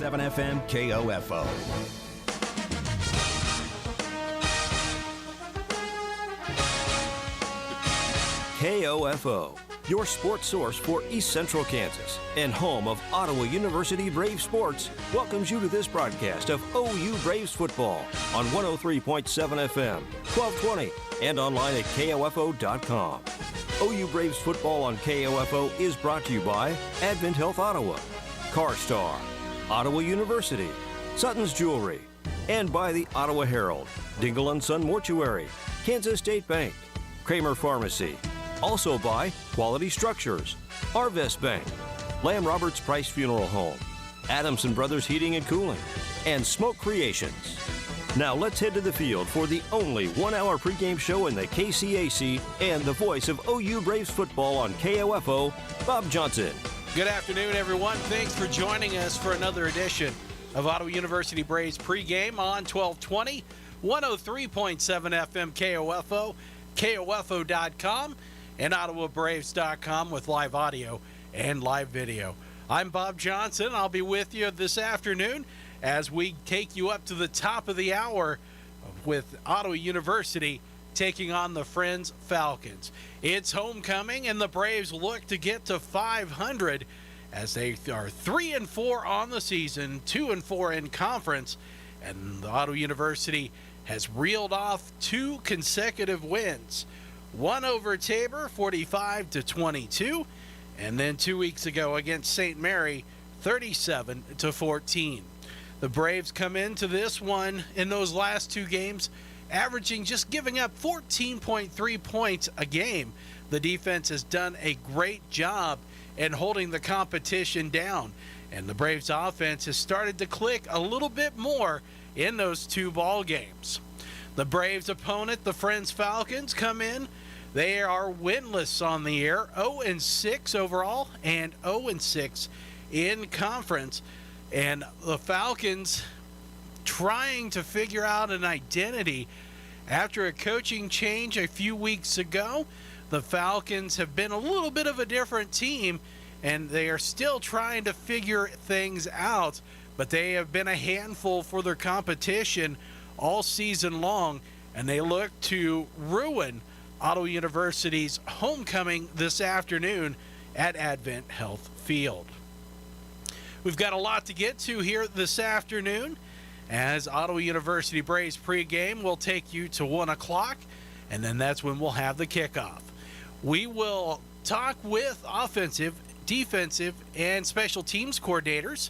FM KOFO. KOFO, your sports source for East Central Kansas and home of Ottawa University Brave Sports, welcomes you to this broadcast of OU Braves football on 103.7 FM, 1220, and online at KOFO.com. OU Braves football on KOFO is brought to you by Advent Health Ottawa, CarStar, Ottawa University, Sutton's Jewelry, and by the Ottawa Herald, Dingle & Son Mortuary, Kansas State Bank, Kramer Pharmacy. Also by Quality Structures, Arvest Bank, Lamb Roberts Price Funeral Home, Adamson Brothers Heating and Cooling, and Smoke Creations. Now let's head to the field for the only one-hour pregame show in the KCAC and the voice of OU Braves football on KOFO, Bob Johnson. Good afternoon, everyone. Thanks for joining us for another edition of Ottawa University Braves pregame on 1220, 103.7 FM KOFO, KOFO.com, and OttawaBraves.com with live audio and live video. I'm Bob Johnson. I'll be with you this afternoon as we take you up to the top of the hour with Ottawa University taking on the Friends Falcons. It's homecoming, and the Braves look to get to 500 as they are 3-4 on the season, 2-4 in conference, and the Ottawa University has reeled off 2 consecutive wins. One over Tabor, 45-22, and then 2 weeks ago against St. Mary, 37-14. The Braves come into this one in those last 2 games, averaging just giving up 14.3 points a game. The defense has done a great job in holding the competition down, and the Braves offense has started to click a little bit more in those 2 ball games. The Braves opponent, the Friends Falcons, come in. They are winless on the year, 0-6 overall and 0-6 in conference. And the Falcons trying to figure out an identity after a coaching change a few weeks ago. The Falcons have been a little bit of a different team, and they are still trying to figure things out, but they have been a handful for their competition all season long, and they look to ruin Ottawa University's homecoming this afternoon at Advent Health Field. We've got a lot to get to here this afternoon, as Ottawa University Braves pregame will take you to 1 o'clock, and then that's when we'll have the kickoff. We will talk with offensive, defensive, and special teams coordinators,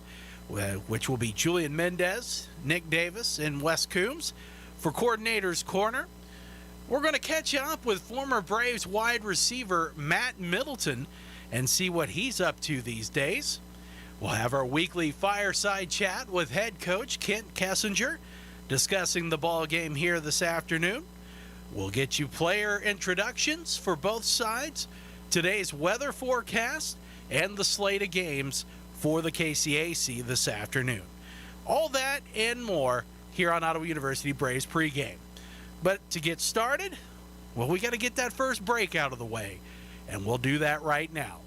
which will be Julian Mendez, Nick Davis, and Wes Coombs. For Coordinator's Corner, we're going to catch up with former Braves wide receiver Matt Middleton and see what he's up to these days. We'll have our weekly fireside chat with head coach Kent Kessinger discussing the ball game here this afternoon. We'll get you player introductions for both sides, today's weather forecast, and the slate of games for the KCAC this afternoon. All that and more here on Ottawa University Braves pregame. But to get started, well, we got to get that first break out of the way, and we'll do that right now.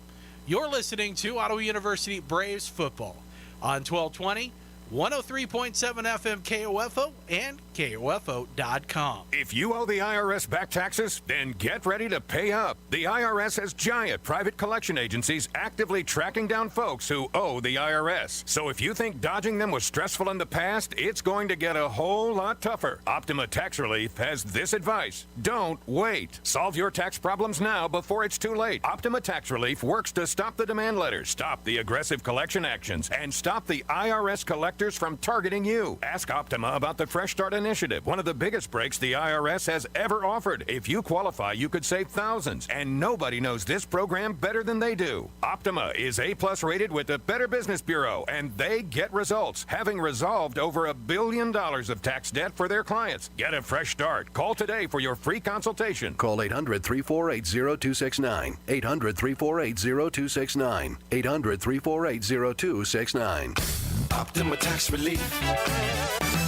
You're listening to Ottawa University Braves football on 1220, 103.7 FM KOFO and KOFO.com. If you owe the IRS back taxes, then get ready to pay up. The IRS has giant private collection agencies actively tracking down folks who owe the IRS. So if you think dodging them was stressful in the past, it's going to get a whole lot tougher. Optima Tax Relief has this advice. Don't wait. Solve your tax problems now before it's too late. Optima Tax Relief works to stop the demand letters, stop the aggressive collection actions, and stop the IRS collectors from targeting you. Ask Optima about the Fresh Start Initiative, one of the biggest breaks the IRS has ever offered. If you qualify, you could save thousands, and nobody knows this program better than they do. Optima is A+ rated with the Better Business Bureau, and they get results, having resolved over $1 billion of tax debt for their clients. Get a fresh start. Call today for your free consultation. Call 800-348-0269. 800-348-0269. 800-348-0269. Optima Tax Relief.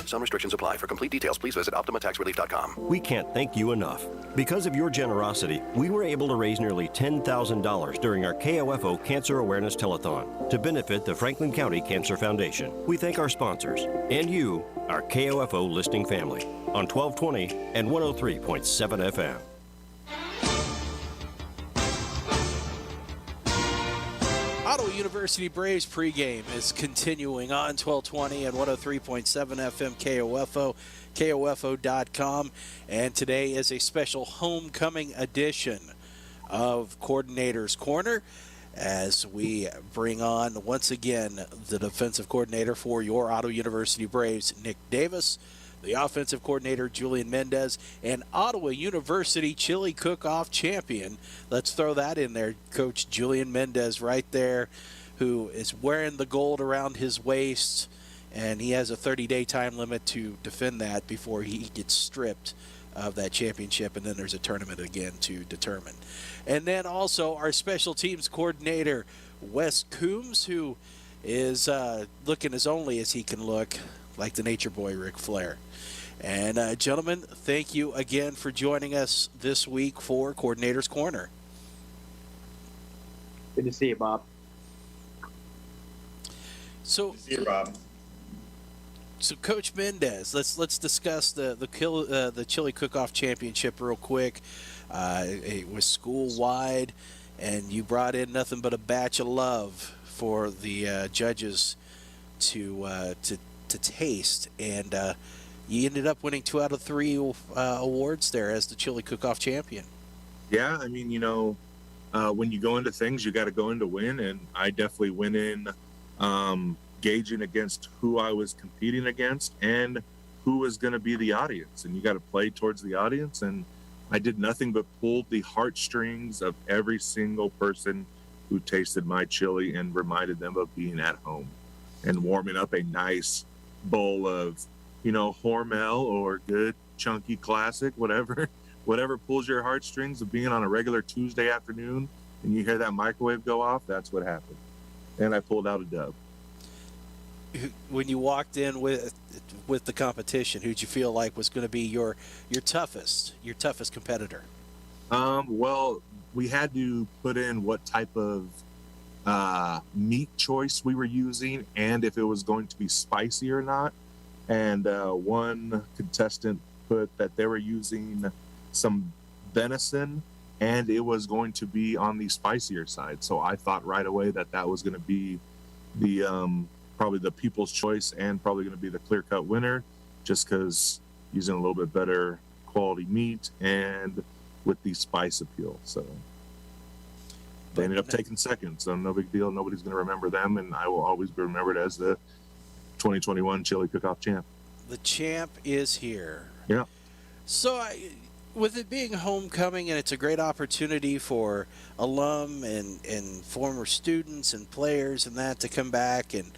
Some restrictions apply. For complete details, please visit OptimaTaxRelief.com. We can't thank you enough. Because of your generosity, we were able to raise nearly $10,000 during our KOFO Cancer Awareness Telethon to benefit the Franklin County Cancer Foundation. We thank our sponsors and you, our KOFO listening family, on 1220 and 103.7 FM. Ottawa University Braves pregame is continuing on 1220 and 103.7 FM KOFO, KOFO.com. And today is a special homecoming edition of Coordinator's Corner as we bring on, once again, the defensive coordinator for your Ottawa University Braves, Nick Davis, the offensive coordinator, Julian Mendez, and Ottawa University chili cook-off champion. Let's throw that in there, Coach Julian Mendez right there, who is wearing the gold around his waist, and he has a 30-day time limit to defend that before he gets stripped of that championship, and then there's a tournament again to determine. And then also our special teams coordinator, Wes Coombs, who is looking as only as he can look, like the nature boy Ric Flair. And gentlemen, thank you again for joining us this week for Coordinator's Corner. Good to see you, Bob. So, Good to see you, Bob. So, Coach Mendez, let's discuss the Chili Cook-Off Championship real quick. It was school-wide, and you brought in nothing but a batch of love for the judges to taste, and you ended up winning 2 out of 3 awards there as the Chili Cook-Off champion. Yeah, I mean, when you go into things, you got to go in to win, and I definitely went in gauging against who I was competing against and who was going to be the audience, and you got to play towards the audience, and I did nothing but pull the heartstrings of every single person who tasted my chili and reminded them of being at home and warming up a nice bowl of, Hormel or good chunky classic, whatever pulls your heartstrings of being on a regular Tuesday afternoon and you hear that microwave go off. That's what happened. And I pulled out a dub. When you walked in with the competition, who'd you feel like was going to be your toughest competitor? Well, we had to put in what type of meat choice we were using and if it was going to be spicy or not. And one contestant put that they were using some venison and it was going to be on the spicier side. So I thought right away that was going to be the probably the people's choice and probably going to be the clear-cut winner, just because using a little bit better quality meat and with the spice appeal. So they ended up taking second, so no big deal. Nobody's going to remember them, and I will always be remembered as the 2021 Chili Cook-Off champ. The champ is here. Yeah. So with it being homecoming, and it's a great opportunity for alum and former students and players and that to come back and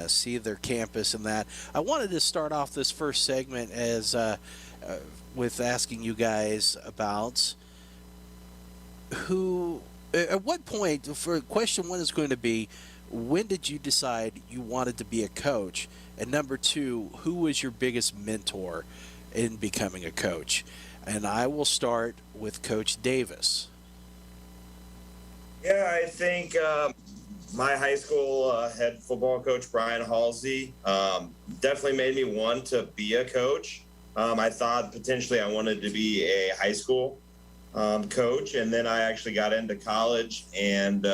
see their campus and that, I wanted to start off this first segment as with asking you guys about at what point, for question one is going to be, when did you decide you wanted to be a coach? And number 2, who was your biggest mentor in becoming a coach? And I will start with Coach Davis. Yeah, I think my high school head football coach, Brian Halsey, definitely made me want to be a coach. I thought potentially I wanted to be a high school coach, and then I actually got into college, and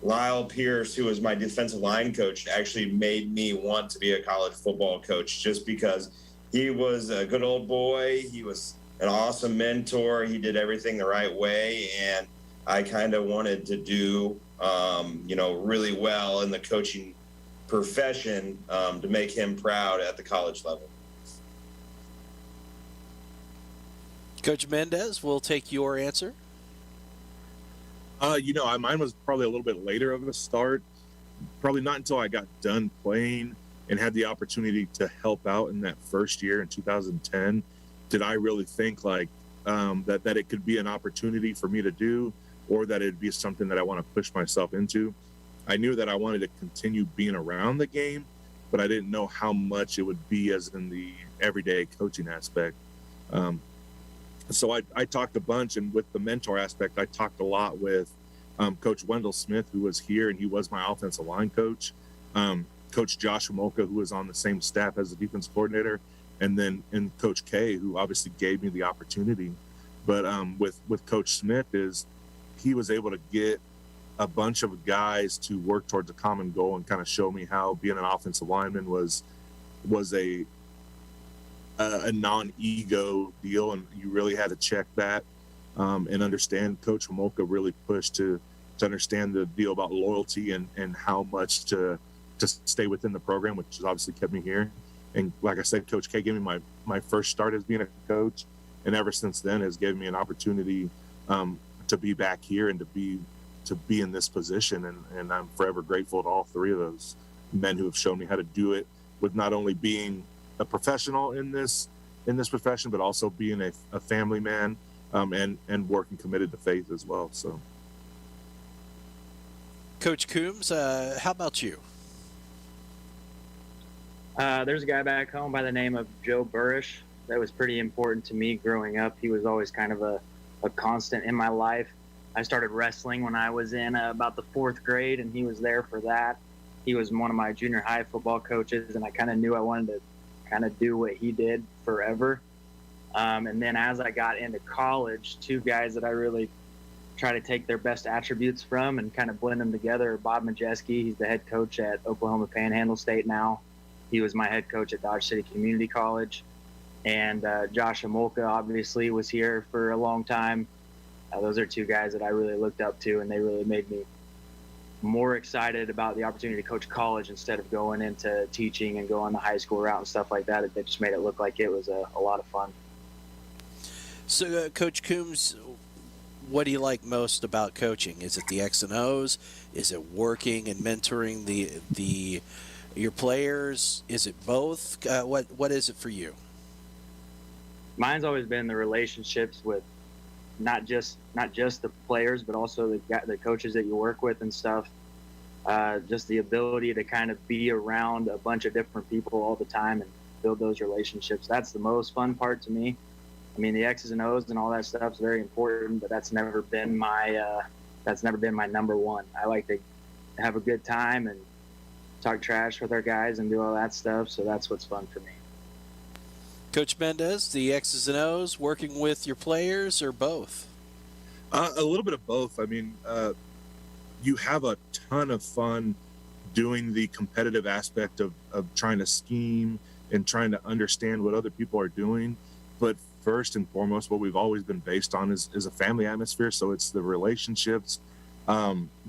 Lyle Pierce, who was my defensive line coach, actually made me want to be a college football coach just because he was a good old boy. He was an awesome mentor. He did everything the right way, and I kind of wanted to do, really well in the coaching profession to make him proud at the college level. Coach Mendez, we'll take your answer. Mine was probably a little bit later of a start. Probably not until I got done playing and had the opportunity to help out in that first year in 2010 did I really think that it could be an opportunity for me to do, or that it'd be something that I want to push myself into. I knew that I wanted to continue being around the game, but I didn't know how much it would be as in the everyday coaching aspect. So I talked a bunch, and with the mentor aspect, I talked a lot with Coach Wendell Smith, who was here, and he was my offensive line coach. Coach Josh Homolka, who was on the same staff as the defense coordinator, and Coach K, who obviously gave me the opportunity. But with Coach Smith, is he was able to get a bunch of guys to work towards a common goal and kind of show me how being an offensive lineman was a non-ego deal, and you really had to check that and understand. Coach Homolka really pushed to understand the deal about loyalty and how much to stay within the program, which has obviously kept me here. And like I said, Coach K gave me my first start as being a coach, and ever since then has given me an opportunity to be back here and to be in this position. And I'm forever grateful to all three of those men who have shown me how to do it, with not only being a professional in this profession, but also being a family man and working committed to faith as well. So, Coach Coombs, how about you? There's a guy back home by the name of Joe Burrish that was pretty important to me growing up. He was always kind of a constant in my life. I started wrestling when I was in about the 4th grade, and he was there for that. He was one of my junior high football coaches, and I kind of knew I wanted to kind of do what he did forever. And then as I got into college, 2 guys that I really try to take their best attributes from and kind of blend them together. Bob Majeski, he's the head coach at Oklahoma Panhandle State now. He was my head coach at Dodge City Community College. And Josh Homolka obviously was here for a long time. Those are 2 guys that I really looked up to, and they really made me more excited about the opportunity to coach college instead of going into teaching and going the high school route and stuff like that. It just made it look like it was a lot of fun. So, Coach Coombs, what do you like most about coaching? Is it the X and O's? Is it working and mentoring your players? Is it both? What is it for you? Mine's always been the relationships with not just the players, but also the coaches that you work with and stuff. Just the ability to kind of be around a bunch of different people all the time and build those relationships. That's the most fun part to me. I mean, the X's and O's and all that stuff is very important, but that's never been my number one. I like to have a good time and talk trash with our guys and do all that stuff. So that's what's fun for me. Coach Mendez, the X's and O's, working with your players, or both? A little bit of both. I mean, you have a ton of fun doing the competitive aspect of trying to scheme and trying to understand what other people are doing. But first and foremost, what we've always been based on is a family atmosphere. So it's the relationships.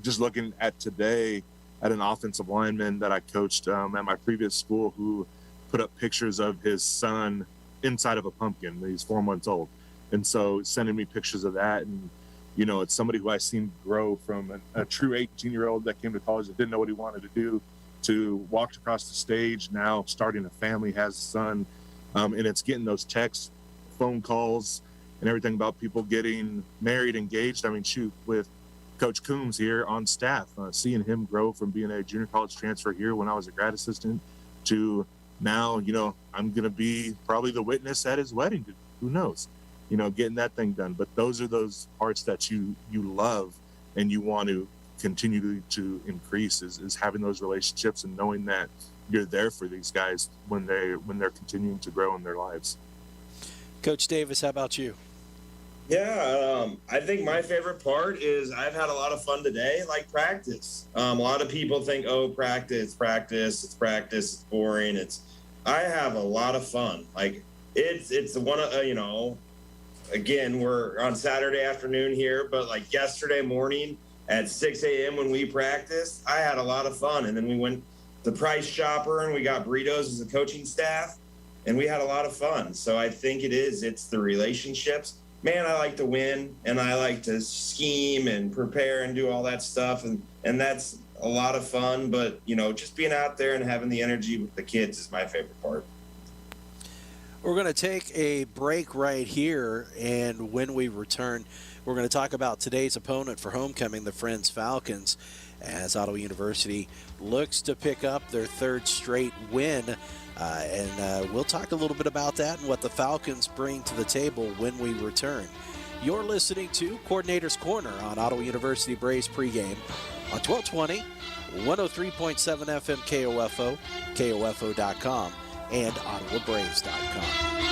Just looking at today at an offensive lineman that I coached at my previous school, who put up pictures of his son inside of a pumpkin. He's 4 months old. And so sending me pictures of that. And, you know, it's somebody who I seen grow from a true 18-year-old that came to college that didn't know what he wanted to do, to walked across the stage, now starting a family, has a son. And it's getting those texts, phone calls, and everything about people getting married, engaged. I mean, shoot, with Coach Coombs here on staff, seeing him grow from being a junior college transfer here when I was a grad assistant to now, you know, I'm going to be probably the witness at his wedding. Who knows? You know, getting that thing done. But those are those parts that you love and you want to continue to increase is having those relationships and knowing that you're there for these guys when they're continuing to grow in their lives. Coach Davis, how about you? Yeah, I think my favorite part is I've had a lot of fun today, like practice. A lot of people think, oh, practice, it's boring. I have a lot of fun. Like it's one of, you know, again, we're on Saturday afternoon here, but like yesterday morning at 6 a.m. when we practiced, I had a lot of fun. And then we went to Price Chopper and we got burritos as a coaching staff, and we had a lot of fun. So I think it's the relationships. Man, I like to win, and I like to scheme and prepare and do all that stuff, and that's a lot of fun. But, you know, just being out there and having the energy with the kids is my favorite part. We're going to take a break right here, and when we return, We're going to talk about today's opponent for homecoming, the Friends Falcons, as Ottawa University looks to pick up their third straight win. And we'll talk a little bit about that and what the Falcons bring to the table when we return. You're listening to Coordinator's Corner on Ottawa University Braves pregame on 1220, 103.7 FM KOFO, KOFO.com, and OttawaBraves.com.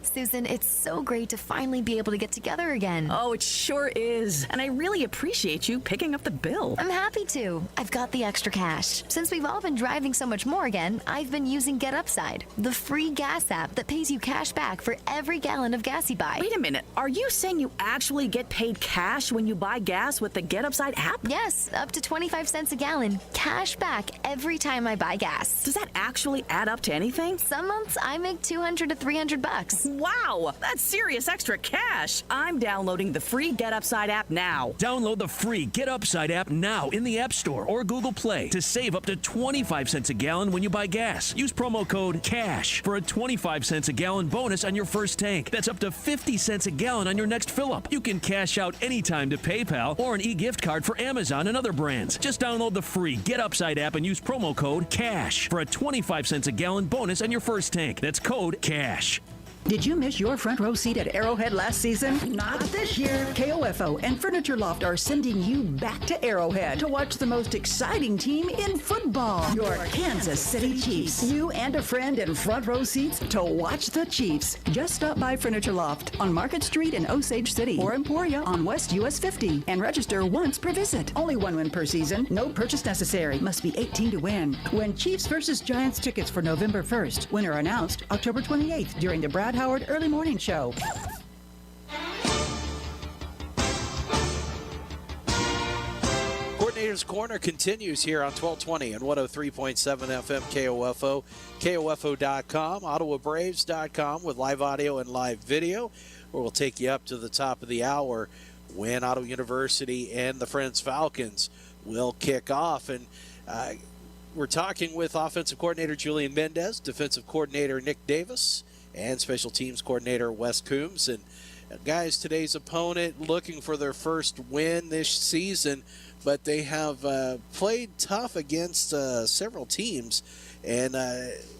Susan, it's so great to finally be able to get together again. Oh, it sure is. And I really appreciate you picking up the bill. I'm happy to. I've got the extra cash. Since we've all been driving so much more again, I've been using Get Upside, the free gas app that pays you cash back for every gallon of gas you buy. Wait a minute. Are you saying you actually get paid cash when you buy gas with the Get Upside app? Yes, up to 25 cents a gallon. Cash back every time I buy gas. Does that actually add up to anything? Some months I make $200 to $300. Wow, that's serious extra cash. I'm downloading the free Get Upside app now. Download the free Get Upside app now in the App Store or Google Play to save up to 25 cents a gallon when you buy gas. Use promo code CASH for a 25 cents a gallon bonus on your first tank. That's up to 50 cents a gallon on your next fill-up. You can cash out anytime to PayPal or an e-gift card for Amazon and other brands. Just download the free Get Upside app and use promo code CASH for a 25 cents a gallon bonus on your first tank. That's code CASH. Did you miss your front row seat at Arrowhead last season? Not this year. KOFO and Furniture Loft are sending you back to Arrowhead to watch the most exciting team in football, your Kansas City Chiefs. You and a friend in front row seats to watch the Chiefs. Just stop by Furniture Loft on Market Street in Osage City or Emporia on West US 50 and register once per visit. Only one win per season. No purchase necessary. Must be 18 to win. Win Chiefs versus Giants tickets for November 1st. Winner announced October 28th during the Brad Howard Early Morning Show. Coordinator's Corner continues here on 1220 and 103.7 FM KOFO, KOFO.com, OttawaBraves.com with live audio and live video, where we'll take you up to the top of the hour when Ottawa University and the Friends Falcons will kick off. And we're talking with offensive coordinator Julian Mendez, defensive coordinator Nick Davis, and special teams coordinator Wes Coombs. And guys, today's opponent looking for their first win this season, but they have played tough against several teams, and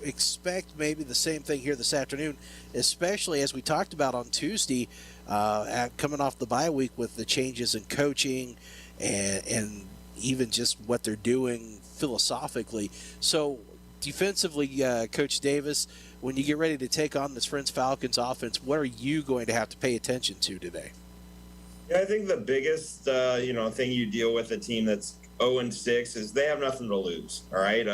expect maybe the same thing here this afternoon, especially as we talked about on Tuesday, coming off the bye week with the changes in coaching and even just what they're doing philosophically. So defensively, Coach Davis, when you get ready to take on this Friends Falcons offense, what are you going to have to pay attention to today? Yeah, I think the biggest thing you deal with a team that's 0-6 is they have nothing to lose. All right,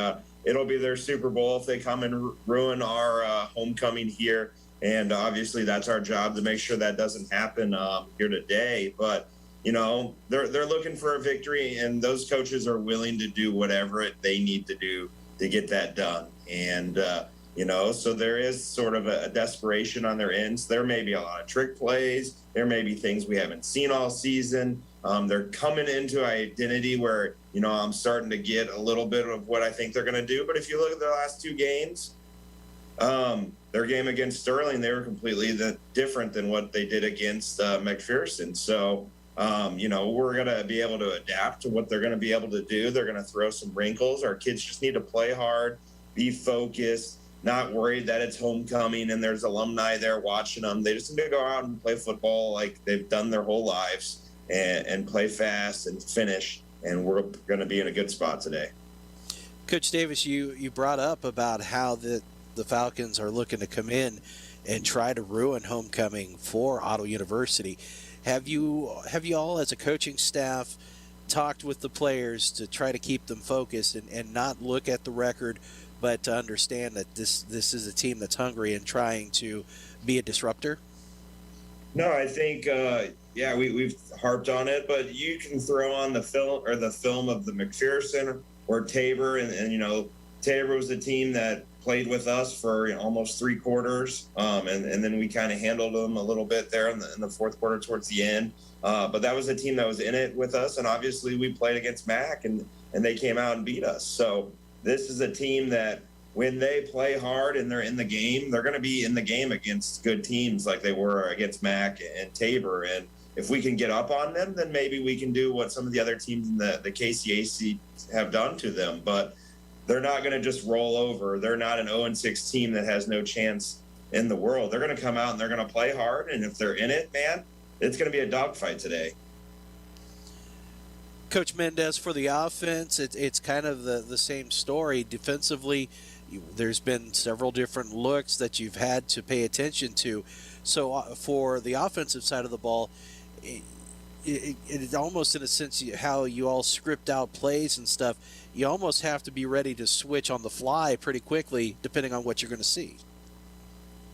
it'll be their Super Bowl if they come and ruin our homecoming here, and obviously that's our job to make sure that doesn't happen here today. But they're looking for a victory, and those coaches are willing to do whatever they need to do to get that done. And so there is sort of a desperation on their ends. There may be a lot of trick plays. There may be things we haven't seen all season. They're coming into identity where, I'm starting to get a little bit of what I think they're going to do. But if you look at their last two games, their game against Sterling, they were completely different than what they did against McPherson. So, we're going to be able to adapt to what they're going to be able to do. They're going to throw some wrinkles. Our kids just need to play hard, be focused, not worried that it's homecoming and there's alumni there watching them. They just need to go out and play football like they've done their whole lives and play fast and finish, and we're going to be in a good spot today. Coach Davis, you brought up about how the Falcons are looking to come in and try to ruin homecoming for Ottawa University. Have you all as a coaching staff talked with the players to try to keep them focused and not look at the record, but to understand that this is a team that's hungry and trying to be a disruptor? No, I think, we've harped on it, but you can throw on the film of the McPherson or Tabor, and Tabor was a team that played with us for almost 3 quarters, and then we kind of handled them a little bit there in the fourth quarter towards the end. But that was a team that was in it with us, and obviously we played against Mac, and they came out and beat us. So this is a team that when they play hard and they're in the game, they're going to be in the game against good teams like they were against Mac and Tabor. And if we can get up on them, then maybe we can do what some of the other teams in the KCAC have done to them. But they're not going to just roll over. They're not an 0-6 team that has no chance in the world. They're going to come out and they're going to play hard. And if they're in it, man, it's going to be a dogfight today. Coach Mendez, for the offense, it's kind of the same story. Defensively, there's been several different looks that you've had to pay attention to. So for the offensive side of the ball, it almost, in a sense, how you all script out plays and stuff, you almost have to be ready to switch on the fly pretty quickly, depending on what you're going to see.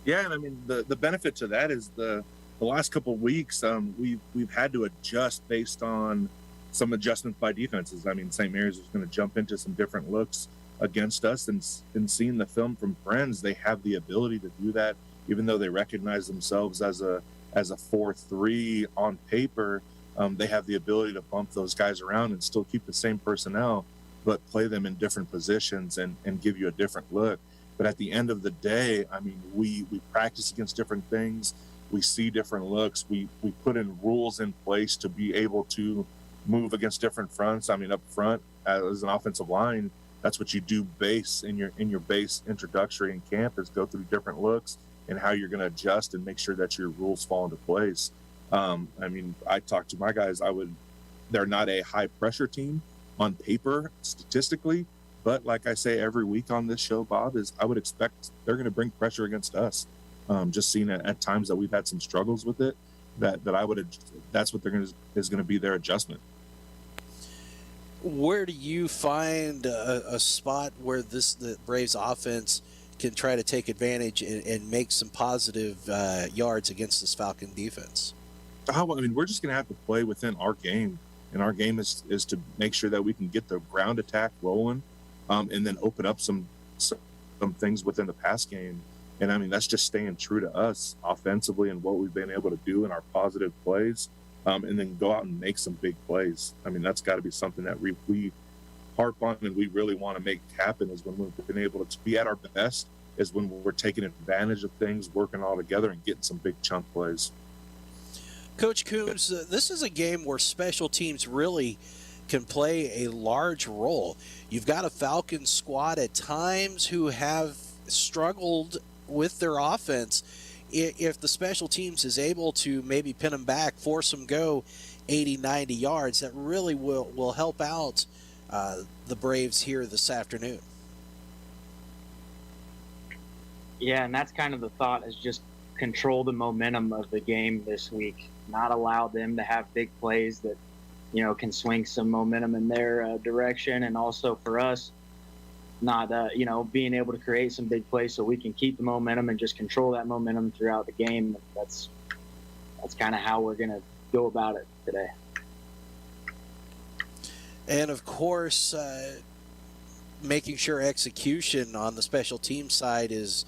Yeah, and I mean, the benefit to that is the last couple of weeks, we've had to adjust based on some adjustments by defenses. I mean, St. Mary's was going to jump into some different looks against us, and seeing the film from Friends, they have the ability to do that, even though they recognize themselves as a 4-3 on paper. They have the ability to bump those guys around and still keep the same personnel, but play them in different positions and give you a different look. But at the end of the day, I mean, we practice against different things. We see different looks. We put in rules in place to be able to move against different fronts. I mean, up front as an offensive line, that's what you do base in your base introductory in camp, is go through different looks and how you're going to adjust and make sure that your rules fall into place. I mean, I talked to my guys. They're not a high pressure team on paper statistically, but like I say every week on this show, Bob, is I would expect they're going to bring pressure against us. Just seeing at times that we've had some struggles with it, that's what is going to be their adjustment. Where do you find a spot where the Braves offense can try to take advantage and make some positive yards against this Falcon defense? I mean, we're just going to have to play within our game, and our game is to make sure that we can get the ground attack rolling, and then open up some things within the pass game. And I mean, that's just staying true to us offensively and what we've been able to do in our positive plays. And then go out and make some big plays. I mean, that's got to be something that we harp on and we really want to make happen, is when we've been able to be at our best, is when we're taking advantage of things, working all together and getting some big chunk plays. Coach Coons, this is a game where special teams really can play a large role. You've got a Falcons squad at times who have struggled with their offense. If the special teams is able to maybe pin them back, force them go 80, 90 yards, that really will help out the Braves here this afternoon. Yeah, and that's kind of the thought, is just control the momentum of the game this week, not allow them to have big plays that, can swing some momentum in their direction. And also for us, not being able to create some big plays so we can keep the momentum and just control that momentum throughout the game. That's kind of how we're going to go about it today. And of course, making sure execution on the special team side is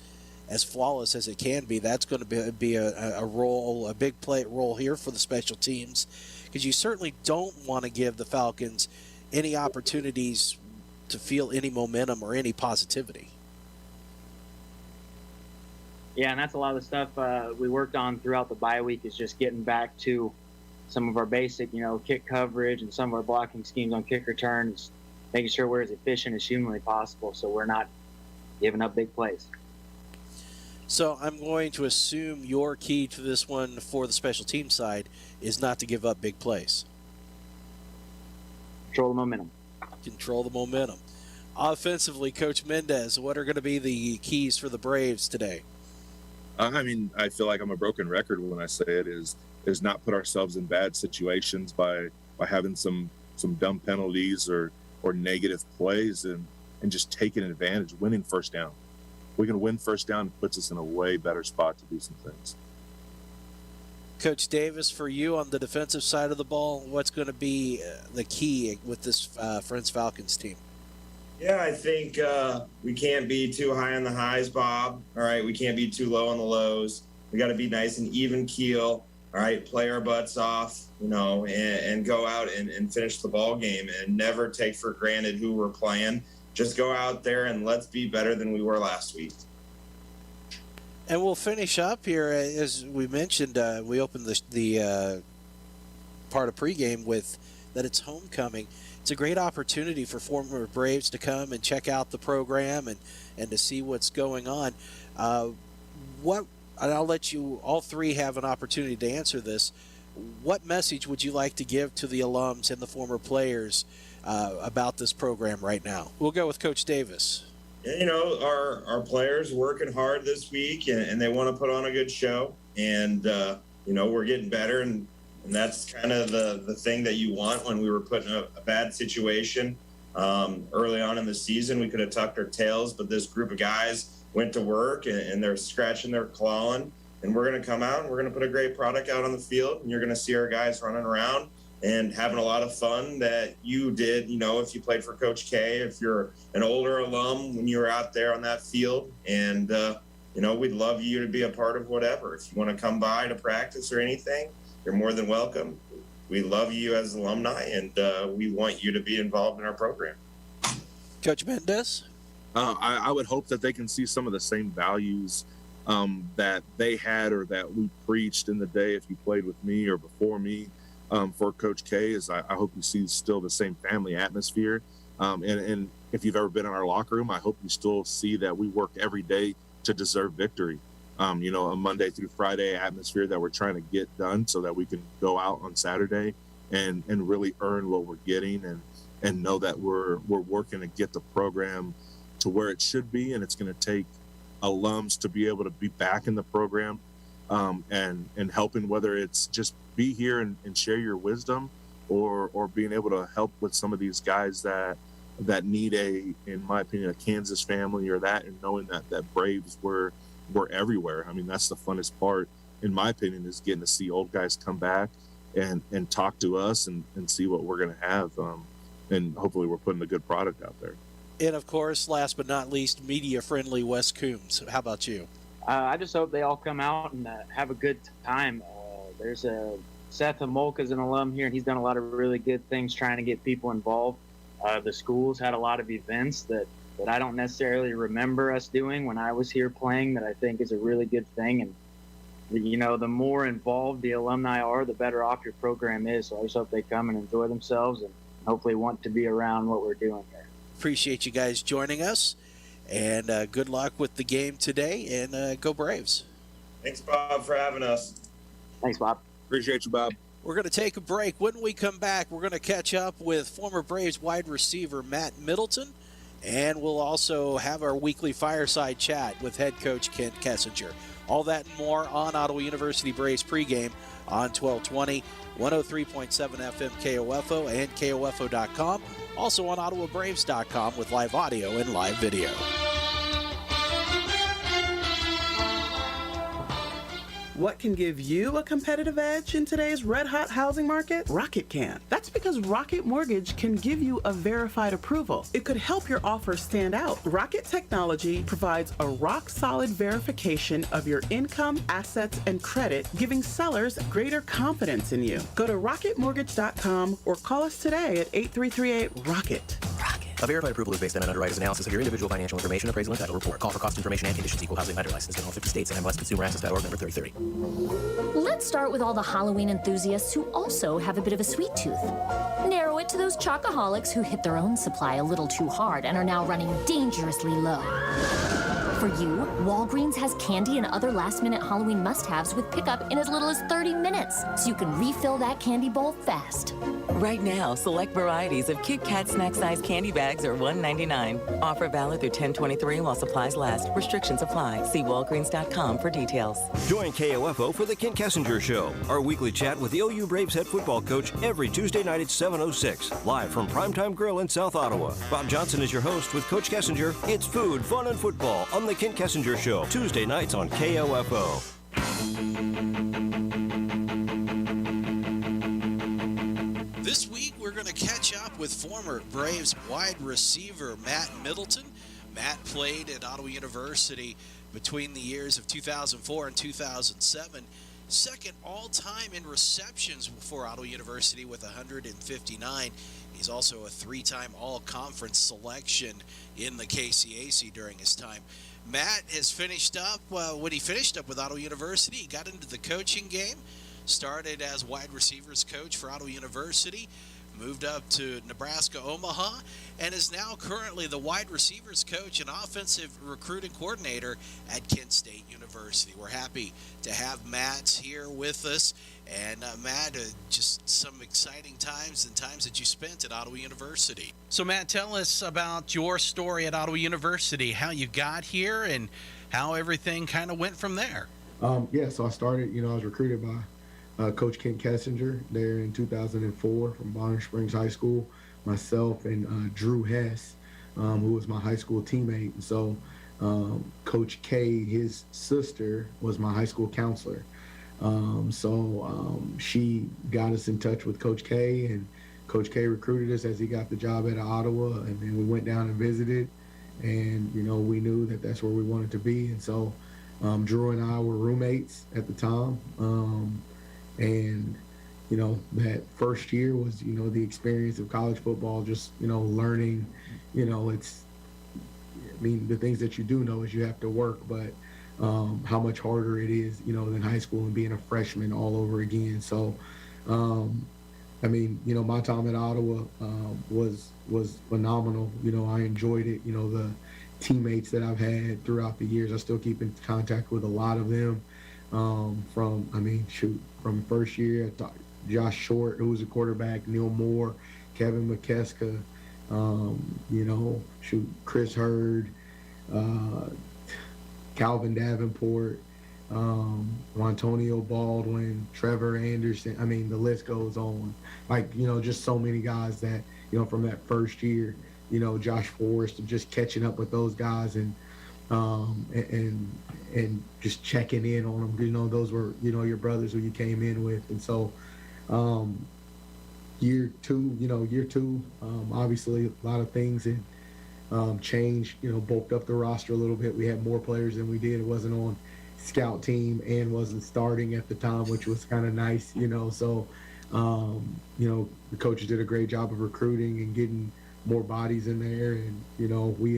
as flawless as it can be. That's going to be a big play role here for the special teams, because you certainly don't want to give the Falcons any opportunities to feel any momentum or any positivity. Yeah, and that's a lot of the stuff we worked on throughout the bye week, is just getting back to some of our basic, kick coverage and some of our blocking schemes on kick returns, making sure we're as efficient as humanly possible so we're not giving up big plays. So I'm going to assume your key to this one for the special team side is not to give up big plays. Control the momentum. Control the momentum. Offensively, Coach Mendez, what are going to be the keys for the Braves today? I mean, I feel like I'm a broken record when I say it, is not put ourselves in bad situations by having some dumb penalties or negative plays and just taking advantage, winning first down. We can win first down, it puts us in a way better spot to do some things. Coach Davis, for you on the defensive side of the ball, what's going to be the key with this Friends Falcons team? Yeah, I think we can't be too high on the highs, Bob. All right, we can't be too low on the lows. We got to be nice and even keel. All right, play our butts off, and go out and finish the ball game, and never take for granted who we're playing. just go out there and let's be better than we were last week. And we'll finish up here, as we mentioned, we opened the part of pregame with that it's homecoming. It's a great opportunity for former Braves to come and check out the program and to see what's going on. And I'll let you all three have an opportunity to answer this. What message would you like to give to the alums and the former players about this program right now? We'll go with Coach Davis. You know, our players working hard this week, and they want to put on a good show. And, you know, we're getting better, and that's kind of the thing that you want when we were put in a bad situation. Early on in the season, we could have tucked our tails, but this group of guys went to work, and they're scratching their clawing. And we're going to come out, and we're going to put a great product out on the field, and you're going to see our guys running around and having a lot of fun that you did, you know, if you played for Coach K, if you're an older alum when you were out there on that field. And, you know, we'd love you to be a part of whatever. If you want to come by to practice or anything, you're more than welcome. We love you as alumni, and we want you to be involved in our program. Coach Mendez? I would hope that they can see some of the same values that they had or that we preached in the day if you played with me or before me. For Coach K, is I hope you see still the same family atmosphere. And if you've ever been in our locker room, I hope you still see that we work every day to deserve victory. You know, a Monday through Friday atmosphere that we're trying to get done so that we can go out on Saturday and really earn what we're getting and know that we're working to get the program to where it should be. And it's going to take alums to be able to be back in the program and helping, whether it's just be here and share your wisdom or being able to help with some of these guys that need in my opinion, a Kansas family or that, and knowing that Braves were everywhere. I mean, that's the funnest part, in my opinion, is getting to see old guys come back and talk to us and see what we're going to have. And hopefully we're putting a good product out there. And, of course, last but not least, media-friendly Wes Coombs. How about you? I just hope they all come out and have a good time. There's Seth Amolka's an alum here, and he's done a lot of really good things trying to get people involved. The school's had a lot of events that I don't necessarily remember us doing when I was here playing that I think is a really good thing. And, you know, the more involved the alumni are, the better off your program is. So I just hope they come and enjoy themselves and hopefully want to be around what we're doing here. Appreciate you guys joining us, and good luck with the game today, and go Braves. Thanks, Bob, for having us. Thanks, Bob. Appreciate you, Bob. We're going to take a break. When we come back, we're going to catch up with former Braves wide receiver Matt Middleton, and we'll also have our weekly fireside chat with head coach Kent Kessinger. All that and more on Ottawa University Braves pregame on 1220, 103.7 FM KOFO and KOFO.com. Also on OttawaBraves.com with live audio and live video. What can give you a competitive edge in today's red-hot housing market? Rocket can. That's because Rocket Mortgage can give you a verified approval. It could help your offer stand out. Rocket Technology provides a rock-solid verification of your income, assets, and credit, giving sellers greater confidence in you. Go to rocketmortgage.com or call us today at 8338-ROCKET. A verified approval is based on an underwriter's analysis of your individual financial information, appraisal, and title report. Call for cost information and conditions. Equal housing lender licensed in all 50 states and MLSConsumerAccess.org number 3030. Let's start with all the Halloween enthusiasts who also have a bit of a sweet tooth. Narrow it to those chocoholics who hit their own supply a little too hard and are now running dangerously low. For you, Walgreens has candy and other last-minute Halloween must-haves with pickup in as little as 30 minutes, so you can refill that candy bowl fast. Right now, select varieties of Kit Kat snack-sized candy bags are $1.99. Offer valid through 10/23 while supplies last. Restrictions apply. See Walgreens.com for details. Join KOFO for the Kent Kessinger Show, our weekly chat with the OU Braves head football coach every Tuesday night at 7:06, live from Primetime Grill in South Ottawa. Bob Johnson is your host with Coach Kessinger. It's food, fun, and football on the Kent Kessinger Show, Tuesday nights on KOFO. This week, we're going to catch up with former Braves wide receiver Matt Middleton. Matt played at Ottawa University between the years of 2004 and 2007. second all-time in receptions for Ottawa University with 159. He's also a three-time all-conference selection in the KCAC during his time. Matt has finished up, when he finished up with Ottawa University, he got into the coaching game, started as wide receivers coach for Ottawa University, moved up to Nebraska Omaha, and is now currently the wide receivers coach and offensive recruiting coordinator at Kent State University. We're happy to have Matt here with us. And Matt, just some exciting times and times that you spent at Ottawa University. So Matt, tell us about your story at Ottawa University, how you got here and how everything kind of went from there. So I started, I was recruited by Coach Kent Kessinger there in 2004 from Bonner Springs High School, myself and Drew Hess, who was my high school teammate. And so Coach K, his sister, was my high school counselor. She got us in touch with Coach K, and Coach K recruited us as he got the job at Ottawa, and then we went down and visited, and we knew that that's where we wanted to be. And so Drew and I were roommates at the time, and that first year was the experience of college football, just learning. The things that you do know is you have to work, but how much harder it is, than high school and being a freshman all over again. So, my time at Ottawa was phenomenal. I enjoyed it. The teammates that I've had throughout the years, I still keep in contact with a lot of them. From first year, Josh Short, who was a quarterback, Neil Moore, Kevin McKeska, Chris Hurd, Calvin Davenport, Antonio Baldwin, Trevor Anderson. The list goes on. Just so many guys that, from that first year, Josh Forrest, just catching up with those guys and just checking in on them. Those were, your brothers who you came in with. And so year two, obviously a lot of things changed, bulked up the roster a little bit. We had more players than we did. It wasn't on scout team and wasn't starting at the time, which was kind of nice, So, the coaches did a great job of recruiting and getting more bodies in there. And, we,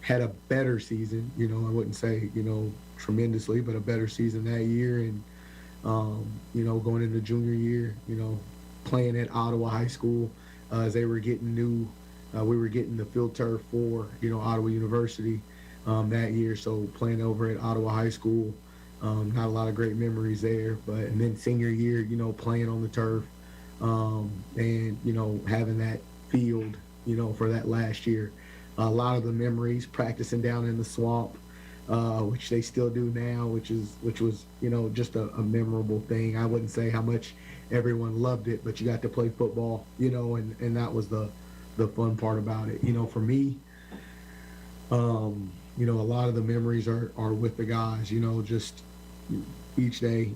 had a better season, I wouldn't say, tremendously, but a better season that year. And, going into junior year, playing at Ottawa High School, as they were getting new, we were getting the field turf for, Ottawa University that year. So playing over at Ottawa High School, had a lot of great memories there. And then senior year, playing on the turf, and, having that field, for that last year. A lot of the memories, practicing down in the swamp, which they still do now, which was, just a memorable thing. I wouldn't say how much everyone loved it, but you got to play football, and that was the fun part about it. For me, a lot of the memories are with the guys, just each day,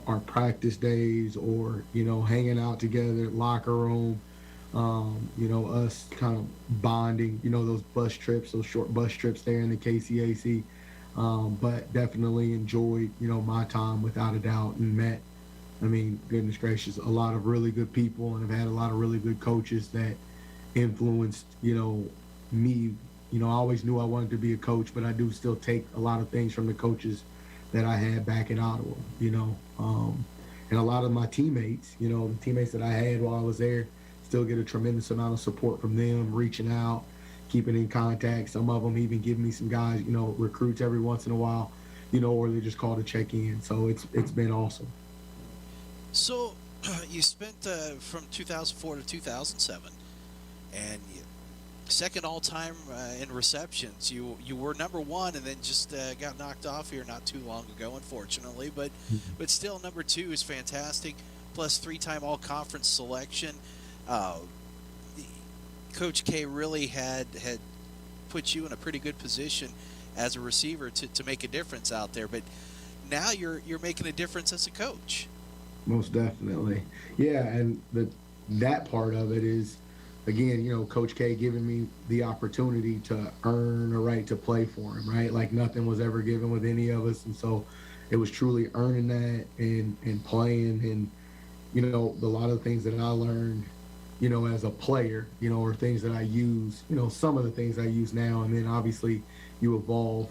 our practice days or, hanging out together, locker room, us kind of bonding, those short bus trips there in the KCAC. But definitely enjoyed, my time without a doubt, and met, goodness gracious, a lot of really good people, and I've had a lot of really good coaches that influenced, me. I always knew I wanted to be a coach, but I do still take a lot of things from the coaches that I had back in Ottawa, and a lot of my teammates, the teammates that I had while I was there, still get a tremendous amount of support from them, reaching out, keeping in contact. Some of them even give me some guys, recruits every once in a while, or they just call to check in. So it's been awesome. So you spent from 2004 to 2007, and second all-time in receptions. You were number one, and then just got knocked off here not too long ago, unfortunately. But still, number two is fantastic. Plus three-time all-conference selection. Coach K really had put you in a pretty good position as a receiver to make a difference out there. But now you're making a difference as a coach. Most definitely. Yeah, and that part of it is, again, Coach K giving me the opportunity to earn a right to play for him, right? Like nothing was ever given with any of us. And so it was truly earning that and playing, and you know, a lot of the things that I learned, you know, as a player, you know, or things that I use, you know, some of the things I use now, and then obviously you evolve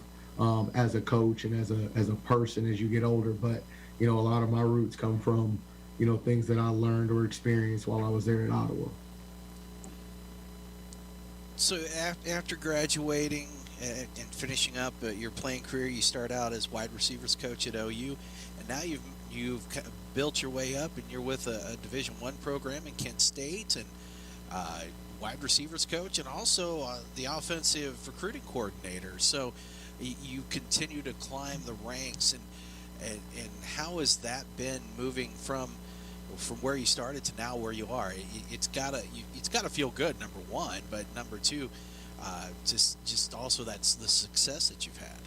as a coach and as a person as you get older. But you know, a lot of my roots come from, you know, things that I learned or experienced while I was there at Ottawa. So after graduating and finishing up your playing career, you start out as wide receivers coach at OU, and now you've kind of built your way up, and you're with a Division I program in Kent State, and wide receivers coach, and also the offensive recruiting coordinator. So you continue to climb the ranks, and how has that been moving from where you started to now where you are? It's gotta feel good, number one, but number two, just also that's the success that you've had.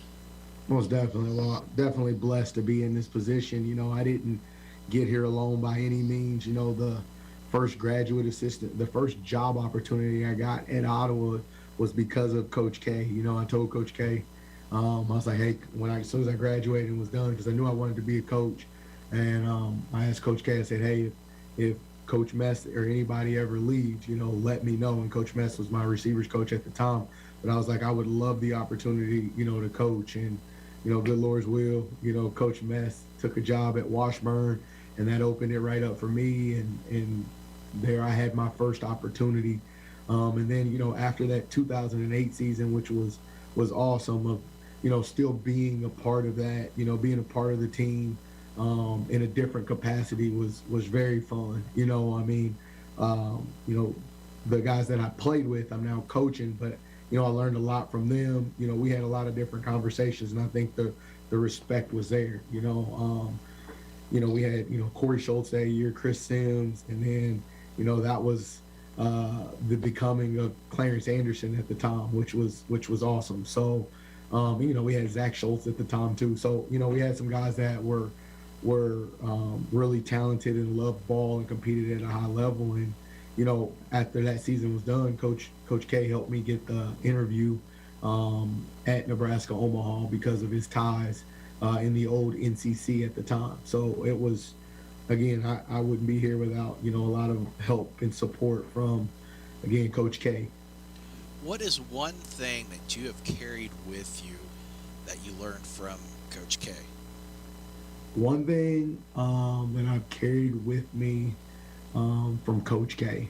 Most definitely. Well, definitely blessed to be in this position. You know, I didn't get here alone by any means. You know, the first graduate assistant, the first job opportunity I got at Ottawa was because of Coach K. You know, I told Coach K, I was like, hey, as soon as I graduated and was done, because I knew I wanted to be a coach, and I asked Coach K, I said, hey, if Coach Mess or anybody ever leaves, you know, let me know. And Coach Mess was my receivers coach at the time. But I was like, I would love the opportunity, you know, to coach. And, you know, good Lord's will, you know, Coach Mess took a job at Washburn, and that opened it right up for me. And there I had my first opportunity. And then, you know, after that 2008 season, which was awesome, of, you know, still being a part of that, you know, being a part of the team in a different capacity was very fun. You know, I mean, you know, the guys that I played with, I'm now coaching, but, you know, I learned a lot from them. You know, we had a lot of different conversations, and I think the respect was there. You know, we had, you know, Corey Schultz that year, Chris Sims, and then, you know, that was the becoming of Clarence Anderson at the time, which was awesome. So, you know, we had Zach Schultz at the time too. So, you know, we had some guys that were really talented and loved ball and competed at a high level. And, you know, after that season was done, Coach K helped me get the interview at Nebraska Omaha because of his ties in the old NCC at the time. So it was, again, I wouldn't be here without, you know, a lot of help and support from, again, Coach K. What is one thing that you have carried with you that you learned from Coach K? One thing that I've carried with me from Coach K,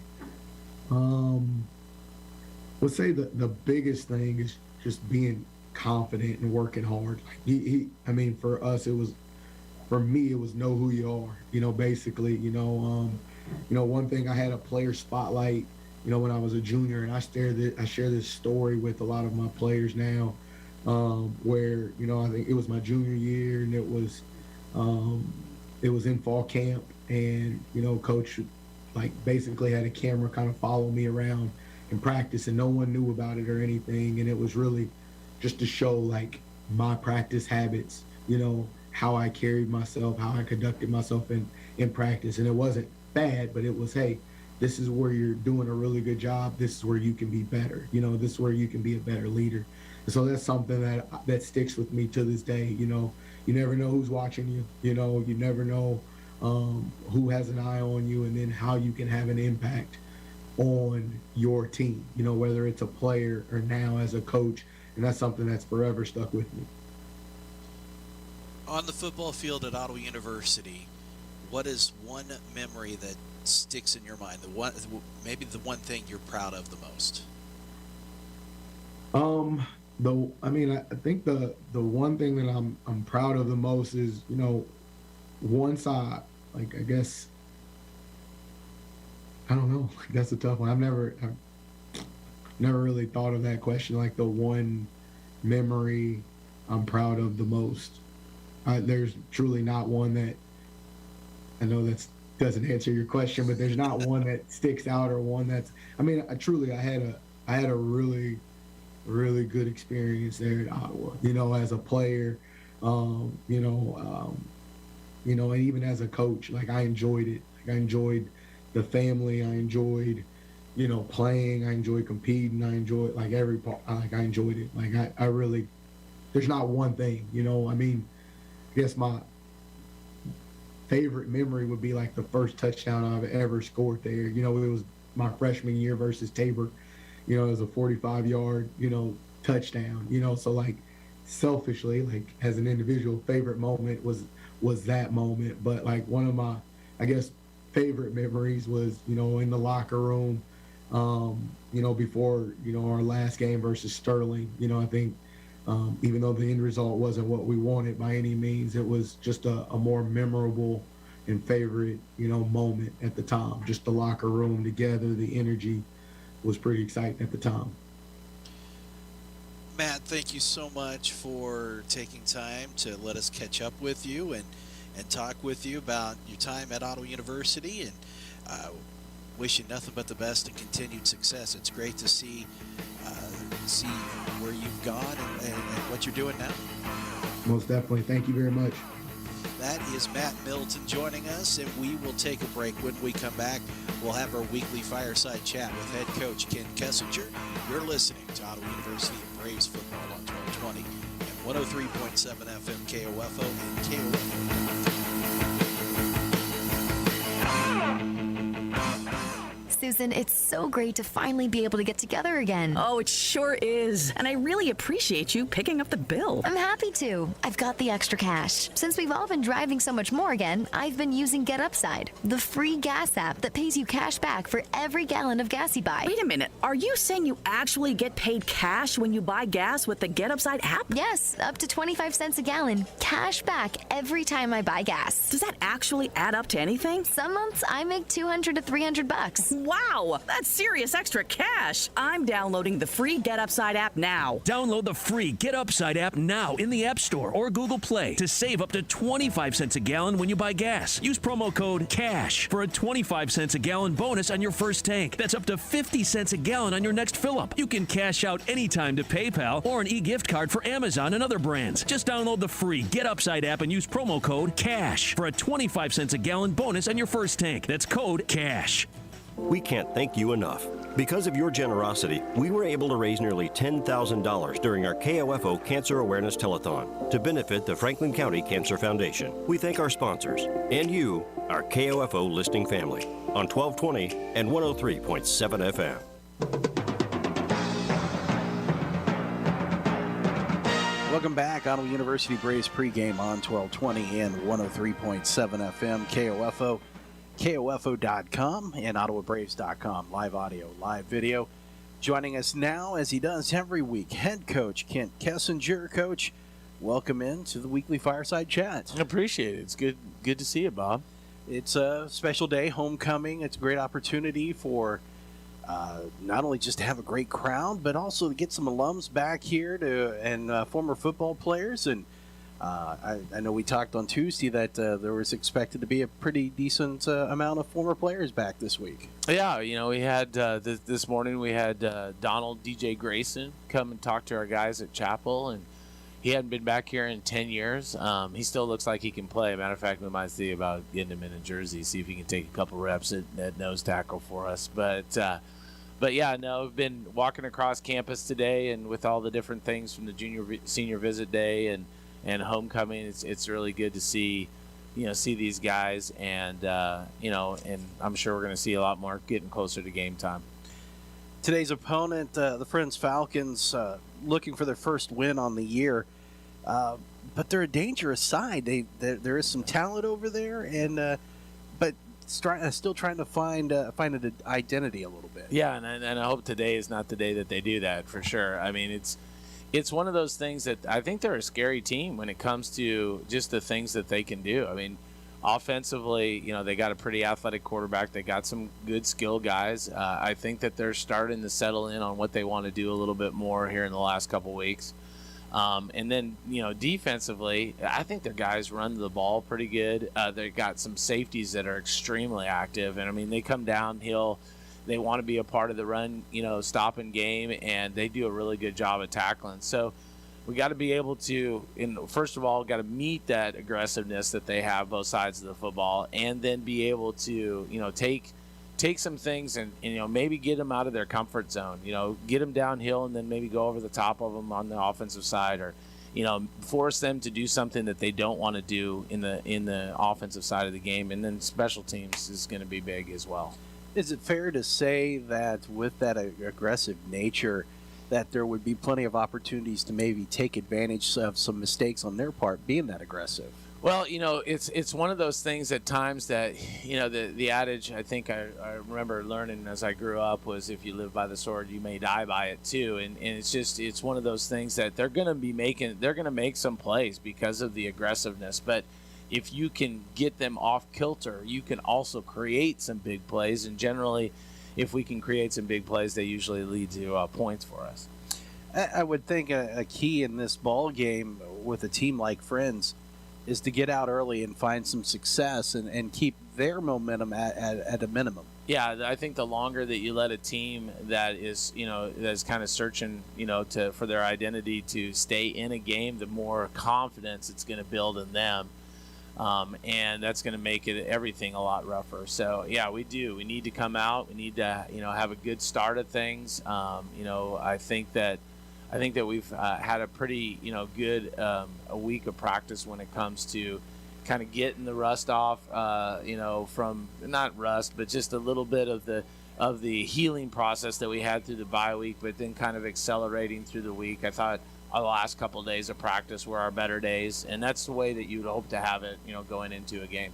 let's say the biggest thing is just being confident and working hard. Like I mean, for us, for me, it was know who you are. You know, basically, you know, one thing, I had a player spotlight, you know, when I was a junior, and I share this story with a lot of my players now, where, you know, I think it was my junior year, and it was in fall camp, and, you know, Coach like basically had a camera kind of follow me around in practice, and no one knew about it or anything, and it was really just to show like my practice habits, you know, how I carried myself, how I conducted myself in practice. And it wasn't bad, but it was, hey, this is where you're doing a really good job. This is where you can be better. You know, this is where you can be a better leader. And so that's something that sticks with me to this day. You know, you never know who's watching you. You know, you never know who has an eye on you, and then how you can have an impact on your team, you know, whether it's a player or now as a coach. And that's something that's forever stuck with me. On the football field at Ottawa University, what is one memory that sticks in your mind? Maybe the one thing you're proud of the most? I think the one thing that I'm proud of the most is, you know, once I guess, I don't know, that's a tough one. I've never really thought of that question, like the one memory I'm proud of the most. There's truly not one that, I know that doesn't answer your question, but there's not one that sticks out, or one that's, I mean, I had a really, really good experience there at Ottawa, you know, as a player, and even as a coach. Like, I enjoyed it. Like, I enjoyed the family. I enjoyed, you know, playing. I enjoyed competing. I enjoyed, like, every part. Like, I enjoyed it. Like, I really, there's not one thing, you know. I mean, guess my favorite memory would be like the first touchdown I've ever scored there. It was my freshman year versus Tabor. It was a 45-yard, touchdown. So like selfishly, like as an individual, favorite moment was that moment. But like one of my, I guess, favorite memories was, in the locker room, before, our last game versus Sterling. I think even though the end result wasn't what we wanted by any means, it was just a more memorable and favorite, moment at the time. Just the locker room together, the energy was pretty exciting at the time. Matt, thank you so much for taking time to let us catch up with you and talk with you about your time at Ottawa University, and wish you nothing but the best and continued success. It's great to see where you've gone and what you're doing now. Most definitely. Thank you very much. That is Matt Middleton joining us, and we will take a break. When we come back, we'll have our weekly fireside chat with head coach Ken Kessinger. You're listening to Ottawa University Braves football on 1220 and 103.7 FM KOFO and KOFO. Susan, it's so great to finally be able to get together again. Oh, it sure is. And I really appreciate you picking up the bill. I'm happy to. I've got the extra cash. Since we've all been driving so much more again, I've been using Get Upside, the free gas app that pays you cash back for every gallon of gas you buy. Wait a minute. Are you saying you actually get paid cash when you buy gas with the Get Upside app? Yes, up to 25 cents a gallon. Cash back every time I buy gas. Does that actually add up to anything? Some months I make $200 to $300. Wow, that's serious extra cash. I'm downloading the free Get Upside app now. Download the free Get Upside app now in the App Store or Google Play to save up to 25 cents a gallon when you buy gas. Use promo code CASH for a 25 cents a gallon bonus on your first tank. That's up to 50 cents a gallon on your next fill-up. You can cash out anytime to PayPal or an e-gift card for Amazon and other brands. Just download the free Get Upside app and use promo code CASH for a 25 cents a gallon bonus on your first tank. That's code CASH. We can't thank you enough. Because of your generosity, we were able to raise nearly $10,000 during our KOFO Cancer Awareness Telethon to benefit the Franklin County Cancer Foundation. We thank our sponsors and you, our KOFO listening family, on 1220 and 103.7 FM. Welcome back. Ottawa University Braves pregame on 1220 and 103.7 FM KOFO. KOFO.com and OttawaBraves.com. Live audio, live video. Joining us now, as he does every week, head coach Kent Kessinger. Coach, welcome in to the weekly fireside chat. I appreciate it. It's good to see you, Bob. It's a special day, homecoming. It's a great opportunity for not only just to have a great crowd, but also to get some alums back here and former football players. And I know we talked on Tuesday that there was expected to be a pretty decent amount of former players back this week. Yeah, we had this morning we had Donald DJ Grayson come and talk to our guys at Chapel, and he hadn't been back here in 10 years. He still looks like he can play. Matter of fact, we might see about getting him in a jersey, see if he can take a couple reps at nose tackle for us. But yeah, no, I've been walking across campus today, and with all the different things from the senior visit day and homecoming, it's really good to see these guys, and and I'm sure we're going to see a lot more getting closer to game time. Today's opponent, the Friends Falcons, looking for their first win on the year, but they're a dangerous side. There is some talent over there, and but still trying to find an identity a little bit. Yeah, and I hope today is not the day that they do that, for sure. I mean, it's one of those things that I think they're a scary team when it comes to just the things that they can do. I mean, offensively, they got a pretty athletic quarterback. They got some good skill guys. I think that they're starting to settle in on what they want to do a little bit more here in the last couple weeks. And then, defensively, I think their guys run the ball pretty good. They got some safeties that are extremely active. And, I mean, they come downhill. They want to be a part of the run, stopping game, and they do a really good job of tackling. So we got to be able to, first of all, got to meet that aggressiveness that they have both sides of the football, and then be able to, take some things and maybe get them out of their comfort zone. Get them downhill and then maybe go over the top of them on the offensive side, or force them to do something that they don't want to do in the offensive side of the game. And then special teams is going to be big as well. Is it fair to say that with that aggressive nature, that there would be plenty of opportunities to maybe take advantage of some mistakes on their part being that aggressive? Well, it's one of those things at times that, the adage I think I remember learning as I grew up was, if you live by the sword, you may die by it too. And it's one of those things that they're going to make some plays because of the aggressiveness. But if you can get them off kilter, you can also create some big plays. And generally, if we can create some big plays, they usually lead to points for us. I would think a key in this ball game with a team like Friends is to get out early and find some success and keep their momentum at a minimum. Yeah, I think the longer that you let a team that is, that's kind of searching, for their identity to stay in a game, the more confidence it's going to build in them. And that's going to make everything a lot rougher. So, yeah, we need to come out. We need to, have a good start at things. I think that we've had a pretty, good a week of practice when it comes to kind of getting the rust off, from not rust, but just a little bit of the healing process that we had through the bye week, but then kind of accelerating through the week. I thought our last couple of days of practice were our better days, and that's the way that you'd hope to have it, going into a game.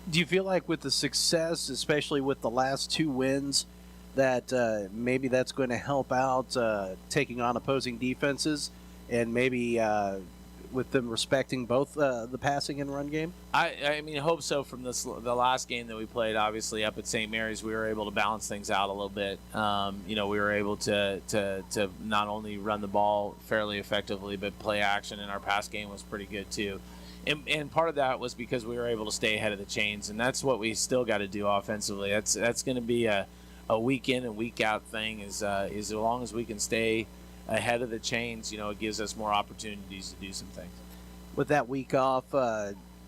Do you feel like with the success, especially with the last 2 wins, that maybe that's going to help out taking on opposing defenses, and maybe with them respecting both the passing and run game? I hope so. From the last game that we played, obviously up at St. Mary's, we were able to balance things out a little bit. We were able to not only run the ball fairly effectively, but play action, and our pass game was pretty good too. And part of that was because we were able to stay ahead of the chains, and that's what we still got to do offensively. That's going to be a week in and week out thing. Is as long as we can stay ahead of the chains, it gives us more opportunities to do some things. With that week off,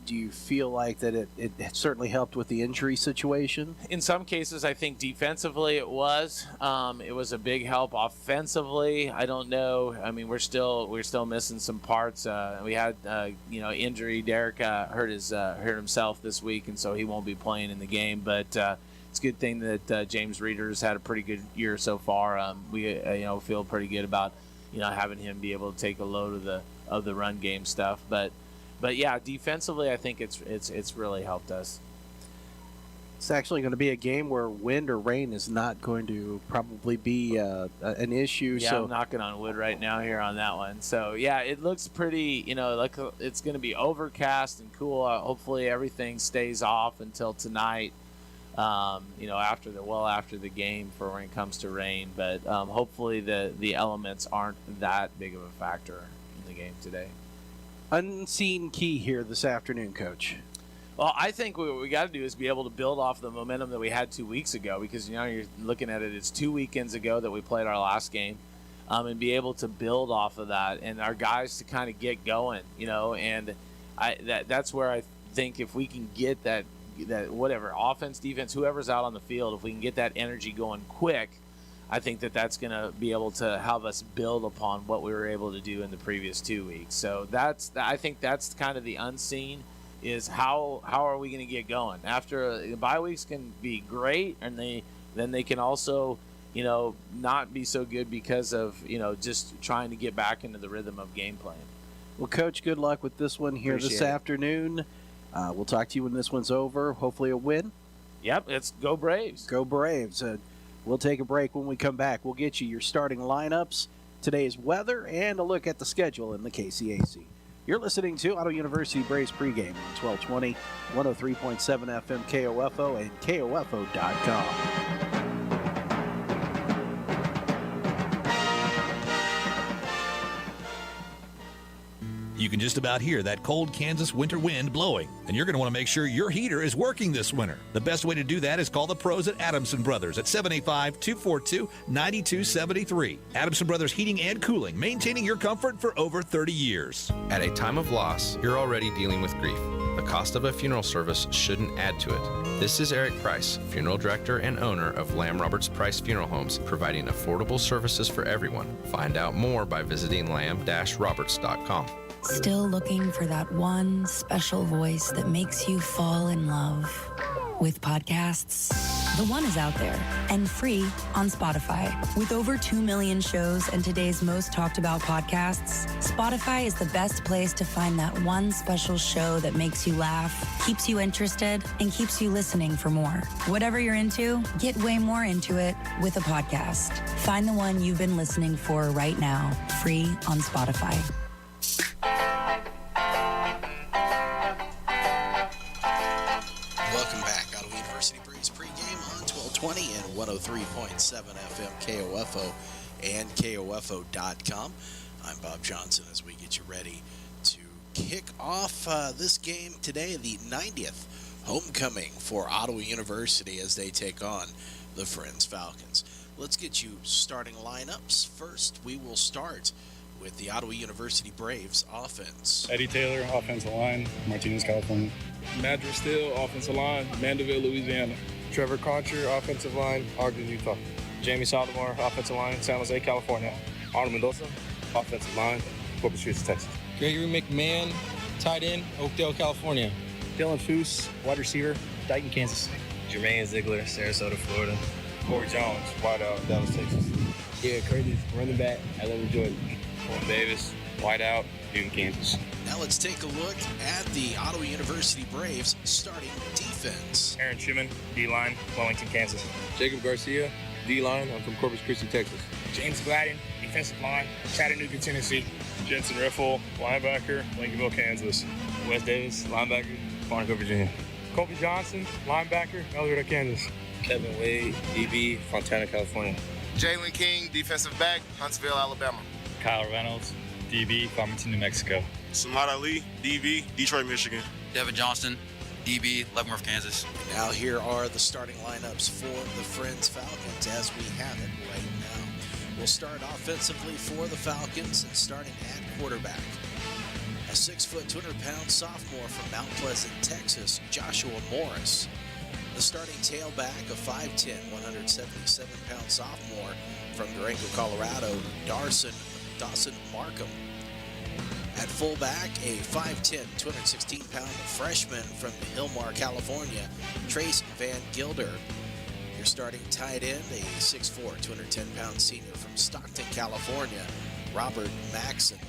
do you feel like that it certainly helped with the injury situation? In some cases, I think defensively it was. It was a big help. Offensively, I don't know. I mean, we're still missing some parts. We had injury. Derek hurt himself this week, and so he won't be playing in the game. But it's a good thing that James Reeder's had a pretty good year so far. We feel pretty good about having him be able to take a load of the run game stuff. But yeah, defensively, I think it's really helped us. It's actually going to be a game where wind or rain is not going to probably be an issue. Yeah, so I'm knocking on wood right now here on that one. So yeah, it looks pretty. Like it's going to be overcast and cool. Hopefully everything stays off until tonight. After the game for when it comes to rain. But hopefully the elements aren't that big of a factor in the game today. Unseen key here this afternoon, Coach. Well, I think what we got to do is be able to build off the momentum that we had 2 weeks ago, because you're looking at it, it's 2 weekends ago that we played our last game, and be able to build off of that and our guys to kind of get going, and that's where I think if we can get that whatever offense, defense, whoever's out on the field, if we can get that energy going quick, I think that's going to be able to help us build upon what we were able to do in the previous 2 weeks. So I think that's kind of the unseen, is how are we going to get going after the bye weeks can be great, and then they can also not be so good because of just trying to get back into the rhythm of game playing. Well, Coach, good luck with this one here this afternoon. We'll talk to you when this one's over. Hopefully a win. Yep, let's go Braves. Go Braves. We'll take a break. When we come back, we'll get you your starting lineups, today's weather, and a look at the schedule in the KCAC. You're listening to Ottawa University Braves pregame on 1220, 103.7 FM KOFO and KOFO.com. You can just about hear that cold Kansas winter wind blowing, and you're going to want to make sure your heater is working this winter. The best way to do that is call the pros at Adamson Brothers at 785-242-9273. Adamson Brothers Heating and Cooling, maintaining your comfort for over 30 years. At a time of loss, you're already dealing with grief. The cost of a funeral service shouldn't add to it. This is Eric Price, funeral director and owner of Lamb Roberts Price Funeral Homes, providing affordable services for everyone. Find out more by visiting lamb-roberts.com. Still looking for that one special voice that makes you fall in love with podcasts? The One is out there and free on Spotify. With over 2 million shows and today's most talked about podcasts, Spotify is the best place to find that one special show that makes you laugh, keeps you interested, and keeps you listening for more. Whatever you're into, get way more into it with a podcast. Find the one you've been listening for right now, free on Spotify. Welcome back. Ottawa University Braves pregame on 1220 and 103.7 FM KOFO and KOFO.com. I'm Bob Johnson as we get you ready to kick off this game today, the 90th homecoming for Ottawa University as they take on the Friends Falcons. Let's get you starting lineups. First, we will start with the Ottawa University Braves offense. Eddie Taylor, offensive line, Martinez, California. Madrid Steele, offensive line, Mandeville, Louisiana. Trevor Concher, offensive line, Ogden, Utah. Jamie Sotomore, offensive line, San Jose, California. Arnold Mendoza, offensive line, Corpus Christi, Texas. Gregory McMahon, tight end, Oakdale, California. Dylan Foose, wide receiver, Dayton, Kansas. Jermaine Ziegler, Sarasota, Florida. Corey Jones, wide out, Dallas, Texas. Yeah, Curtis, running back, Atlanta, Georgia. Paul Davis, wide out, Newton, Kansas. Now let's take a look at the Ottawa University Braves starting defense. Aaron Schumann, D-line, Wellington, Kansas. Jacob Garcia, D-line, I'm from Corpus Christi, Texas. James Gladden, defensive line, Chattanooga, Tennessee. Jensen Riffle, linebacker, Lincolnville, Kansas. Wes Davis, linebacker, Quantico, Virginia. Colby Johnson, linebacker, Elderwood, Kansas. Kevin Wade, DB, Fontana, California. Jalen King, defensive back, Huntsville, Alabama. Kyle Reynolds, DB, Farmington, New Mexico. Samad Ali, DB, Detroit, Michigan. Devin Johnston, DB, Leavenworth, Kansas. Now here are the starting lineups for the Friends Falcons as we have it right now. We'll start offensively for the Falcons and starting at quarterback. A 6', 200-pound sophomore from Mount Pleasant, Texas, Joshua Morris. The starting tailback, a 5'10", 177-pound sophomore from Durango, Colorado, Dawson Markham. At fullback, a 5'10", 216-pound freshman from Hillmar, California, Trace Van Gilder. Your starting tight end, a 6'4", 210-pound senior from Stockton, California, Robert Maxson.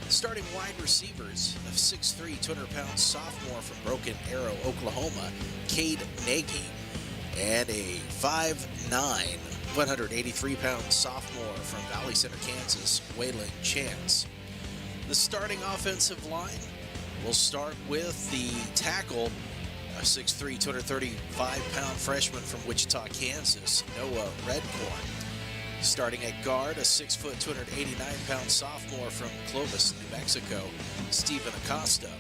Starting wide receivers, a 6'3", 200-pound sophomore from Broken Arrow, Oklahoma, Cade Nagy, and a 5'9", 183-pound sophomore from Valley Center, Kansas, Waylon Chance. The starting offensive line, we'll start with the tackle, a 6'3", 235-pound freshman from Wichita, Kansas, Noah Redcorn. Starting at guard, a 6', 289-pound sophomore from Clovis, New Mexico, Stephen Acosta.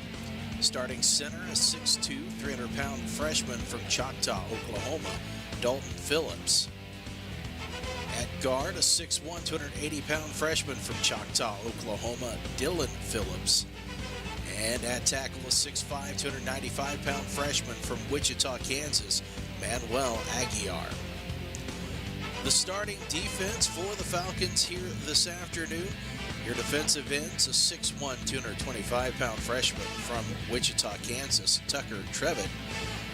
Starting center, a 6'2", 300-pound freshman from Choctaw, Oklahoma, Dalton Phillips. At guard, a 6'1", 280-pound freshman from Choctaw, Oklahoma, Dylan Phillips. And at tackle, a 6'5", 295-pound freshman from Wichita, Kansas, Manuel Aguiar. The starting defense for the Falcons here this afternoon. Your defensive ends, a 6'1", 225-pound freshman from Wichita, Kansas, Tucker Trevitt,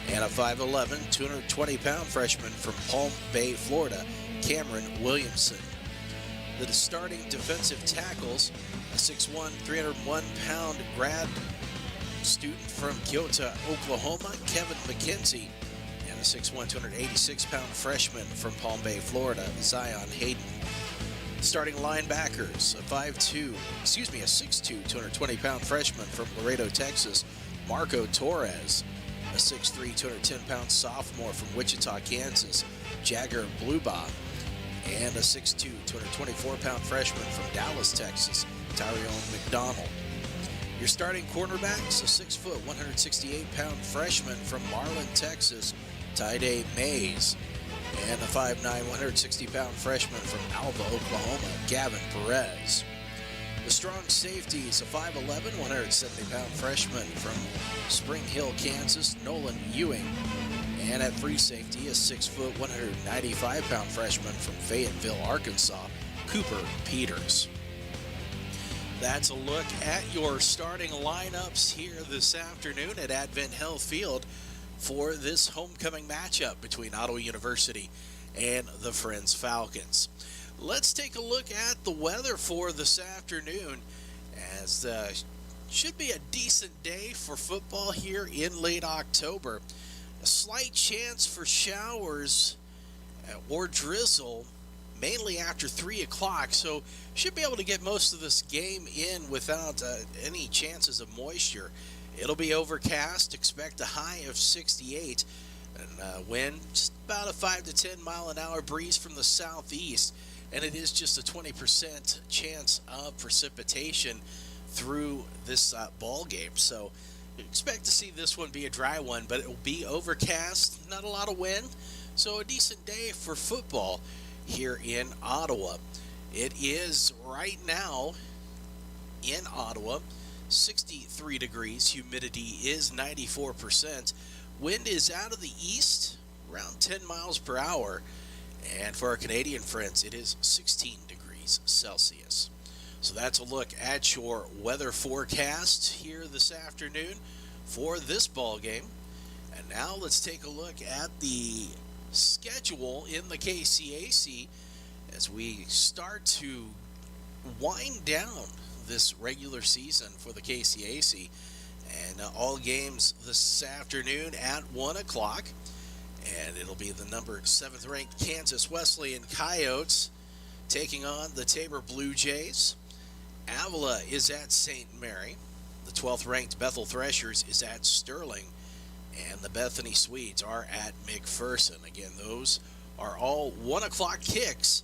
and a 5'11", 220-pound freshman from Palm Bay, Florida, Cameron Williamson. The starting defensive tackles, a 6'1", 301-pound grad student from Kyoto, Oklahoma, Kevin McKenzie, and a 6'1", 286-pound freshman from Palm Bay, Florida, Zion Hayden. Starting linebackers, a 6'2", 220-pound freshman from Laredo, Texas, Marco Torres. A 6'3", 210-pound sophomore from Wichita, Kansas, Jagger Blubaugh. And a 6'2", 224-pound freshman from Dallas, Texas, Tyrone McDonald. Your starting cornerbacks, a 6', 168-pound freshman from Marlin, Texas, Tyde Mays. And a 5'9", 160-pound freshman from Alva, Oklahoma, Gavin Perez. The strong safety is a 5'11", 170-pound freshman from Spring Hill, Kansas, Nolan Ewing. And at free safety, a 6', 195-pound freshman from Fayetteville, Arkansas, Cooper Peters. That's a look at your starting lineups here this afternoon at Advent Health Field for this homecoming matchup between Ottawa University and the Friends Falcons. Let's take a look at the weather for this afternoon, as should be a decent day for football here in late October. A slight chance for showers or drizzle mainly after 3 o'clock, so should be able to get most of this game in without any chances of moisture. It'll be overcast. Expect a high of 68, and wind just about a 5 to 10 mile an hour breeze from the southeast, and it is just a 20% chance of precipitation through this ball game. So expect to see this one be a dry one, but it will be overcast, not a lot of wind, so a decent day for football here in Ottawa. It is right now in Ottawa 63 degrees, humidity is 94%, wind is out of the east around 10 miles per hour, and for our Canadian friends it is 16 degrees Celsius. So that's a look at your weather forecast here this afternoon for this ball game. And now let's take a look at the schedule in the KCAC as we start to wind down this regular season for the KCAC. And all games this afternoon at 1 o'clock. And it'll be the number 7th ranked Kansas Wesleyan Coyotes taking on the Tabor Blue Jays. Avila is at St. Mary. The 12th ranked Bethel Threshers is at Sterling. And the Bethany Swedes are at McPherson. Again, those are all 1 o'clock kicks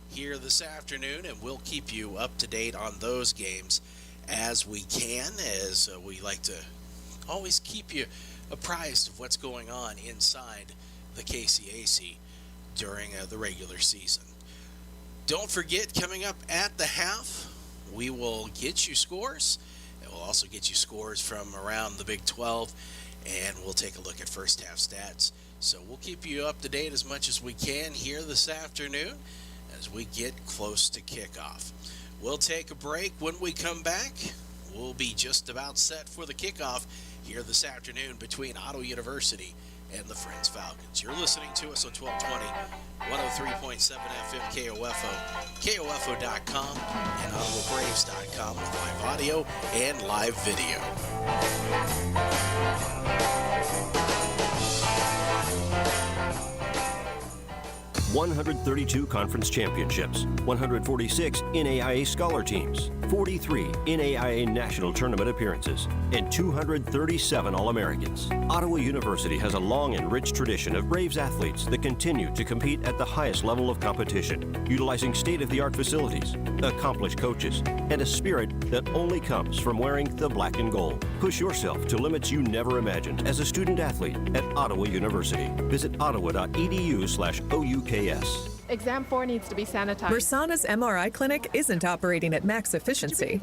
here this afternoon, and we'll keep you up to date on those games as we can, as we like to always keep you apprised of what's going on inside the KCAC during the regular season. Don't forget, coming up at the half, we will get you scores, and we'll also get you scores from around the Big 12, and we'll take a look at first half stats. So we'll keep you up to date as much as we can here this afternoon as we get close to kickoff. We'll take a break. When we come back, we'll be just about set for the kickoff here this afternoon between Ottawa University and the Friends Falcons. You're listening to us on 1220, 103.7 FM KOFO, KOFO.com, and OttawaBraves.com with live audio and live video. 132 conference championships, 146 NAIA scholar teams, 43 NAIA national tournament appearances, and 237 All-Americans. Ottawa University has a long and rich tradition of Braves athletes that continue to compete at the highest level of competition, utilizing state-of-the-art facilities, accomplished coaches, and a spirit that only comes from wearing the black and gold. Push yourself to limits you never imagined as a student athlete at Ottawa University. Visit ottawa.edu/OUKS. Exam 4 needs to be sanitized. Mersana's MRI clinic isn't operating at max efficiency.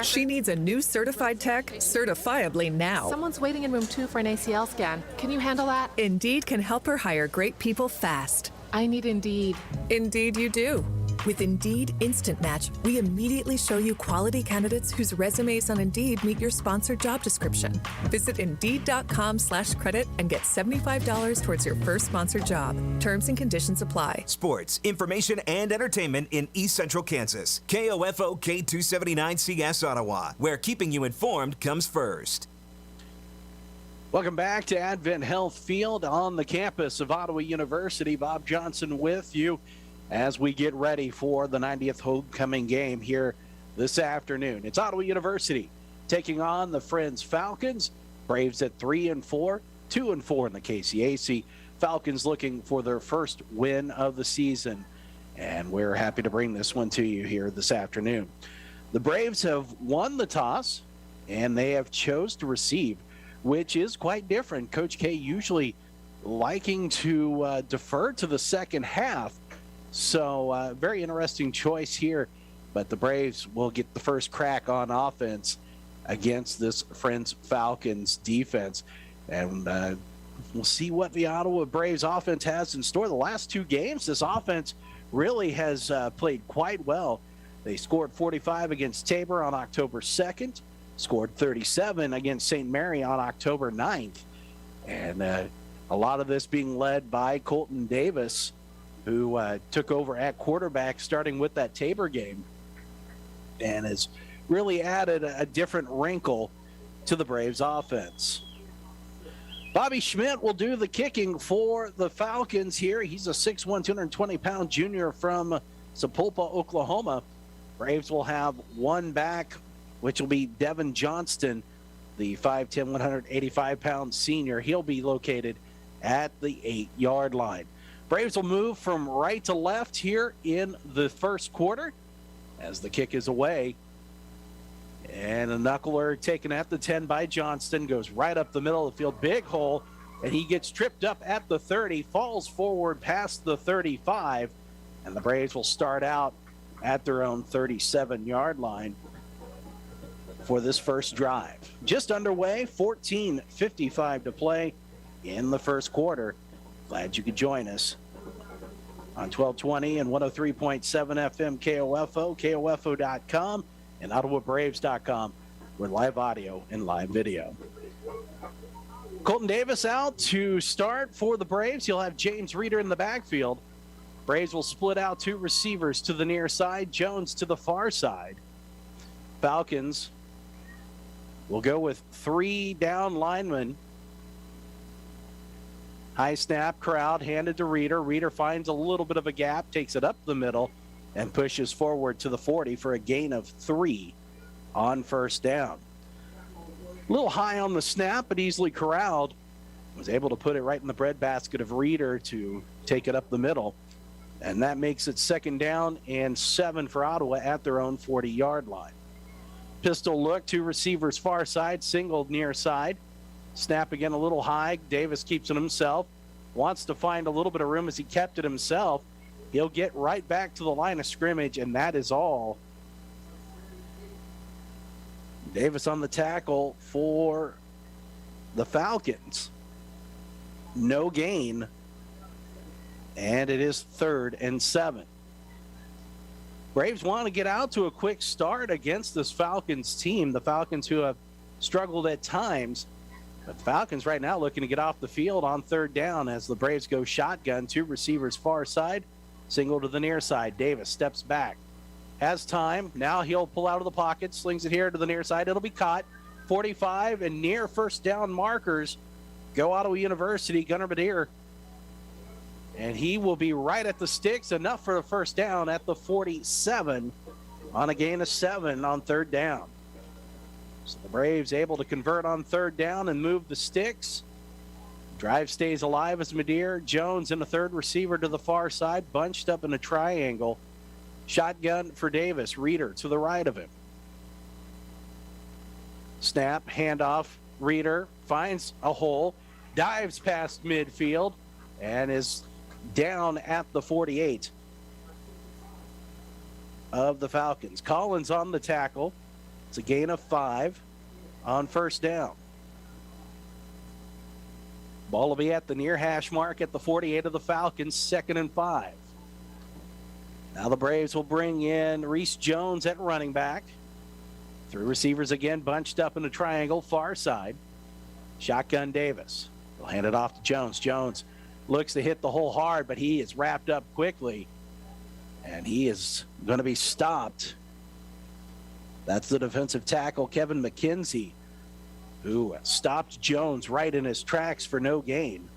She needs a new certified tech certifiably now. Someone's waiting in room 2 for an ACL scan. Can you handle that? Indeed can help her hire great people fast. I need Indeed. Indeed you do. With Indeed Instant Match, we immediately show you quality candidates whose resumes on Indeed meet your sponsored job description. Visit Indeed.com/credit and get $75 towards your first sponsored job. Terms and conditions apply. Sports, information, and entertainment in East Central Kansas. KOFO K279CS Ottawa, where keeping you informed comes first. Welcome back to Advent Health Field on the campus of Ottawa University. Bob Johnson with you as we get ready for the 90th homecoming game here this afternoon. It's Ottawa University taking on the Friends Falcons. Braves at 3-4, 2-4 in the KCAC. Falcons looking for their first win of the season, and we're happy to bring this one to you here this afternoon. The Braves have won the toss, and they have chose to receive, which is quite different. Coach K usually liking to defer to the second half. So very interesting choice here But the Braves will get the first crack on offense against this Friends Falcons defense. And we'll see what the Ottawa Braves offense has in store. The last two games, this offense really has played quite well. They scored 45 against Tabor on October 2nd, scored 37 against St. Mary on October 9th. And a lot of this being led by Colton Davis, who took over at quarterback starting with that Tabor game and has really added a different wrinkle to the Braves offense. Bobby Schmidt will do the kicking for the Falcons here. He's a 6'1", 220-pound junior from Sapulpa, Oklahoma. Braves will have one back, which will be Devin Johnston, the 5'10", 185-pound senior. He'll be located at the 8-yard line. Braves will move from right to left here in the first quarter as the kick is away. And a knuckler taken at the 10 by Johnston, goes right up the middle of the field, big hole, and he gets tripped up at the 30, falls forward past the 35, and the Braves will start out at their own 37-yard line for this first drive. Just underway, 14:55 to play in the first quarter. Glad you could join us on 1220 and 103.7 FM KOFO, KOFO.com, and OttawaBraves.com with live audio and live video. Colton Davis out to start for the Braves. You'll have James Reeder in the backfield. Braves will split out two receivers to the near side, Jones to the far side. Falcons will go with three down linemen. High snap, crowd, handed to Reeder. Reeder finds a little bit of a gap, takes it up the middle, and pushes forward to the 40 for a gain of 3 on first down. A little high on the snap, but easily corralled. Was able to put it right in the breadbasket of Reeder to take it up the middle. And that makes it second down and 7 for Ottawa at their own 40-yard line. Pistol look, two receivers far side, single near side. Snap again a little high. Davis keeps it himself. Wants to find a little bit of room as he kept it himself. He'll get right back to the line of scrimmage, and that is all. Davis on the tackle for the Falcons. No gain. And it is 3rd and 7. Braves want to get out to a quick start against this Falcons team. The Falcons who have struggled at times. But the Falcons right now looking to get off the field on 3rd down as the Braves go shotgun. Two receivers far side. Single to the near side. Davis steps back. Has time. Now he'll pull out of the pocket. Slings it here to the near side. It'll be caught. 45 and near first down markers. Go Ottawa University. Gunnar Badir. And he will be right at the sticks. Enough for the first down at the 47 on a gain of 7 on 3rd down. So the Braves able to convert on 3rd down and move the sticks. Drive stays alive as Madeir. Jones in the third receiver to the far side, bunched up in a triangle. Shotgun for Davis. Reeder to the right of him. Snap, handoff. Reeder finds a hole, dives past midfield, and is down at the 48 of the Falcons. Collins on the tackle. It's a gain of 5 on first down. Ball will be at the near hash mark at the 48 of the Falcons, 2nd and 5. Now the Braves will bring in Reese Jones at running back. Three receivers again bunched up in a triangle, far side. Shotgun Davis. They'll hand it off to Jones. Jones looks to hit the hole hard, but he is wrapped up quickly. And he is going to be stopped. That's the defensive tackle, Kevin McKenzie, who stopped Jones right in his tracks for no gain.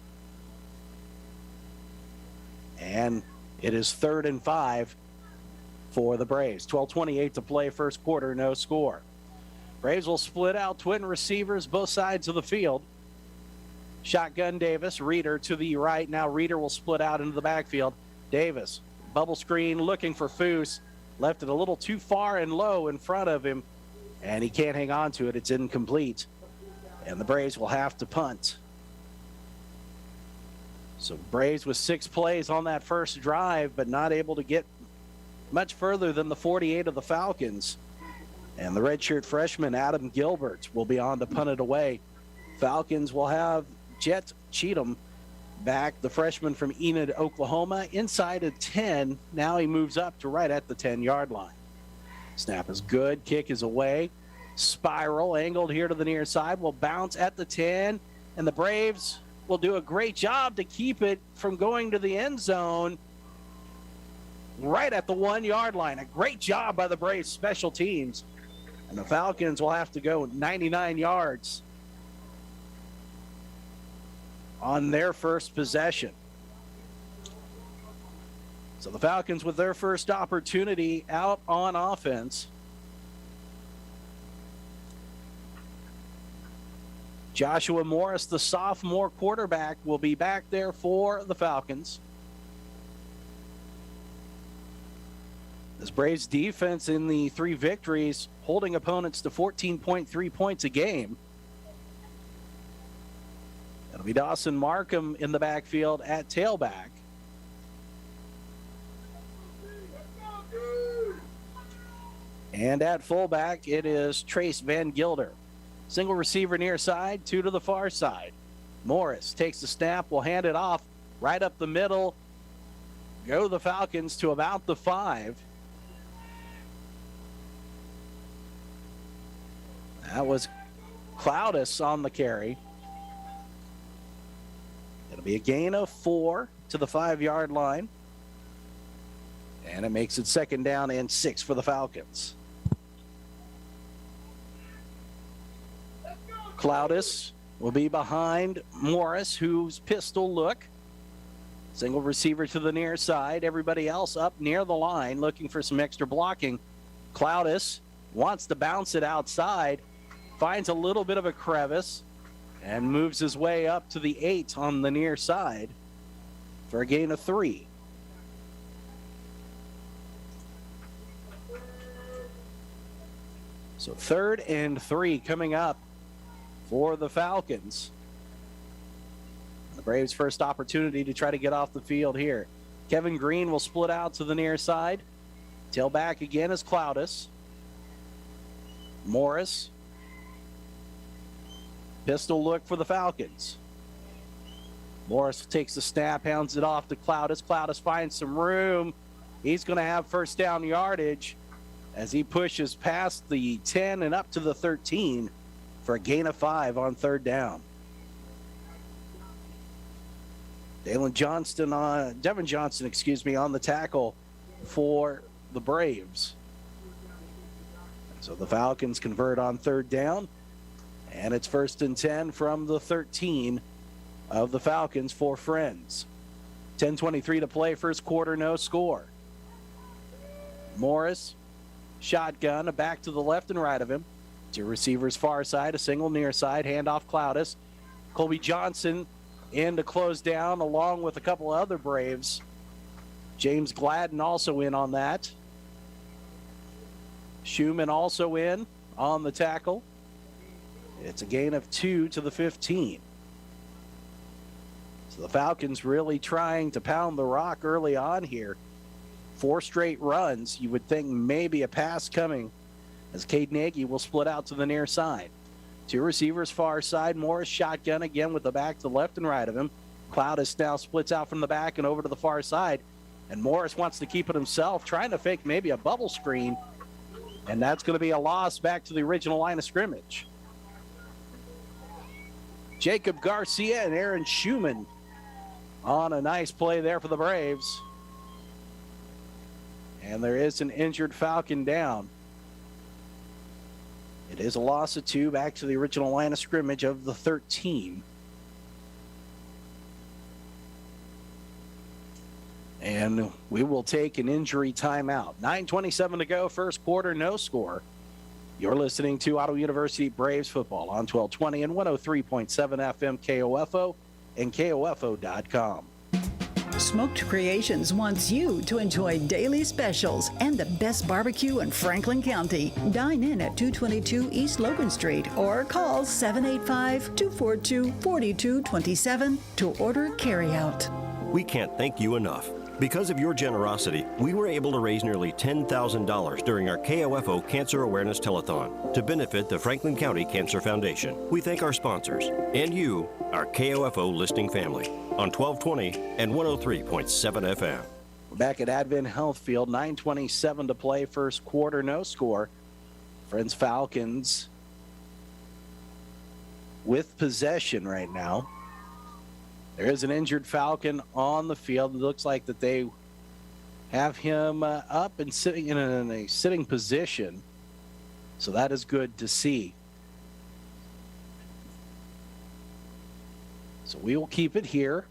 And it is 3rd and 5 for the Braves. 12:28 to play first quarter, no score. Braves will split out twin receivers both sides of the field. Shotgun Davis, Reeder to the right. Now Reeder will split out into the backfield. Davis, bubble screen, looking for Foose. Left it a little too far and low in front of him, and he can't hang on to it. It's incomplete. And the Braves will have to punt. So Braves with 6 plays on that first drive, but not able to get much further than the 48 of the Falcons. And the redshirt freshman, Adam Gilbert, will be on to punt it away. Falcons will have Jet Cheatham back, the freshman from Enid, Oklahoma, inside at 10. Now he moves up to right at the 10-yard line. Snap is good. Kick is away. Spiral, angled here to the near side, will bounce at the 10. And the Braves will do a great job to keep it from going to the end zone right at the 1-yard line. A great job by the Braves special teams. And the Falcons will have to go 99 yards on their first possession. So the Falcons with their first opportunity out on offense. Joshua Morris, the sophomore quarterback, will be back there for the Falcons. This Braves defense in the 3 victories, holding opponents to 14.3 points a game. It'll be Dawson Markham in the backfield at tailback. And at fullback, it is Trace Van Gilder. Single receiver near side, 2 to the far side. Morris takes the snap, will hand it off right up the middle. Go the Falcons to about the 5. That was Cloudus on the carry. It'll be a gain of 4 to the 5-yard line. And it makes it 2nd down and 6 for the Falcons. Cloudus will be behind Morris, who's pistol look. Single receiver to the near side. Everybody else up near the line looking for some extra blocking. Cloudus wants to bounce it outside. Finds a little bit of a crevice and moves his way up to the 8 on the near side for a gain of 3. So 3rd and 3 coming up for the Falcons. The Braves' first opportunity to try to get off the field here. Kevin Green will split out to the near side. Tailback again is Cloudus. Morris. Pistol look for the Falcons. Morris takes the snap, hounds it off to Cloudus. Cloudus finds some room. He's going to have first down yardage as he pushes past the 10 and up to the 13 for a gain of 5 on 3rd down. Devin Johnston on the tackle for the Braves. So the Falcons convert on 3rd down. And it's 1st and 10 from the 13 of the Falcons for Friends. 10:23 to play, first quarter, no score. Morris, shotgun, a back to the left and right of him. 2 receivers far side, a single near side, handoff Cloudus. Colby Johnson in to close down along with a couple other Braves. James Gladden also in on that. Schumann also in on the tackle. It's a gain of 2 to the 15. So the Falcons really trying to pound the rock early on here. 4 straight runs. You would think maybe a pass coming as Cade Nagy will split out to the near side. 2 receivers far side. Morris shotgun again with the back to the left and right of him. Cloudus now splits out from the back and over to the far side. And Morris wants to keep it himself, trying to fake maybe a bubble screen. And that's going to be a loss back to the original line of scrimmage. Jacob Garcia and Aaron Schumann on a nice play there for the Braves. And there is an injured Falcon down. It is a loss of 2 back to the original line of scrimmage of the 13. And we will take an injury timeout. 9:27 to go, first quarter, no score. You're listening to Ottawa University Braves football on 1220 and 103.7 FM KOFO and KOFO.com. Smoked Creations wants you to enjoy daily specials and the best barbecue in Franklin County. Dine in at 222 East Logan Street or call 785-242-4227 to order carryout. We can't thank you enough. Because of your generosity, we were able to raise nearly $10,000 during our KOFO Cancer Awareness Telethon to benefit the Franklin County Cancer Foundation. We thank our sponsors and you, our KOFO listening family, on 1220 and 103.7 FM. We're back at Advent Health Field, 9:27 to play, first quarter, no score. Friends Falcons with possession right now. There is an injured Falcon on the field. It looks like that they have him up and sitting in a sitting position. So that is good to see. So we will keep it here.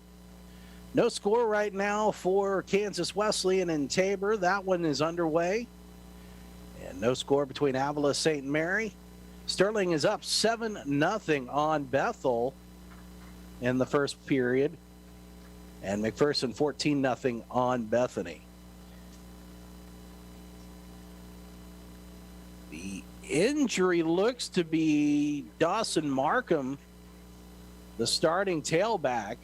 No score right now for Kansas Wesleyan and Tabor. That one is underway. And no score between Avila St. Mary. Sterling is up 7-0 on Bethel in the first period. And McPherson 14-0 on Bethany. The injury looks to be Dawson Markham, the starting tailback.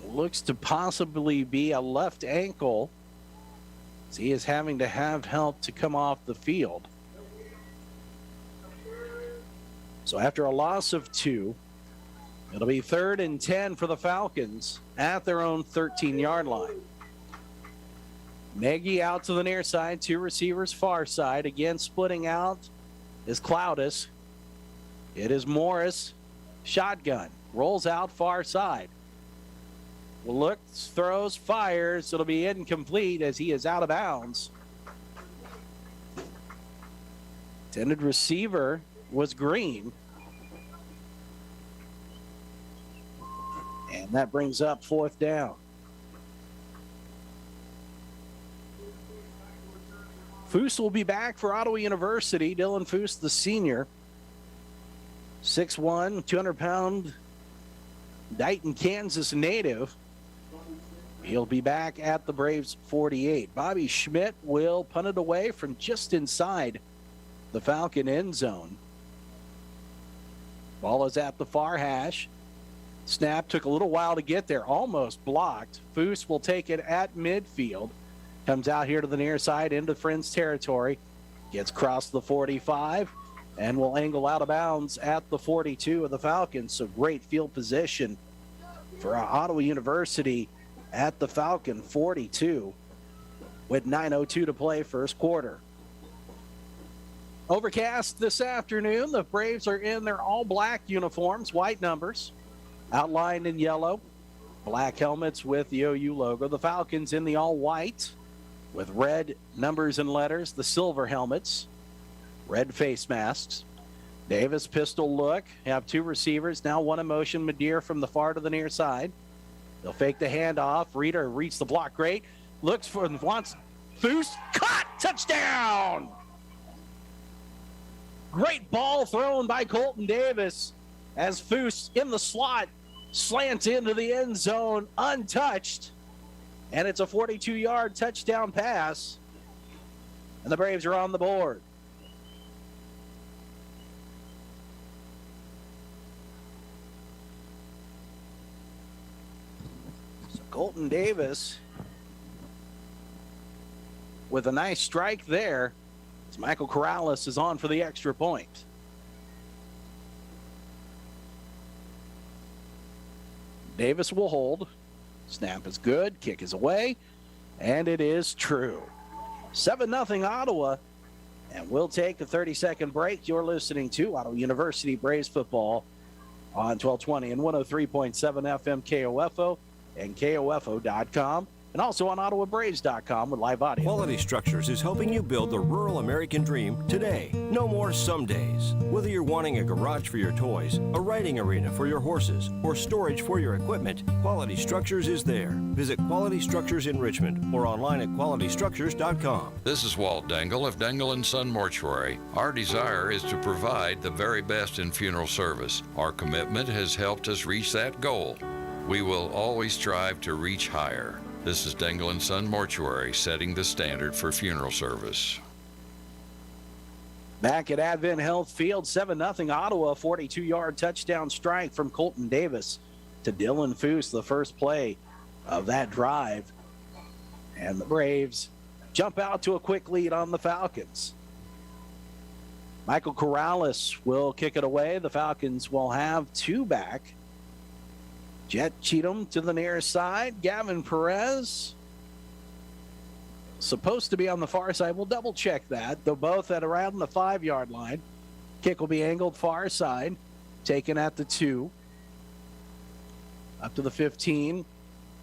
Looks to possibly be a left ankle. He is having to have help to come off the field. So after a loss of 2, it'll be 3rd and 10 for the Falcons at their own 13-yard line. Nagy out to the near side, 2 receivers far side. Again, splitting out is Cloudis. It is Morris, shotgun, rolls out far side. Looks, throws, fires. It'll be incomplete as he is out of bounds. Intended receiver was Green. And that brings up 4th down. Foose will be back for Ottawa University. Dylan Foose, the senior. 6'1", 200-pound Dighton, Kansas native. He'll be back at the Braves 48. Bobby Schmidt will punt it away from just inside the Falcon end zone. Ball is at the far hash. Snap took a little while to get there, almost blocked. Foose will take it at midfield. Comes out here to the near side into Friends territory. Gets across the 45 and will angle out of bounds at the 42 of the Falcons. So great field position for Ottawa University at the Falcon 42 with 9:02 to play first quarter. Overcast this afternoon. The Braves are in their all-black uniforms, white numbers, outlined in yellow, black helmets with the OU logo. The Falcons in the all-white with red numbers and letters, the silver helmets, red face masks. Davis pistol look, have 2 receivers, now one in motion. Madeir from the far to the near side. They'll fake the handoff. Reeder reads the block great. Looks for and wants Foose. Caught! Touchdown! Great ball thrown by Colton Davis as Foose in the slot slants into the end zone untouched. And it's a 42-yard touchdown pass. And the Braves are on the board. Colton Davis with a nice strike there as Michael Corrales is on for the extra point. Davis will hold. Snap is good. Kick is away. And it is true. 7-0 Ottawa. And we'll take a 30-second break. You're listening to Ottawa University Braves football on 1220 and 103.7 FM KOFO. And KOFO.com, and also on OttawaBraves.com with live audio. Quality Structures is helping you build the rural American dream today. No more some days. Whether you're wanting a garage for your toys, a riding arena for your horses, or storage for your equipment, Quality Structures is there. Visit Quality Structures in Richmond or online at QualityStructures.com. This is Walt Dangle of Dangle & Son Mortuary. Our desire is to provide the very best in funeral service. Our commitment has helped us reach that goal. We will always strive to reach higher. This is Dangle & Son Mortuary, setting the standard for funeral service. Back at Advent Health Field, 7-0 Ottawa, 42-yard touchdown strike from Colton Davis. to Dylan Foose, the first play of that drive. And the Braves jump out to a quick lead on the Falcons. Michael Corrales will kick it away. The Falcons will have two back. Jet Cheatham to the near side. Gavin Perez supposed to be on the far side. We'll double check that. They're both at around the 5-yard line. Kick will be angled far side. Taken at the 2. Up to the 15,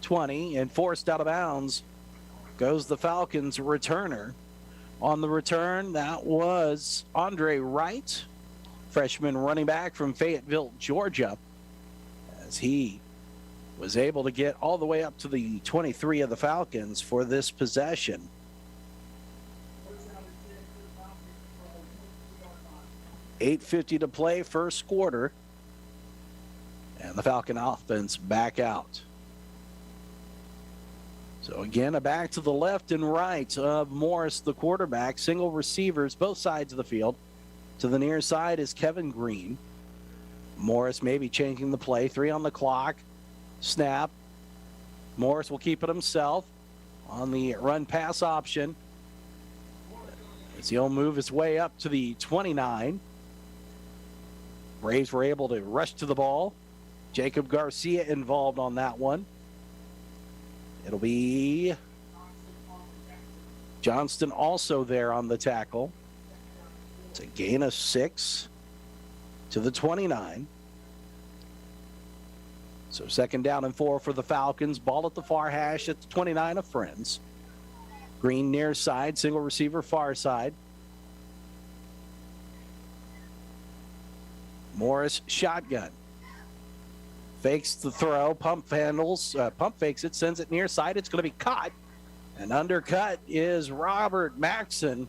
20, and forced out of bounds goes the Falcons returner. On the return, that was Andre Wright, freshman running back from Fayetteville, Georgia, as he was able to get all the way up to the 23 of the Falcons for this possession. $8:50 to play, first quarter, and the Falcon offense back out. So again, a back to the left and right of Morris, the quarterback. Single receivers, both sides of the field. To the near side is Kevin Green. Morris maybe changing the play. 3 on the clock. Snap. Morris will keep it himself on the run pass option. As he'll move his way up to the 29. Braves were able to rush to the ball. Jacob Garcia involved on that one. It'll be Johnston also there on the tackle. It's a gain of 6 to the 29. So 2nd down and 4 for the Falcons. Ball at the far hash at the 29 of Friends. Green near side, single receiver far side. Morris shotgun. Fakes the throw, pump fakes it, sends it near side. It's going to be caught. And undercut is Robert Maxson.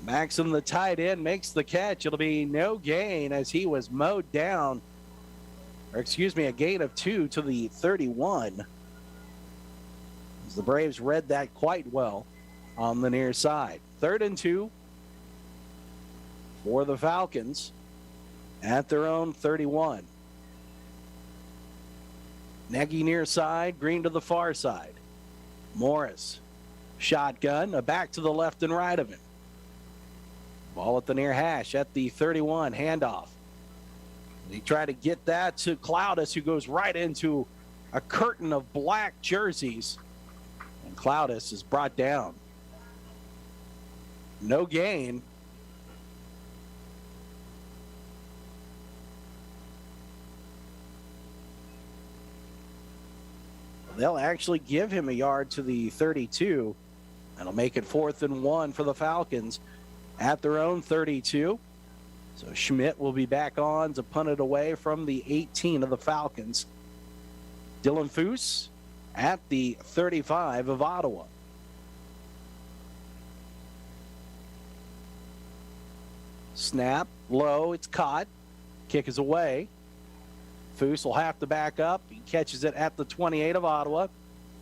Maxson, the tight end, makes the catch. It'll be no gain as he was mowed down. Or excuse me, a gain of 2 to the 31. As the Braves read that quite well on the near side. 3rd and 2 for the Falcons at their own 31. Nagy near side, Green to the far side. Morris, shotgun, a back to the left and right of him. Ball at the near hash at the 31, handoff. He tried to get that to Cloudus, who goes right into a curtain of black jerseys. And Cloudus is brought down. No gain. They'll actually give him a yard to the 32. That'll make it 4th and 1 for the Falcons at their own 32. So Schmidt will be back on to punt it away from the 18 of the Falcons. Dylan Foose at the 35 of Ottawa. Snap, low, it's caught. Kick is away. Foose will have to back up. He catches it at the 28 of Ottawa.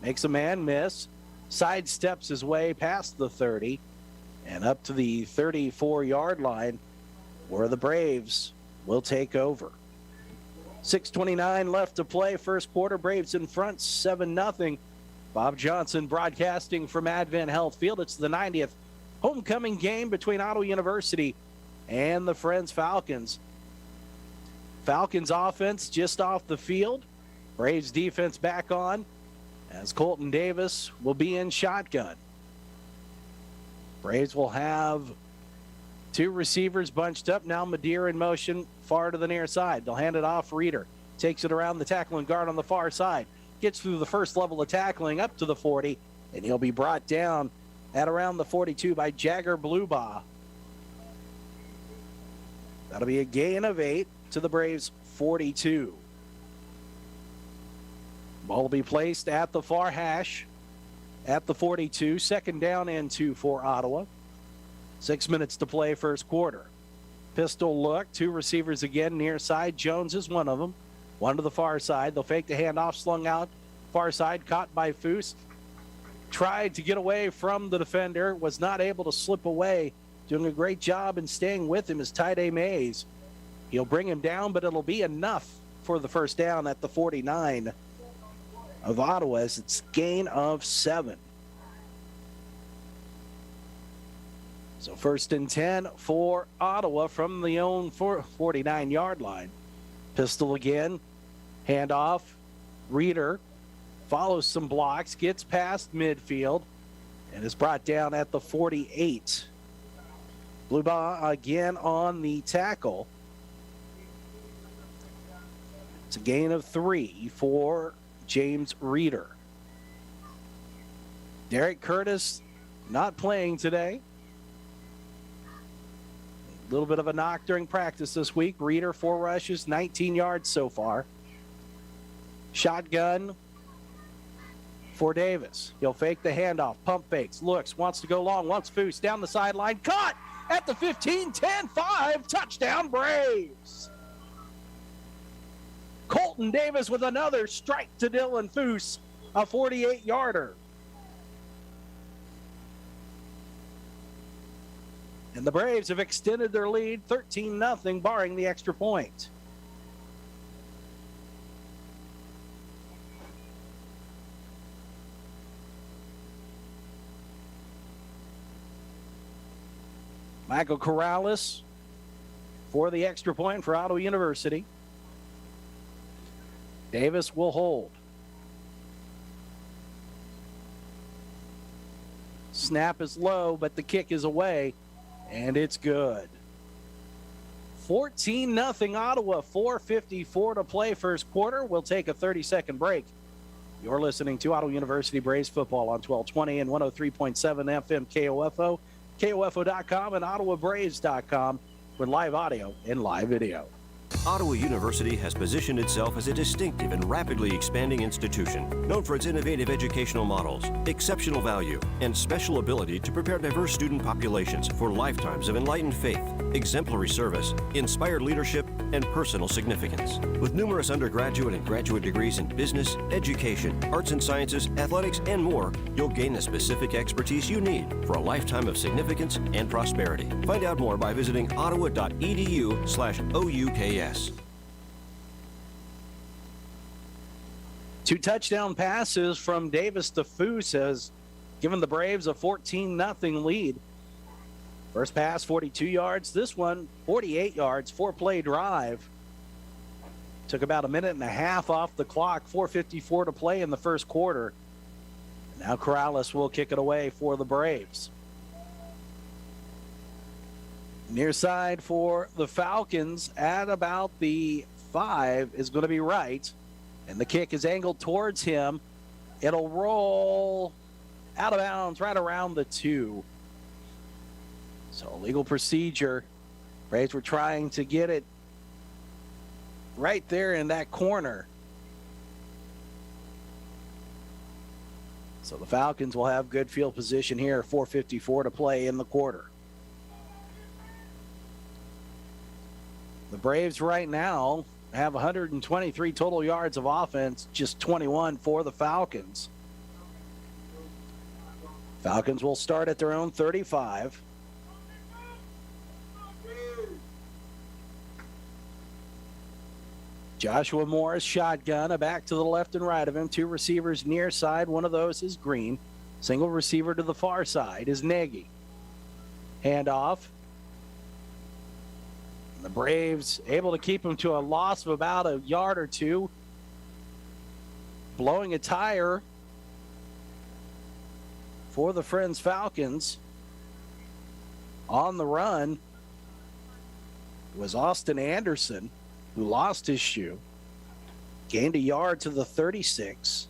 Makes a man miss. Sidesteps his way past the 30 and up to the 34-yard line where the Braves will take over. 6:29 left to play. First quarter, Braves in front, 7-0. Bob Johnson broadcasting from Advent Health Field. It's the 90th homecoming game between Ottawa University and the Friends Falcons. Falcons offense just off the field. Braves defense back on as Colton Davis will be in shotgun. Braves will have 2 receivers bunched up. Now Madeir in motion far to the near side. They'll hand it off. Reeder takes it around the tackling guard on the far side. Gets through the first level of tackling up to the 40, and he'll be brought down at around the 42 by Jagger Blubaugh. That'll be a gain of 8 to the Braves 42. Ball will be placed at the far hash at the 42. 2nd down and 2 for Ottawa. 6 minutes to play first quarter. Pistol look. 2 receivers again near side. Jones is one of them. One to the far side. They'll fake the handoff. Slung out. Far side. Caught by Foose. Tried to get away from the defender. Was not able to slip away. Doing a great job in staying with him is Tyde Mays. He'll bring him down, but it'll be enough for the first down at the 49 of Ottawa as it's gain of 7. So 1st and 10 for Ottawa from the own 49-yard line. Pistol again, handoff, Reeder follows some blocks, gets past midfield, and is brought down at the 48. Blubaugh again on the tackle. It's a gain of 3 for James Reeder. Derek Curtis not playing today. A little bit of a knock during practice this week. Reeder, 4 rushes, 19 yards so far. Shotgun for Davis. He'll fake the handoff, pump fakes, looks, wants to go long, wants Foose down the sideline, caught at the 15, 10, 5, touchdown Braves. Colton Davis with another strike to Dylan Foose, a 48-yarder. And the Braves have extended their lead 13-0, barring the extra point. Michael Corrales for the extra point for Ottawa University. Davis will hold. Snap is low, but the kick is away, and it's good. 14-0 Ottawa, 4:54 to play first quarter. We'll take a 30-second break. You're listening to Ottawa University Braves football on 1220 and 103.7 FM KOFO, KOFO.com, and OttawaBraves.com with live audio and live video. Ottawa University has positioned itself as a distinctive and rapidly expanding institution, known for its innovative educational models, exceptional value, and special ability to prepare diverse student populations for lifetimes of enlightened faith, exemplary service, inspired leadership, and personal significance. With numerous undergraduate and graduate degrees in business, education, arts and sciences, athletics, and more, you'll gain the specific expertise you need for a lifetime of significance and prosperity. Find out more by visiting ottawa.edu/OUKS. 2 touchdown passes from Davis to Foose has given the Braves a 14-0 lead. First pass, 42 yards. This one, 48 yards, 4-play drive. Took about a minute and a half off the clock, 4:54 to play in the first quarter. Now Corrales will kick it away for the Braves. Near side for the Falcons at about the 5 is going to be right. And the kick is angled towards him. It'll roll out of bounds right around the 2. So legal procedure. Braves were trying to get it right there in that corner. So the Falcons will have good field position here. 4:54 to play in the quarter. The Braves right now have 123 total yards of offense, just 21 for the Falcons. Falcons will start at their own 35. Joshua Morris, shotgun, a back to the left and right of him. 2 receivers near side. One of those is Green. Single receiver to the far side is Nagy. Handoff. The Braves able to keep him to a loss of about a yard or 2. Blowing a tire for the Friends Falcons. On the run was Austin Anderson, who lost his shoe. Gained a yard to the 36.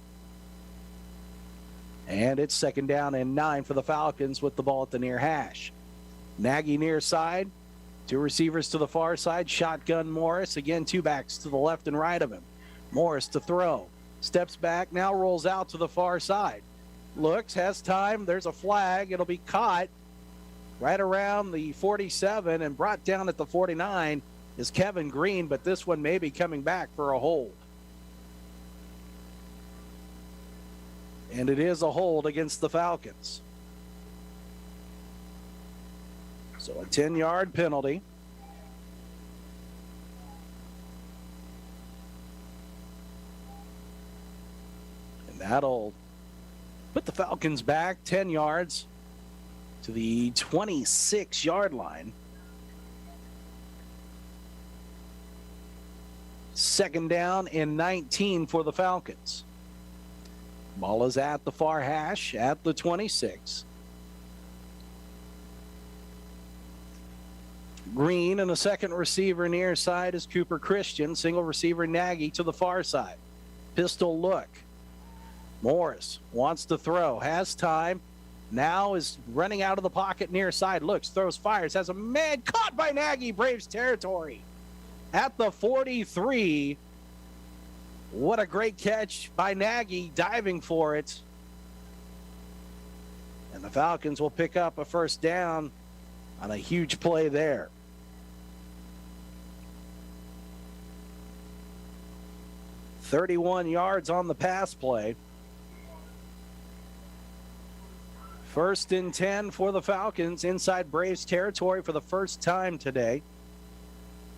And it's 2nd down and 9 for the Falcons with the ball at the near hash. Nagy near side. 2 receivers to the far side. Shotgun Morris. Again, 2 backs to the left and right of him. Morris to throw. Steps back, now rolls out to the far side. Looks, has time. There's a flag. It'll be caught right around the 47 and brought down at the 49 is Kevin Green, but this one may be coming back for a hold. And it is a hold against the Falcons. So a 10-yard penalty. That'll put the Falcons back 10 yards to the 26-yard line. Second down and 19 for the Falcons. Ball is at the far hash at the 26. Green and a second receiver near side is Cooper Christian. Single receiver Nagy to the far side. Pistol look. Morris wants to throw, has time. Now is running out of the pocket near side. Looks, throws, fires, has a man caught by Nagy. Braves territory at the 43. What a great catch by Nagy, diving for it. And the Falcons will pick up a first down on a huge play there. "31 yards on the pass play. First and 10 for the Falcons inside Braves territory for the first time today.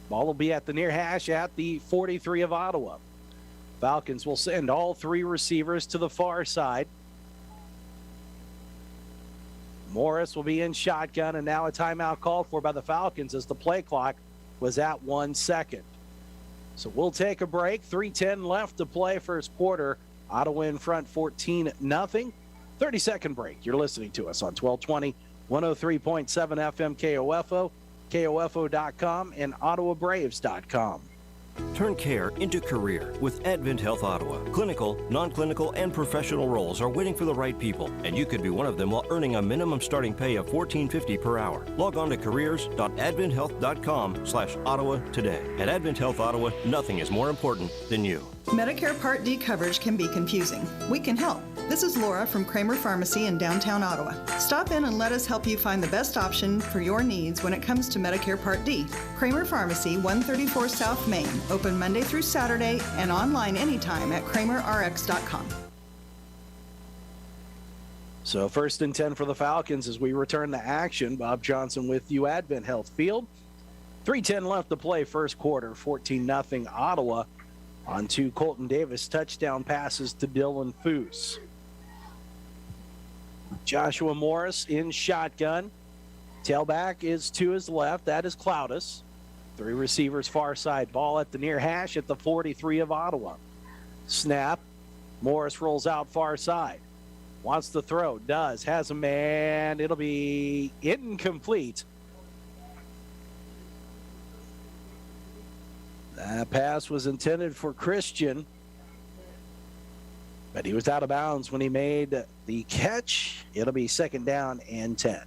Ball will be at the near hash at the 43 of Ottawa. Falcons will send all three receivers to the far side. Morris will be in shotgun, and now a timeout called for by the Falcons as the play clock was at 1 second. So we'll take a break. 3:10 left to play first quarter. Ottawa in front 14-0. 30-second break. You're listening to us on 1220, 103.7 FM KOFO, KOFO.com, and OttawaBraves.com. Turn care into career with Advent Health Ottawa. Clinical, non-clinical, and professional roles are waiting for the right people, and you could be one of them while earning a minimum starting pay of $14.50 per hour. Log on to careers.adventhealth.com/Ottawa today. At Advent Health Ottawa, nothing is more important than you. Medicare Part D coverage can be confusing. We can help. This is Laura from Kramer Pharmacy in downtown Ottawa. Stop in and let us help you find the best option for your needs when it comes to Medicare Part D. Kramer Pharmacy, 134 South Main, open Monday through Saturday and online anytime at kramerrx.com. So first and 10 for the Falcons as we return to action. Bob Johnson with you, Advent Health Field. 3:10 left to play first quarter, 14-0 Ottawa on two Colton Davis touchdown passes to Dylan Foose. Joshua Morris in shotgun. Tailback is to his left. That is Cloudus. Three receivers far side. Ball at the near hash at the 43 of Ottawa. Snap. Morris rolls out far side. Wants to throw. Does. Has a man. It'll be incomplete. That pass was intended for Christian, but he was out of bounds when he made the catch. It'll be second down and 10.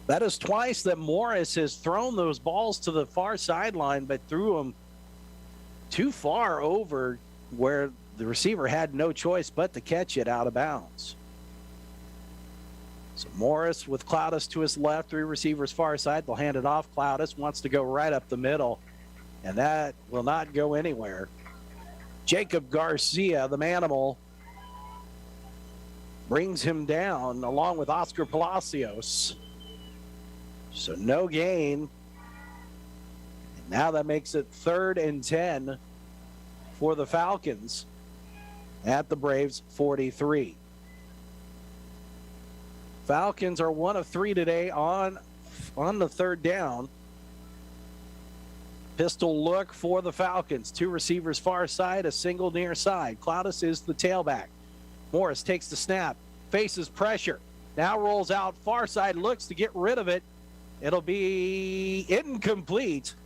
That is twice that Morris has thrown those balls to the far sideline, but threw them too far over where the receiver had no choice but to catch it out of bounds. So Morris with Cloudus to his left, three receivers far side. They'll hand it off. Cloudus wants to go right up the middle, and that will not go anywhere. Jacob Garcia, the manimal, brings him down along with Oscar Palacios. So no gain. And now that makes it 3rd and 10 for the Falcons at the Braves 43. Falcons are 1 of 3 today on the third down. Pistol look for the Falcons. Two receivers far side, a single near side. Cloudus is the tailback. Morris takes the snap, faces pressure. Now rolls out far side, looks to get rid of it. It'll be incomplete.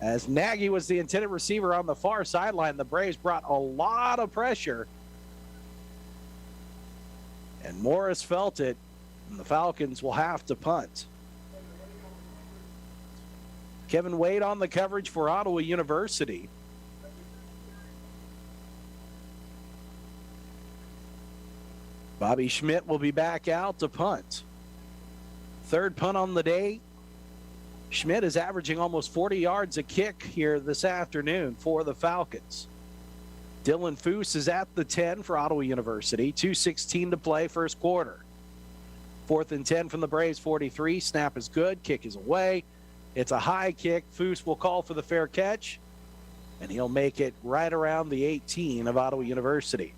As Nagy was the intended receiver on the far sideline, the Braves brought a lot of pressure. And Morris felt it. And the Falcons will have to punt. Kevin Wade on the coverage for Ottawa University. Bobby Schmidt will be back out to punt. Third punt on the day. Schmidt is averaging almost 40 yards a kick here this afternoon for the Falcons. Dylan Foose is at the 10 for Ottawa University. 2:16 to play first quarter. 4th and 10 from the Braves 43. Snap is good. Kick is away. It's a high kick. Foose will call for the fair catch. and he'll make it right around the 18 of Ottawa University.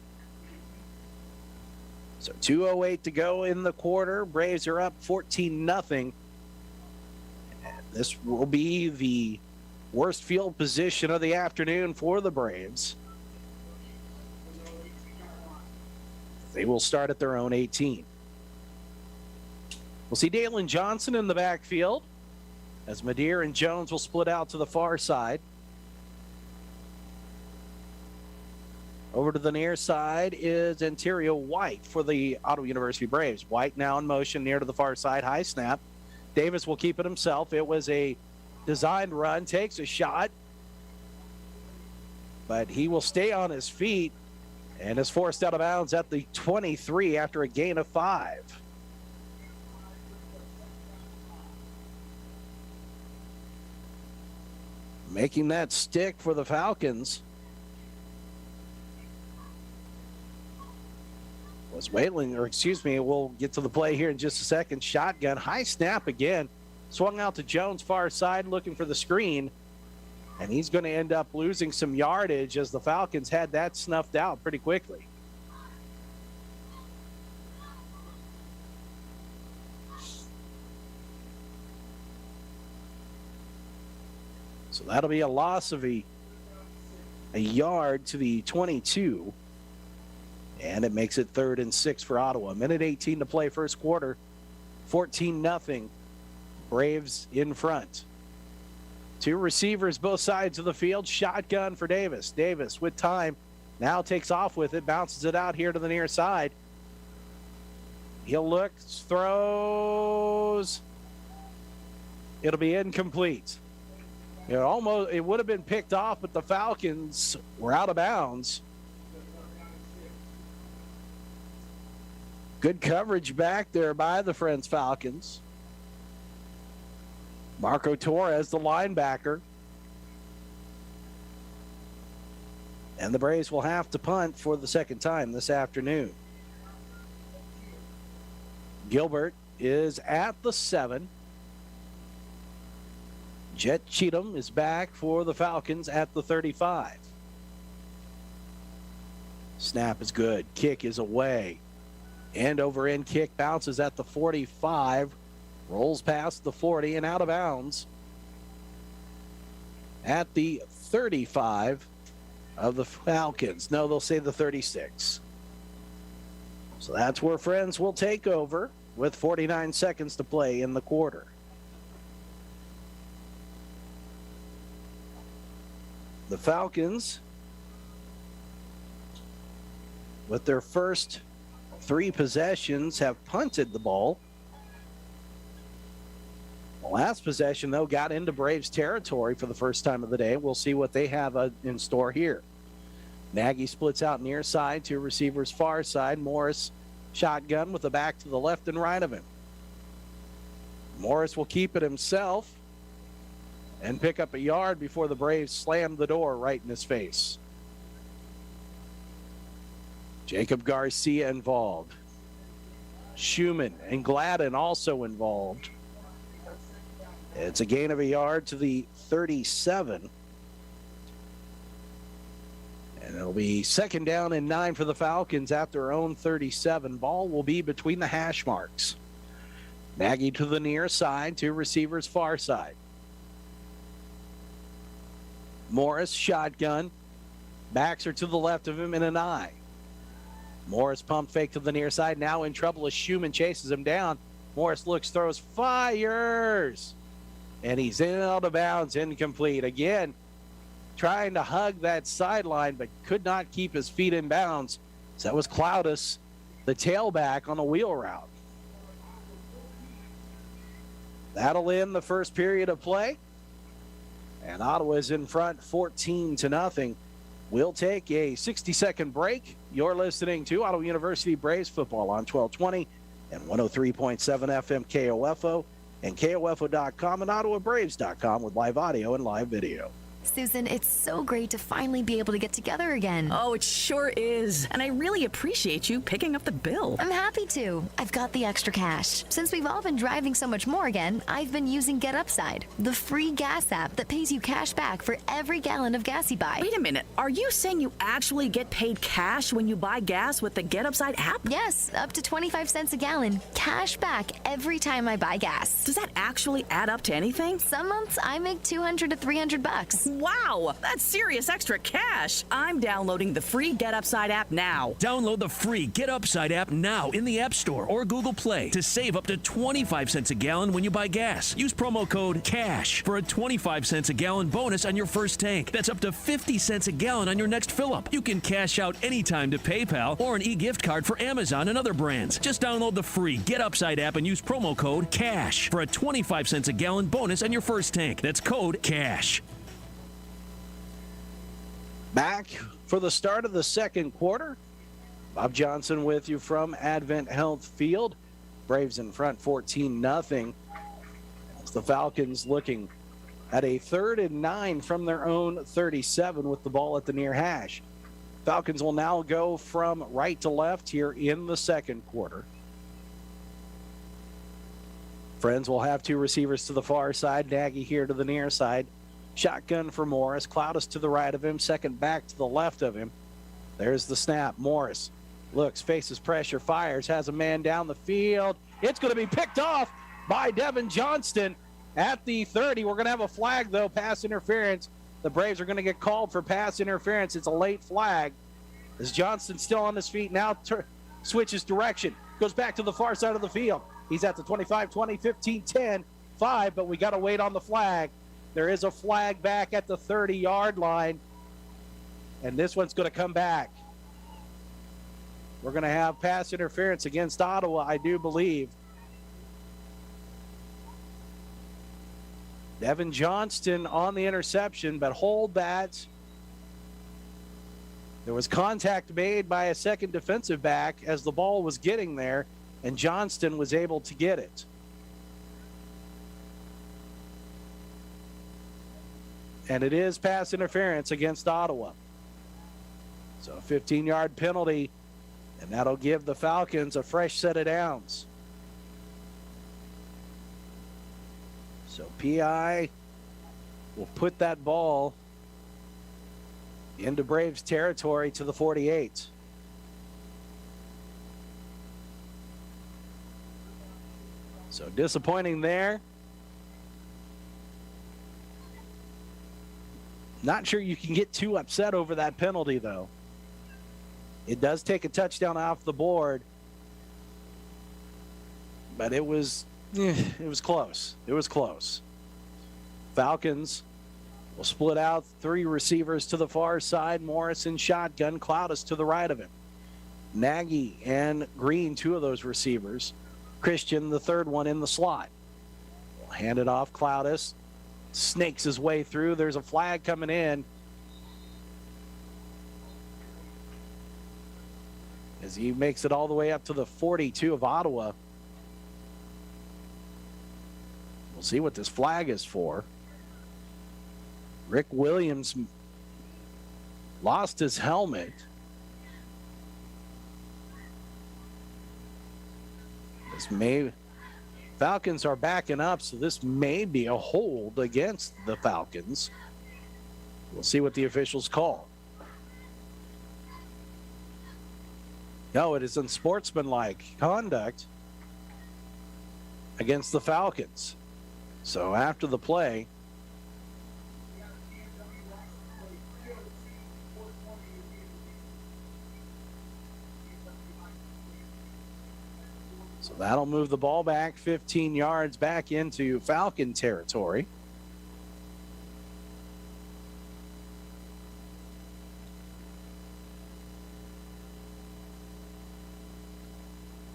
So 2:08 to go in the quarter. Braves are up 14-0. And this will be the worst field position of the afternoon for the Braves. They will start at their own 18. We'll see Dalen Johnson in the backfield as Madeir and Jones will split out to the far side. Over to the near side is Ontario White for the Ottawa University Braves. White now in motion near to the far side. High snap. Davis will keep it himself. It was a designed run. Takes a shot. But he will stay on his feet and is forced out of bounds at the 23 after a gain of 5. Making that stick for the Falcons was Wayland, we'll get to the play here in just a second. Shotgun, high snap again. Swung out to Jones, far side, looking for the screen. And he's going to end up losing some yardage as the Falcons had that snuffed out pretty quickly. So that'll be a loss of a yard to the 22. And it makes it 3rd and 6 for Ottawa. 1:18 to play first quarter. 14-0. Braves in front. 2 receivers both sides of the field. Shotgun for Davis. Davis with time. Now takes off with it. Bounces it out here to the near side. He'll look. Throws. It'll be incomplete. It would have been picked off, but the Falcons were out of bounds. Good coverage back there by the Friends Falcons. Marco Torres, the linebacker. And the Braves will have to punt for the second time this afternoon. Gilbert is at the 7. Jet Cheatham is back for the Falcons at the 35. Snap is good. Kick is away. End over end kick bounces at the 45. Rolls past the 40 and out of bounds at the 35 of the Falcons. No, they'll say the 36. So that's where Friends will take over with 49 seconds to play in the quarter. The Falcons, with their first 3 possessions, have punted the ball. The last possession, though, got into Braves territory for the first time of the day. We'll see what they have in store here. Nagy splits out near side, 2 receivers far side. Morris shotgun with the back to the left and right of him. Morris will keep it himself and pick up a yard before the Braves slam the door right in his face. Jacob Garcia involved. Schumann and Gladden also involved. It's a gain of a yard to the 37. And it'll be 2nd down and 9 for the Falcons at their own 37. Ball will be between the hash marks. Nagy to the near side, 2 receivers far side. Morris shotgun. Backs are to the left of him in an eye. Morris pump fake to the near side. Now in trouble as Schumann chases him down. Morris looks, throws, fires. And he's out of bounds, incomplete. Again, trying to hug that sideline, but could not keep his feet in bounds. So that was Cloudus, the tailback on a wheel route. That'll end the first period of play. And Ottawa's in front 14-0. We'll take a 60-second break. You're listening to Ottawa University Braves football on 1220 and 103.7 FM KOFO and KOFO.com and OttawaBraves.com with live audio and live video. Susan, it's so great to finally be able to get together again. Oh, it sure is. And I really appreciate you picking up the bill. I'm happy to. I've got the extra cash. Since we've all been driving so much more again, I've been using Get Upside, the free gas app that pays you cash back for every gallon of gas you buy. Wait a minute. Are you saying you actually get paid cash when you buy gas with the Get Upside app? Yes, up to 25 cents a gallon. Cash back every time I buy gas. Does that actually add up to anything? Some months I make $200 to $300. Wow, that's serious extra cash. I'm downloading the free Get Upside app now. Download the free Get Upside app now in the App Store or Google Play to save up to 25 cents a gallon when you buy gas. Use promo code CASH for a 25 cents a gallon bonus on your first tank. That's up to 50 cents a gallon on your next fill-up. You can cash out anytime to PayPal or an e-gift card for Amazon and other brands. Just download the free Get Upside app and use promo code CASH for a 25 cents a gallon bonus on your first tank. That's code CASH. Back for the start of the second quarter. Bob Johnson with you from Advent Health Field. Braves in front 14-0. As the Falcons looking at a 3rd and 9 from their own 37 with the ball at the near hash. Falcons will now go from right to left here in the second quarter. Friends will have two receivers to the far side. Nagy here to the near side. Shotgun for Morris. Cloudus to the right of him. Second back to the left of him. There's the snap. Morris looks, faces pressure, fires, has a man down the field. It's going to be picked off by Devin Johnston at the 30. We're going to have a flag, though, pass interference. The Braves are going to get called for pass interference. It's a late flag. As Johnston still on his feet, now switches direction. Goes back to the far side of the field. He's at the 25, 20, 15, 10, 5, but we got to wait on the flag. There is a flag back at the 30-yard line, and this one's going to come back. We're going to have pass interference against Ottawa, I do believe. Devin Johnston on the interception, but hold that. There was contact made by a second defensive back as the ball was getting there, and Johnston was able to get it. And it is pass interference against Ottawa. So a 15-yard penalty, and that'll give the Falcons a fresh set of downs. So PI will put that ball into Braves territory to the 48. So disappointing there. Not sure you can get too upset over that penalty, though. It does take a touchdown off the board, but it was close. It was close. Falcons will split out three receivers to the far side. Morrison shotgun, Cloudus to the right of him. Nagy and Green, two of those receivers. Christian, the third one in the slot. We'll hand it off. Cloudus snakes his way through. There's a flag coming in as he makes it all the way up to the 42 of Ottawa. We'll see what this flag is for. Rick Williams lost his helmet. Falcons are backing up, so this may be a hold against the Falcons. We'll see what the officials call. No, it is unsportsmanlike conduct against the Falcons. So after the play, so that'll move the ball back 15 yards back into Falcon territory.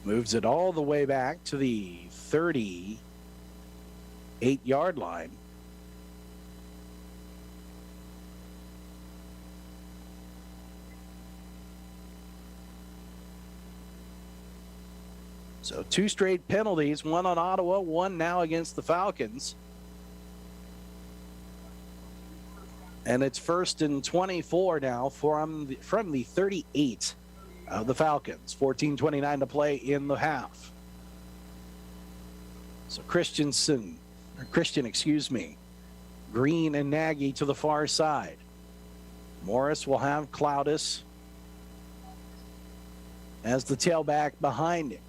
Moves it all the way back to the 38-yard line. So two straight penalties, one on Ottawa, one now against the Falcons. And it's 1st and 24 now from the 38 of the Falcons. 14:29 to play in the half. So Christian, Green and Nagy to the far side. Morris will have Cloudis as the tailback behind him.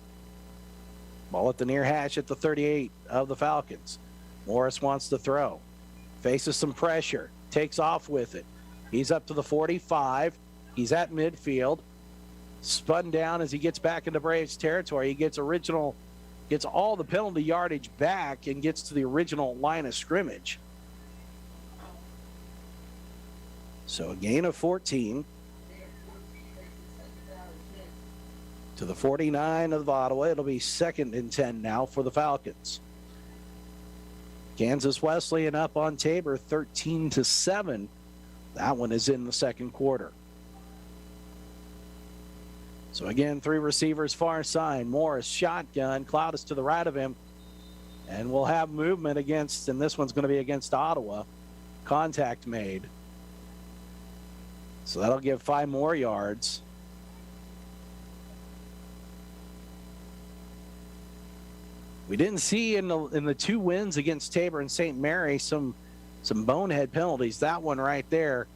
Ball at the near hash at the 38 of the Falcons. Morris wants to throw. Faces some pressure. Takes off with it. He's up to the 45. He's at midfield. Spun down as he gets back into Braves territory. He gets all the penalty yardage back and gets to the original line of scrimmage. So a gain of 14 to the 49 of Ottawa. It'll be 2nd and 10 now for the Falcons. Kansas Wesleyan up on Tabor 13-7. That one is in the second quarter. So again, 3 receivers far side. Morris shotgun, Cloudis to the right of him. And we'll have movement against, and this one's going to be against Ottawa. Contact made. So that'll give 5 more yards. We didn't see in the 2 wins against Tabor and St. Mary some bonehead penalties. That one right there,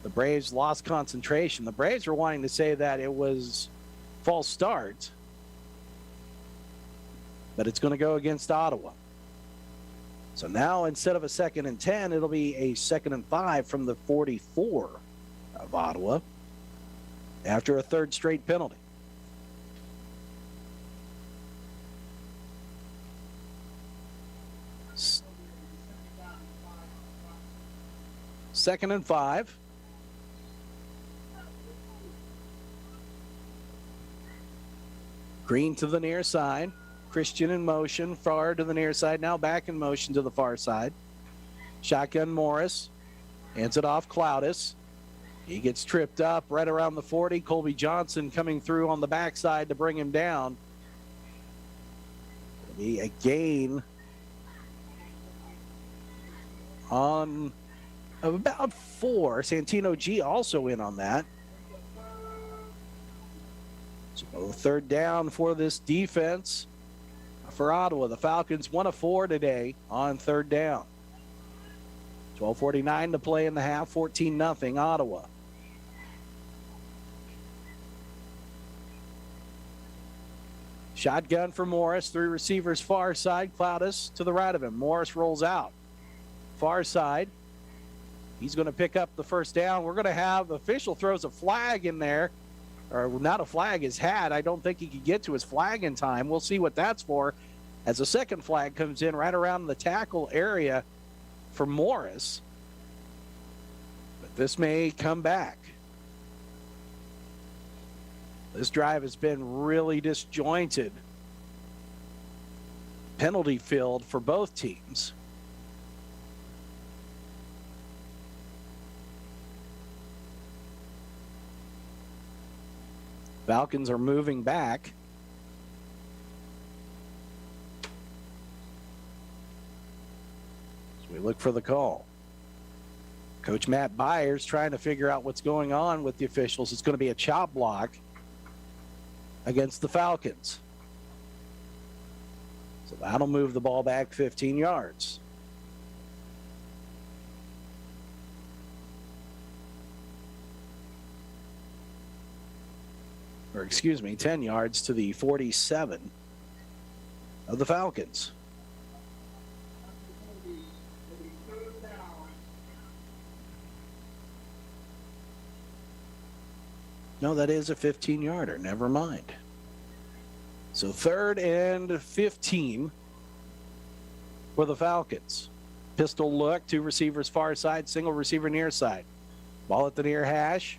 the Braves lost concentration. The Braves were wanting to say that it was false start, but it's going to go against Ottawa. So now instead of a 2nd and 10, it'll be a 2nd and 5 from the 44 of Ottawa after a 3rd straight penalty. Second and 5. Green to the near side. Christian in motion, far to the near side. Now back in motion to the far side. Shotgun Morris. Hands it off Cloudis. He gets tripped up right around the 40. Colby Johnson coming through on the backside to bring him down. It'll be a gain of about 4. Santino G also in on that. So 3rd down for this defense for Ottawa. The Falcons 1 of 4 today on 3rd down. 12:49 to play in the half. 14-0 Ottawa. Shotgun for Morris. 3 receivers far side. Cloudis to the right of him. Morris rolls out. Far side. He's going to pick up the 1st down. We're going to have official throws a flag in there. Or not a flag, his hat. I don't think he could get to his flag in time. We'll see what that's for as a 2nd flag comes in right around the tackle area for Morris. But this may come back. This drive has been really disjointed. Penalty filled for both teams. Falcons are moving back. So we look for the call. Coach Matt Byers trying to figure out what's going on with the officials. It's going to be a chop block against the Falcons. So that'll move the ball back 15 yards. Or excuse me, 10 yards to the 47 of the Falcons. No, that is a 15-yarder. Never mind. So 3rd and 15 for the Falcons. Pistol look, 2 receivers far side, single receiver near side. Ball at the near hash.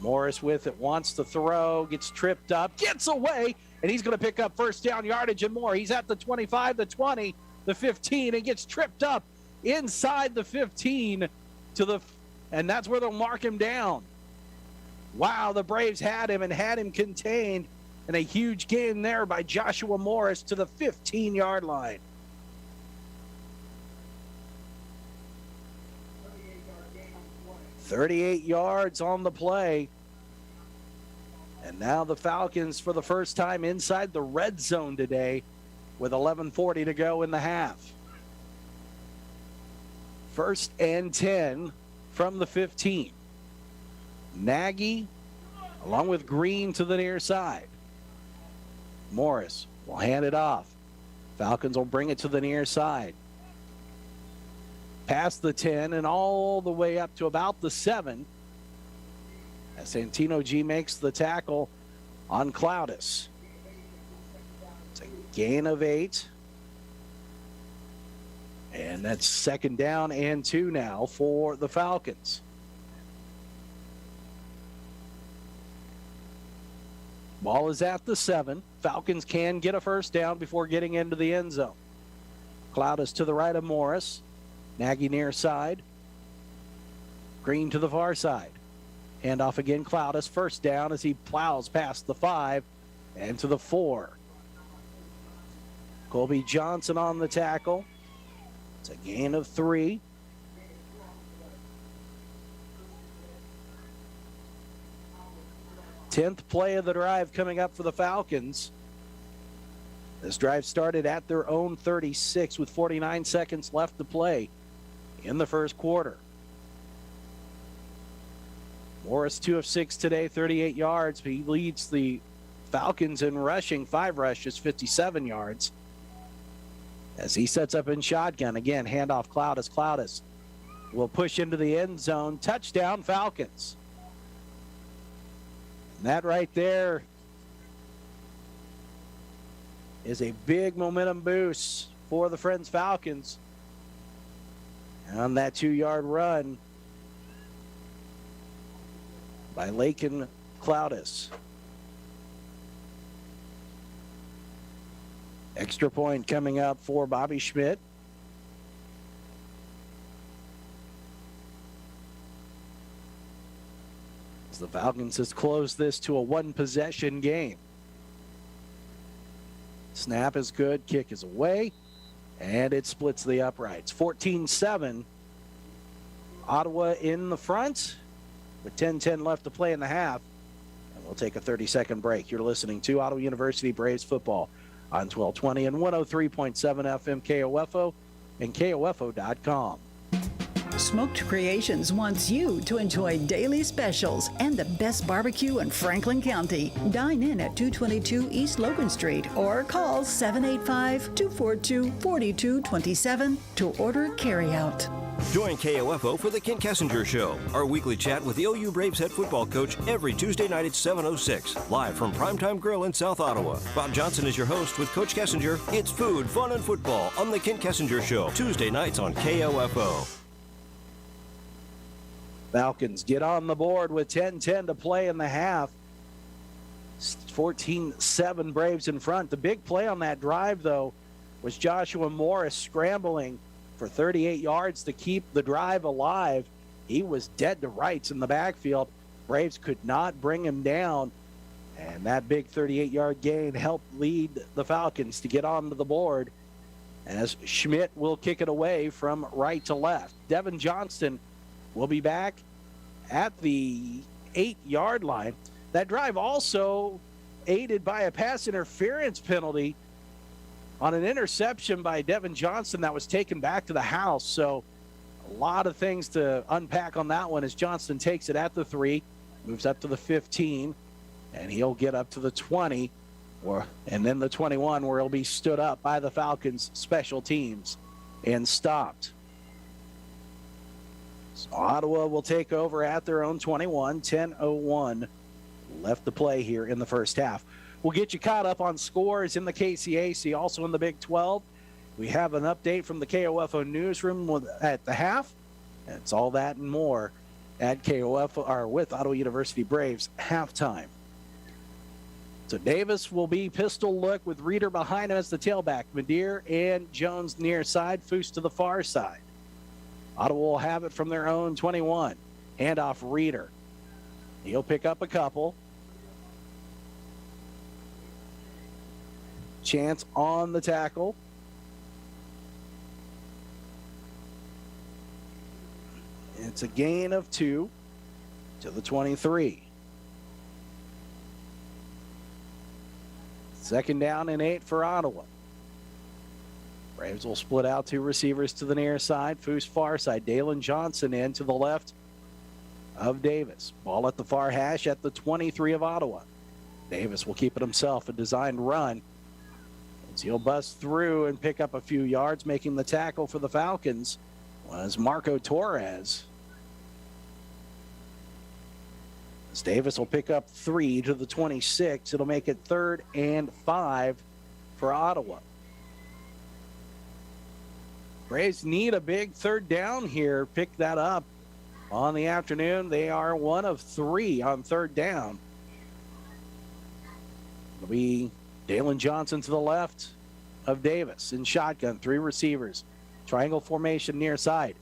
Morris with it, wants to throw, gets tripped up, gets away, and he's going to pick up 1st down yardage and more. He's at the 25, the 20, the 15, and gets tripped up inside the 15 and that's where they'll mark him down. Wow, the Braves had him and had him contained, and a huge gain there by Joshua Morris to the 15-yard line. 38 yards on the play. And now the Falcons, for the first time inside the red zone today, with 11:40 to go in the half. 1st and 10 from the 15. Nagy, along with Green, to the near side. Morris will hand it off. Falcons will bring it to the near side. Past the 10 and all the way up to about the 7. As Santino G makes the tackle on Cloudis. It's a gain of 8. And that's 2nd down and 2 now for the Falcons. Ball is at the 7. Falcons can get a first down before getting into the end zone. Cloudis to the right of Morris. Nagy near side. Green to the far side. Hand off again, Cloudis. First down as he plows past the 5 and to the 4. Colby Johnson on the tackle. It's a gain of 3. Tenth play of the drive coming up for the Falcons. This drive started at their own 36 with 49 seconds left to play in the first quarter. Morris 2 of 6 today, 38 yards. He leads the Falcons in rushing, 5 rushes, 57 yards. As he sets up in shotgun, again, handoff Cloudis. Cloudis will push into the end zone. Touchdown, Falcons. And that right there is a big momentum boost for the Friends Falcons. And on that 2-yard run by Laken Cloudis. Extra point coming up for Bobby Schmidt. As the Falcons has closed this to a 1-possession game. Snap is good, kick is away, and it splits the uprights. 14-7. Ottawa in the front with 10:10 left to play in the half. And we'll take a 30-second break. You're listening to Ottawa University Braves football on 1220 and 103.7 FM KOFO and KOFO.com. Smoked Creations wants you to enjoy daily specials and the best barbecue in Franklin County. Dine in at 222 East Logan Street or call 785-242-4227 to order carryout. Join KOFO for the Kent Kessinger Show, our weekly chat with the OU Braves head football coach every Tuesday night at 7:06, live from Primetime Grill in South Ottawa. Bob Johnson is your host with Coach Kessinger. It's food, fun, and football on the Kent Kessinger Show, Tuesday nights on KOFO. Falcons get on the board with 10:10 to play in the half. 14-7 Braves in front. The big play on that drive, though, was Joshua Morris scrambling for 38 yards to keep the drive alive. He was dead to rights in the backfield. Braves could not bring him down, and that big 38-yard gain helped lead the Falcons to get onto the board as Schmidt will kick it away from right to left. Devin Johnston will be back at the 8-yard line. That drive also aided by a pass interference penalty on an interception by Devin Johnston that was taken back to the house. So a lot of things to unpack on that one as Johnston takes it at the 3, moves up to the 15, and he'll get up to the 20, and then the 21, where he'll be stood up by the Falcons special teams and stopped. So Ottawa will take over at their own 21, 10:01 left to play here in the first half. We'll get you caught up on scores in the KCAC, also in the Big 12. We have an update from the KOFO newsroom at the half. And it's all that and more at KOFO, or with Ottawa University Braves halftime. So Davis will be pistol look with Reeder behind him as the tailback. Madeir and Jones near side, Foose to the far side. Ottawa will have it from their own 21. Handoff Reeder. He'll pick up a couple. Chance on the tackle. It's a gain of 2. to the 23. Second down and 8 for Ottawa. Braves will split out 2 receivers to the near side. Foose far side. Dalen Johnson in to the left of Davis. Ball at the far hash at the 23 of Ottawa. Davis will keep it himself, a designed run. As he'll bust through and pick up a few yards, making the tackle for the Falcons was Marco Torres. As Davis will pick up 3 to the 26. It'll make it 3rd and 5 for Ottawa. Braves need a big 3rd down here. Pick that up on the afternoon. They are 1 of 3 on 3rd down. It'll be Dalen Johnson to the left of Davis in shotgun. 3 receivers. Triangle formation near side.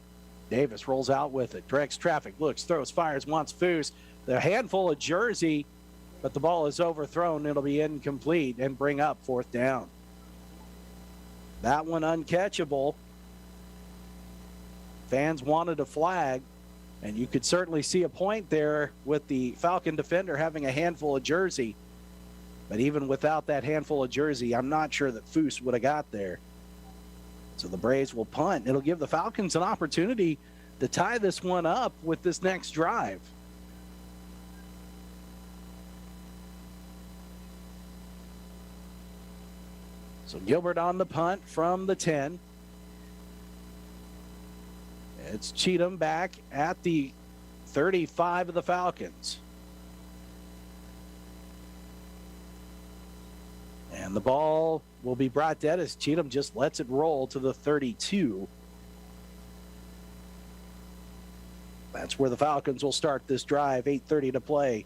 Davis rolls out with it. Directs traffic. Looks, throws, fires, wants Foose. The handful of jersey, but the ball is overthrown. It'll be incomplete and bring up 4th down. That one uncatchable. Fans wanted a flag, and you could certainly see a point there with the Falcon defender having a handful of jersey. But even without that handful of jersey, I'm not sure that Foose would have got there. So the Braves will punt. It'll give the Falcons an opportunity to tie this one up with this next drive. So Gilbert on the punt from the 10. It's Cheatham back at the 35 of the Falcons. And the ball will be brought dead as Cheatham just lets it roll to the 32. That's where the Falcons will start this drive. 8:30 to play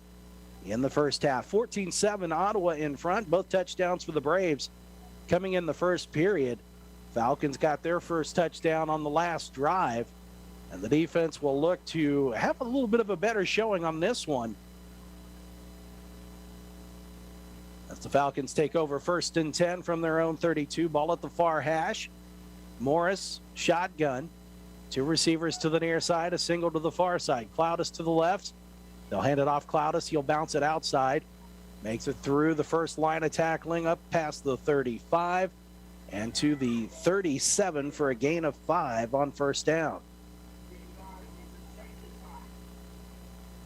in the first half. 14-7 Ottawa in front. Both touchdowns for the Braves coming in the first period. Falcons got their first touchdown on the last drive. And the defense will look to have a little bit of a better showing on this one. As the Falcons take over 1st and 10 from their own 32. Ball at the far hash. Morris, shotgun. 2 receivers to the near side, a single to the far side. Cloudus to the left. They'll hand it off Cloudus. He'll bounce it outside. Makes it through the first line of tackling up past the 35 and to the 37 for a gain of 5 on 1st down.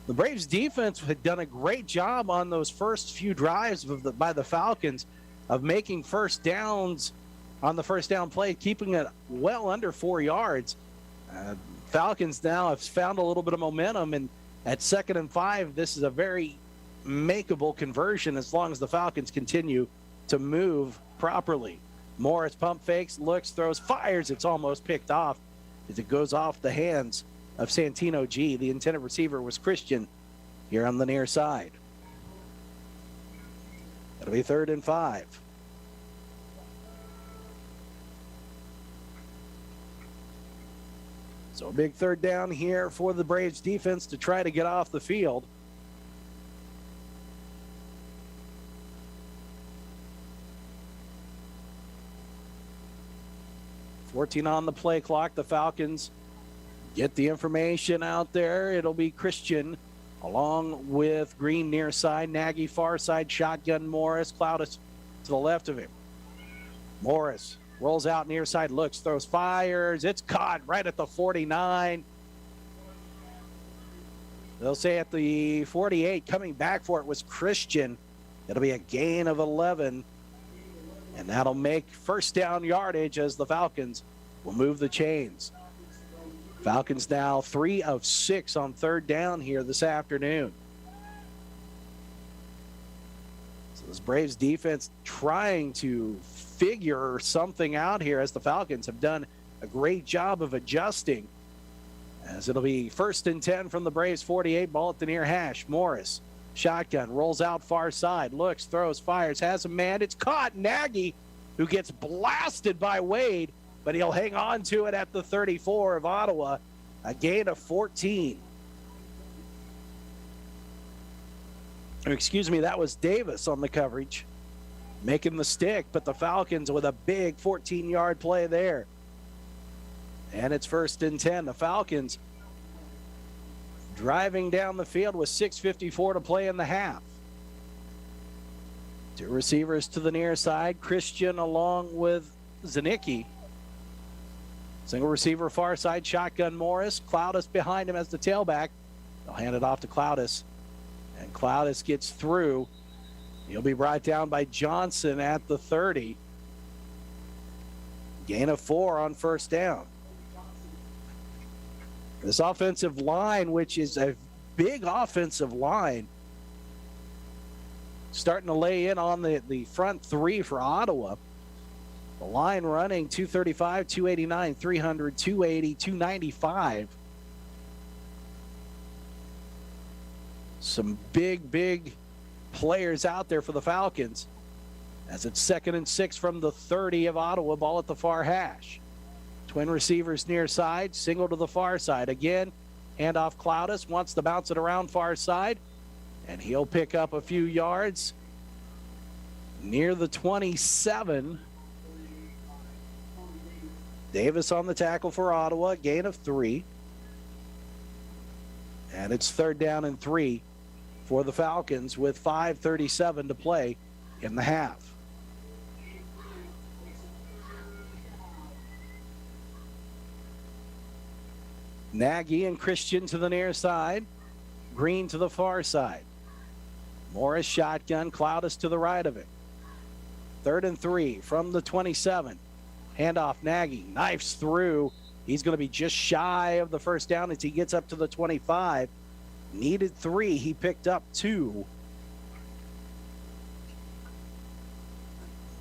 The Braves defense had done a great job on those first few drives by the Falcons of making first downs on the first down play, keeping it well under 4 yards. Falcons now have found a little bit of momentum, and at 2nd and 5, this is a very makeable conversion as long as the Falcons continue to move properly. Morris pump fakes, looks, throws, fires. It's almost picked off as it goes off the hands of Santino G. The intended receiver was Christian here on the near side. It'll be 3rd and 5. So a big 3rd down here for the Braves defense to try to get off the field. .14 on the play clock. The Falcons get the information out there. It'll be Christian along with Green near side, Nagy far side, shotgun Morris, Cloudus to the left of him. Morris rolls out near side, looks, throws, fires. It's caught right at the 49. They'll say at the 48, coming back for it was Christian. It'll be a gain of 11. And that'll make first down yardage as the Falcons will move the chains. Falcons now 3 of 6 on 3rd down here this afternoon. So this Braves defense trying to figure something out here as the Falcons have done a great job of adjusting. As it'll be 1st and 10 from the Braves 48, ball at the near hash. Morris, shotgun, rolls out far side, looks, throws, fires, has a man. It's caught. Nagy, who gets blasted by Wade, but he'll hang on to it at the 34 of Ottawa. A gain of 14. Excuse me, that was Davis on the coverage, making the stick, but the Falcons with a big 14-yard play there. And it's 1st and 10. The Falcons driving down the field with 6:54 to play in the half. Two receivers to the near side. Christian along with Zanicki. Single receiver far side, shotgun Morris. Cloudus behind him as the tailback. They'll hand it off to Cloudus. And Cloudus gets through. He'll be brought down by Johnson at the 30. Gain of 4 on first down. This offensive line, which is a big offensive line, starting to lay in on the front three for Ottawa. The line running 235, 289, 300, 280, 295. Some big players out there for the Falcons as it's 2nd and 6 from the 30 of Ottawa. Ball at the far hash. Twin receivers near side, single to the far side. Again, handoff Cloudus, wants to bounce it around far side, and he'll pick up a few yards near the 27. Davis on the tackle for Ottawa, gain of 3. And it's 3rd down and 3 for the Falcons with 5:37 to play in the half. Nagy and Christian to the near side. Green to the far side. Morris shotgun, Cloudus to the right of it. 3rd and 3 from the 27. Handoff Nagy, knifes through. He's going to be just shy of the first down as he gets up to the 25. Needed 3, he picked up 2.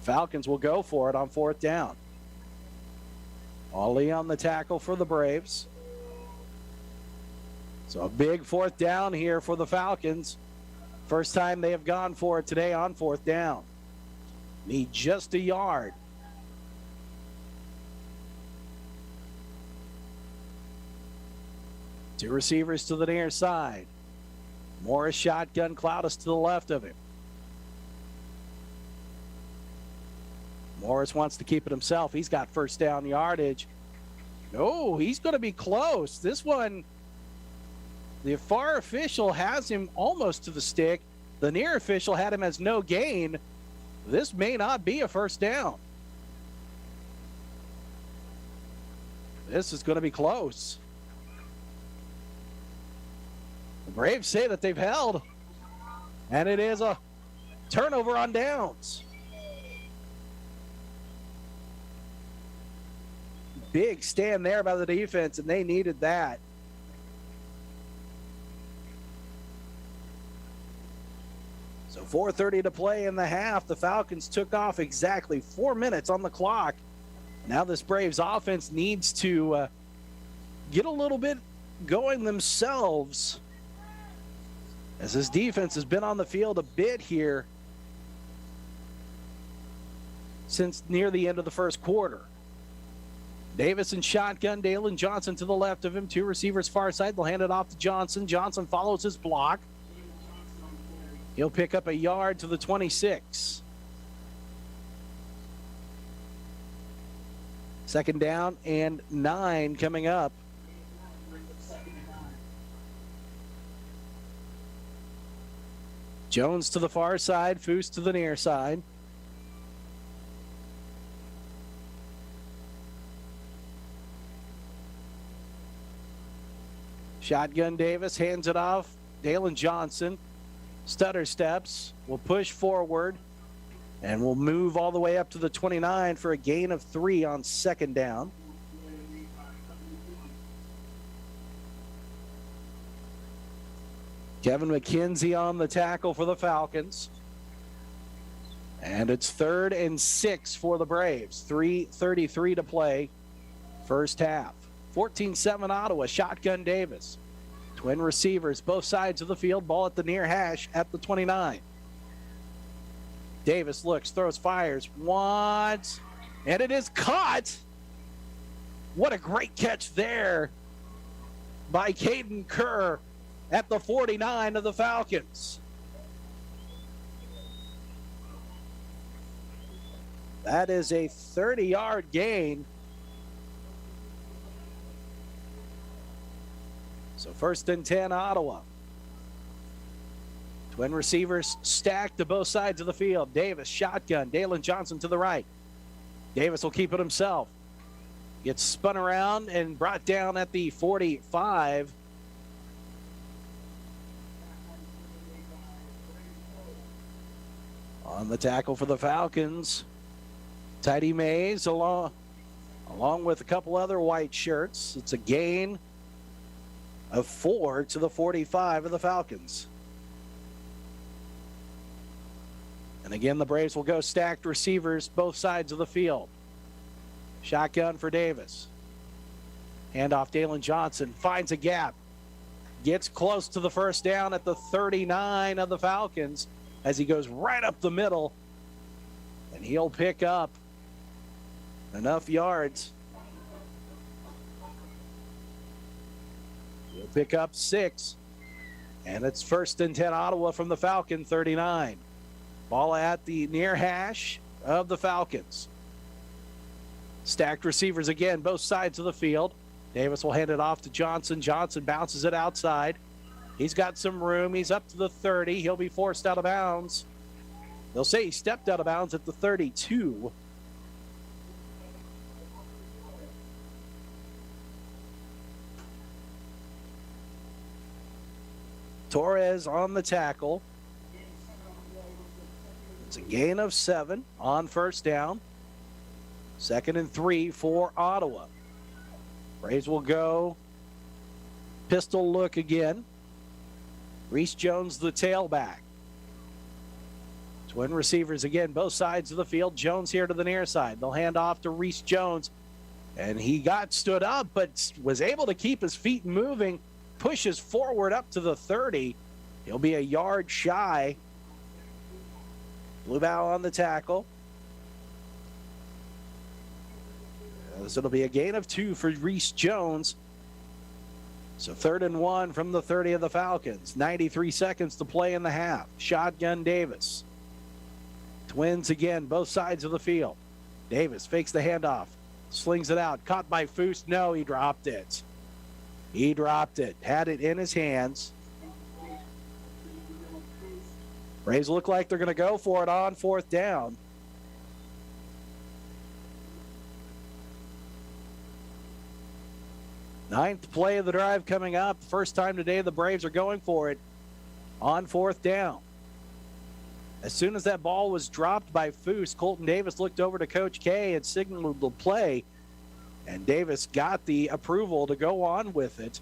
Falcons will go for it on 4th down. Ollie on the tackle for the Braves. So a big 4th down here for the Falcons. First time they have gone for it today on 4th down. Need just a yard. Two receivers to the near side. Morris shotgun, Cloudus to the left of him. Morris wants to keep it himself. He's got first down yardage. No, he's going to be close. This one, the far official has him almost to the stick. The near official had him as no gain. This may not be a first down. This is going to be close. The Braves say that they've held, and it is a turnover on downs. Big stand there by the defense, and they needed that. So 4:30 to play in the half. The Falcons took off exactly 4 minutes on the clock. Now this Braves offense needs to get a little bit going themselves, as this defense has been on the field a bit here since near the end of the first quarter. Davis in shotgun, Dalen Johnson to the left of him. Two receivers far side. They'll hand it off to Johnson. Johnson follows his block. He'll pick up a yard to the 26. 2nd down and 9 coming up. Jones to the far side, Foose to the near side. Shotgun Davis hands it off. Dalen Johnson stutter steps, will push forward, and will move all the way up to the 29 for a gain of 3 on 2nd down. Kevin McKenzie on the tackle for the Falcons. And it's 3rd and 6 for the Braves. 3:33 to play, first half. 14-7 Ottawa, shotgun Davis. Twin receivers, both sides of the field, ball at the near hash at the 29. Davis looks, throws, fires, wants, and it is caught. What a great catch there by Caden Kerr at the 49 of the Falcons. That is a 30-yard gain. So 1st and 10, Ottawa. Twin receivers stacked to both sides of the field. Davis, shotgun. Dalen Johnson to the right. Davis will keep it himself. Gets spun around and brought down at the 45. On the tackle for the Falcons, Tidy Mays along with a couple other white shirts. It's a gain of 4 to the 45 of the Falcons. And again, the Braves will go stacked receivers both sides of the field. Shotgun for Davis. Handoff, Dalen Johnson finds a gap. Gets close to the first down at the 39 of the Falcons as he goes right up the middle. And he'll pick up enough yards. He'll pick up 6. And it's 1st and 10 Ottawa from the Falcon 39. Ball at the near hash of the Falcons. Stacked receivers again, both sides of the field. Davis will hand it off to Johnson. Johnson bounces it outside. He's got some room. He's up to the 30. He'll be forced out of bounds. They'll say he stepped out of bounds at the 32. Torres on the tackle. It's a gain of 7 on first down. 2nd and 3 for Ottawa. Braves will go pistol look again. Reese Jones, the tailback. Twin receivers again, both sides of the field. Jones here to the near side. They'll hand off to Reese Jones. And he got stood up, but was able to keep his feet moving. Pushes forward up to the 30. He'll be a yard shy. Blue Bow on the tackle. So it'll be a gain of 2 for Reese Jones. So 3rd and 1 from the 30 of the Falcons. 93 seconds to play in the half. Shotgun Davis. Twins again, both sides of the field. Davis fakes the handoff. Slings it out. Caught by Foose. No, he dropped it. He dropped it. Had it in his hands. Braves look like they're going to go for it on 4th down. Ninth play of the drive coming up. First time today the Braves are going for it on 4th down. As soon as that ball was dropped by Foose, Colton Davis looked over to Coach K and signaled the play. And Davis got the approval to go on with it.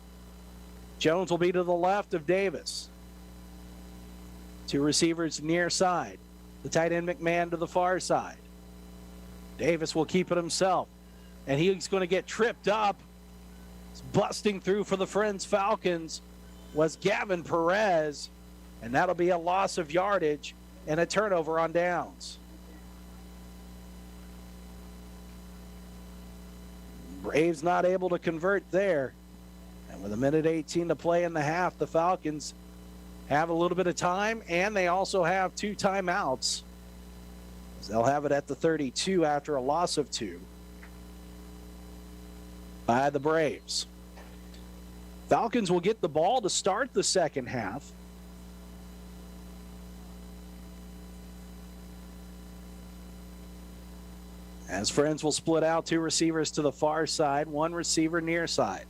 Jones will be to the left of Davis. 2 receivers near side. The tight end McMahon to the far side. Davis will keep it himself. And he's going to get tripped up. Busting through for the Friends Falcons was Gavin Perez. And that'll be a loss of yardage and a turnover on downs. Braves not able to convert there. And with 1:18 to play in the half, the Falcons have a little bit of time, and they also have 2 timeouts. They'll have it at the 32 after a loss of 2 by the Braves. Falcons will get the ball to start the second half. As Friends will split out, 2 receivers to the far side, 1 receiver near side.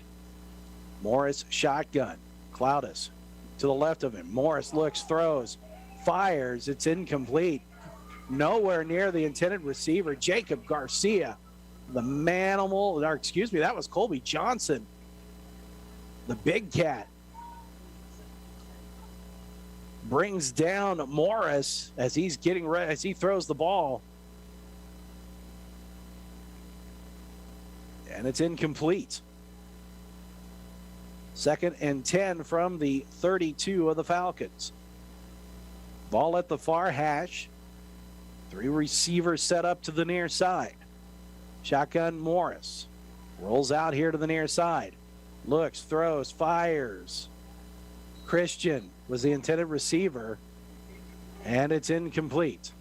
Morris shotgun. Cloudus to the left of him. Morris looks, throws, fires. It's incomplete. Nowhere near the intended receiver. Jacob Garcia, the manimal, or excuse me, that was Colby Johnson, the big cat. Brings down Morris as he's getting ready, as he throws the ball. And it's incomplete. 2nd and 10 from the 32 of the Falcons. Ball at the far hash. 3 receivers set up to the near side. Shotgun Morris. Rolls out here to the near side. Looks, throws, fires. Christian was the intended receiver. And it's incomplete.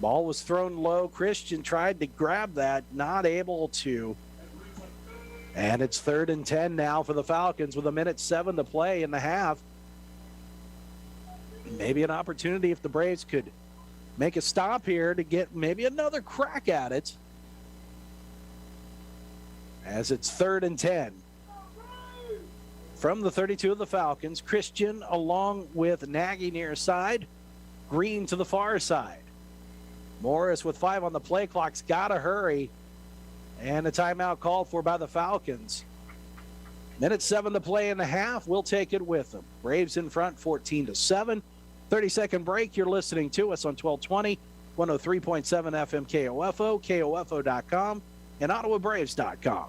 Ball was thrown low. Christian tried to grab that, not able to. And it's 3rd and 10 now for the Falcons with 1:07 to play in the half. Maybe an opportunity if the Braves could make a stop here to get maybe another crack at it. As it's 3rd and 10. From the 32 of the Falcons, Christian along with Nagy near side, Green to the far side. Morris with 5 on the play clock's got to hurry. And a timeout called for by the Falcons. 1:07 to play in the half. We'll take it with them. Braves in front 14-7. 30-second break. You're listening to us on 1220, 103.7 FM KOFO, KOFO.com, and OttawaBraves.com.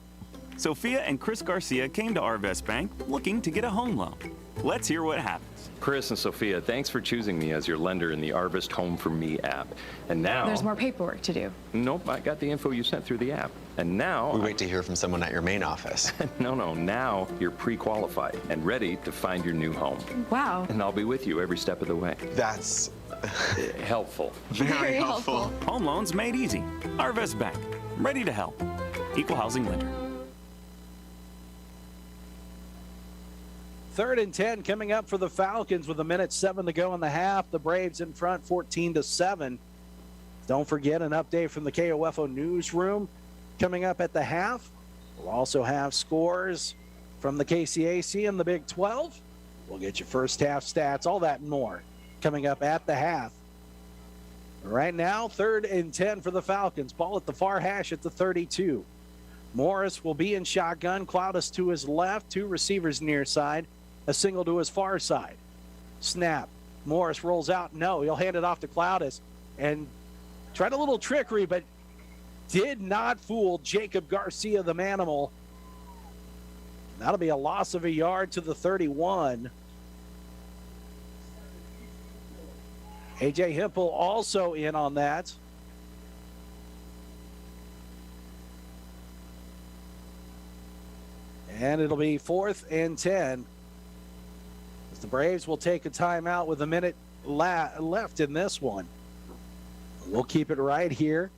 Sophia and Chris Garcia came to Arvest Bank looking to get a home loan. Let's hear what happens. Chris and Sophia, thanks for choosing me as your lender in the Arvest Home for Me app. And now... There's more paperwork to do. Nope, I got the info you sent through the app. And now... We wait to hear from someone at your main office. No, now you're pre-qualified and ready to find your new home. Wow. And I'll be with you every step of the way. That's... helpful. Very helpful. Home loans made easy. Arvest Bank. Ready to help. Equal housing lender. 3rd and 10 coming up for the Falcons with 1:07 to go in the half. The Braves in front 14-7. Don't forget an update from the KOFO newsroom coming up at the half. We'll also have scores from the KCAC and the Big 12. We'll get your first half stats, all that and more coming up at the half. Right now, 3rd and 10 for the Falcons. Ball at the far hash at the 32. Morris will be in shotgun. Cloudus to his left. 2 receivers near side. A single to his far side. Snap. Morris rolls out. No, he'll hand it off to Cloudus. And tried a little trickery, but did not fool Jacob Garcia, the manimal. That'll be a loss of a yard to the 31. A.J. Hempel also in on that. And it'll be 4th and 10. As the Braves will take a timeout with a minute left in this one. We'll keep it right here.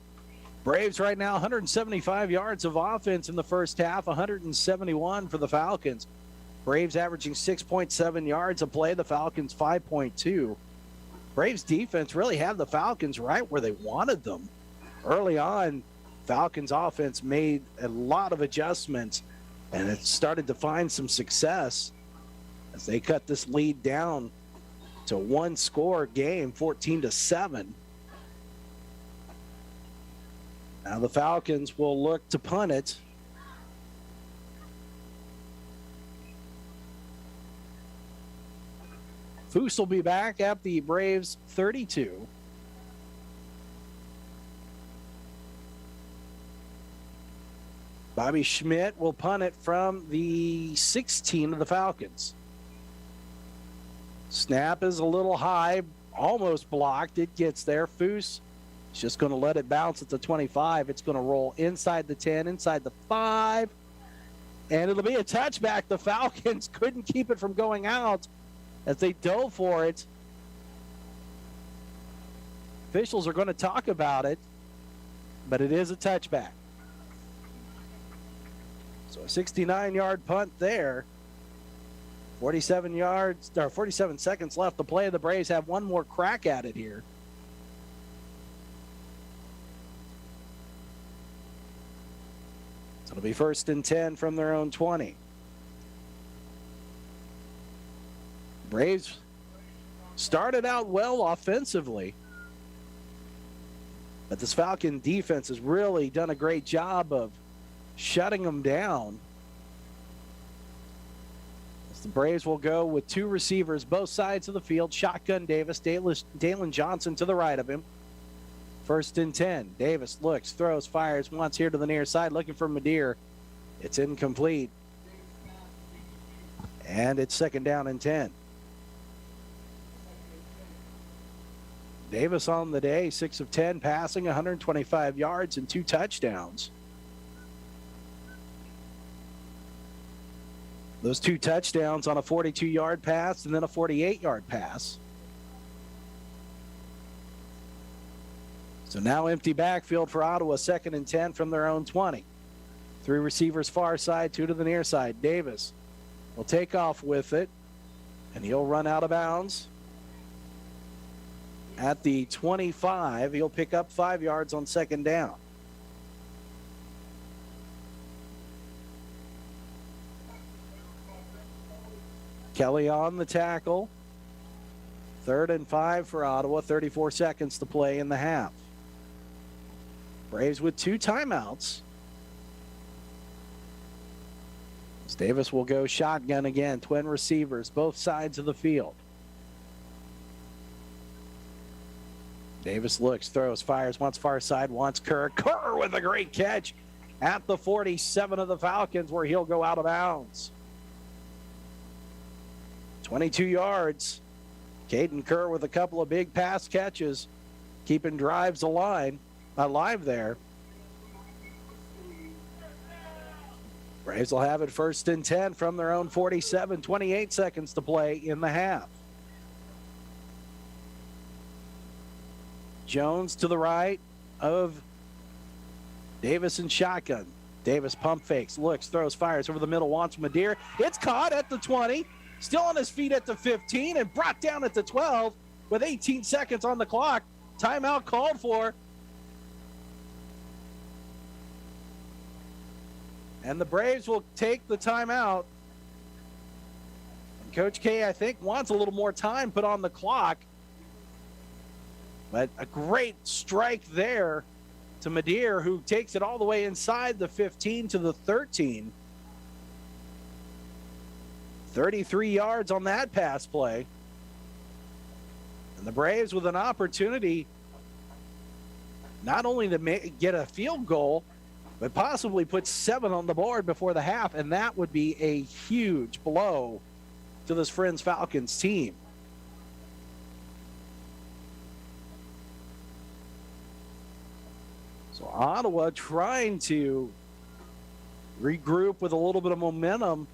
Braves right now 175 yards of offense in the first half, 171 for the Falcons. Braves averaging 6.7 yards a play, the Falcons 5.2. Braves defense really had the Falcons right where they wanted them. Early on, Falcons offense made a lot of adjustments, and it started to find some success as they cut this lead down to 1-score game, 14-7. Now the Falcons will look to punt it. Foose will be back at the Braves 32. Bobby Schmidt will punt it from the 16 of the Falcons. Snap is a little high, almost blocked. It gets there. Foose is just going to let it bounce at the 25. It's going to roll inside the 10, inside the 5, and it'll be a touchback. The Falcons couldn't keep it from going out as they dove for it. Officials are going to talk about it, but it is a touchback. So a 69-yard punt there. 47 seconds left to play. The Braves have one more crack at it here. So it'll be 1st and 10 from their own 20. Braves started out well offensively, but this Falcon defense has really done a great job of shutting them down. As the Braves will go with 2 receivers, both sides of the field. Shotgun Davis, Dalen Johnson to the right of him. 1st and 10. Davis looks, throws, fires once here to the near side, looking for Madeir. It's incomplete. And it's 2nd down and 10. Davis on the day, 6 of 10 passing, 125 yards and 2 touchdowns. Those 2 touchdowns on a 42-yard pass and then a 48-yard pass. So now empty backfield for Ottawa, 2nd and 10 from their own 20. 3 receivers far side, 2 to the near side. Davis will take off with it, and he'll run out of bounds. At the 25, he'll pick up 5 yards on second down. Kelly on the tackle. 3rd and 5 for Ottawa, 34 seconds to play in the half. Braves with 2 timeouts. As Davis will go shotgun again, twin receivers, both sides of the field. Davis looks, throws, fires, wants far side, wants Kerr. Kerr with a great catch at the 47 of the Falcons, where he'll go out of bounds. 22 yards. Caden Kerr with a couple of big pass catches, keeping drives alive there. Braves will have it 1st and 10 from their own 47, 28 seconds to play in the half. Jones to the right of Davis in shotgun. Davis pump fakes, looks, throws, fires over the middle, wants Madeir. It's caught at the 20, still on his feet at the 15, and brought down at the 12 with 18 seconds on the clock. Timeout called for. And the Braves will take the timeout. And Coach K, I think, wants a little more time put on the clock. But a great strike there to Madeir, who takes it all the way inside the 15 to the 13. 33 yards on that pass play. And the Braves with an opportunity not only to get a field goal, but possibly put 7 on the board before the half, and that would be a huge blow to this Friends Falcons team. So Ottawa trying to regroup with a little bit of momentum.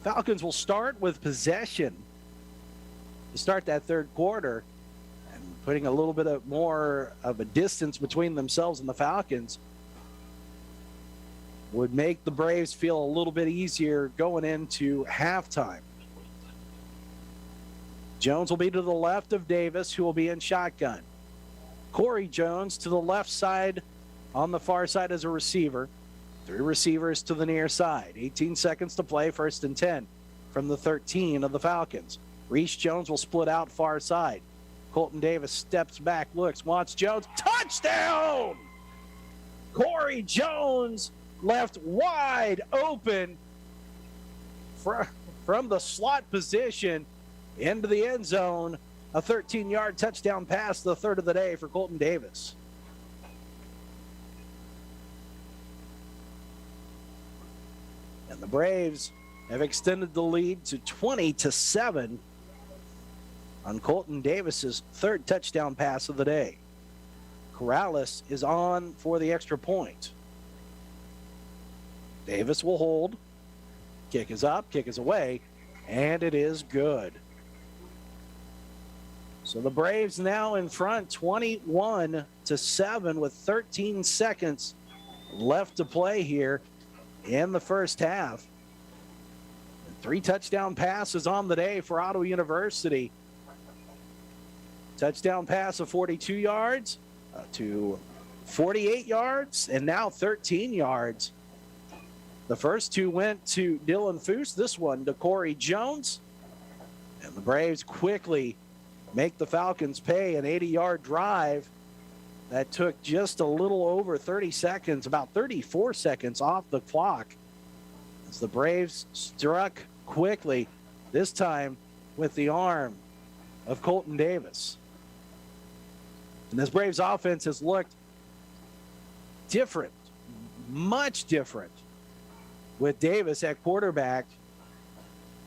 Falcons will start with possession to start that 3rd quarter, and putting a little bit of more of a distance between themselves and the Falcons would make the Braves feel a little bit easier going into halftime. Jones will be to the left of Davis, who will be in shotgun. Corey Jones to the left side on the far side as a receiver. 3 receivers to the near side. 18 seconds to play, 1st and 10 from the 13 of the Falcons. Reese Jones will split out far side. Colton Davis steps back, looks, wants Jones. Touchdown! Corey Jones left wide open from the slot position into the end zone. A 13-yard touchdown pass, the 3rd of the day for Colton Davis. And the Braves have extended the lead to 20-7 on Colton Davis's 3rd touchdown pass of the day. Corrales is on for the extra point. Davis will hold. Kick is up, kick is away, and it is good. So the Braves now in front 21-7 with 13 seconds left to play here in the first half. 3 touchdown passes on the day for Ottawa University. Touchdown pass of 42 yards to 48 yards, and now 13 yards. The first 2 went to Dylan Foose, this one to Corey Jones. And the Braves quickly make the Falcons pay an 80-yard drive that took just a little over 30 seconds, about 34 seconds off the clock, as the Braves struck quickly, this time with the arm of Colton Davis. And this Braves offense has looked different, much different, with Davis at quarterback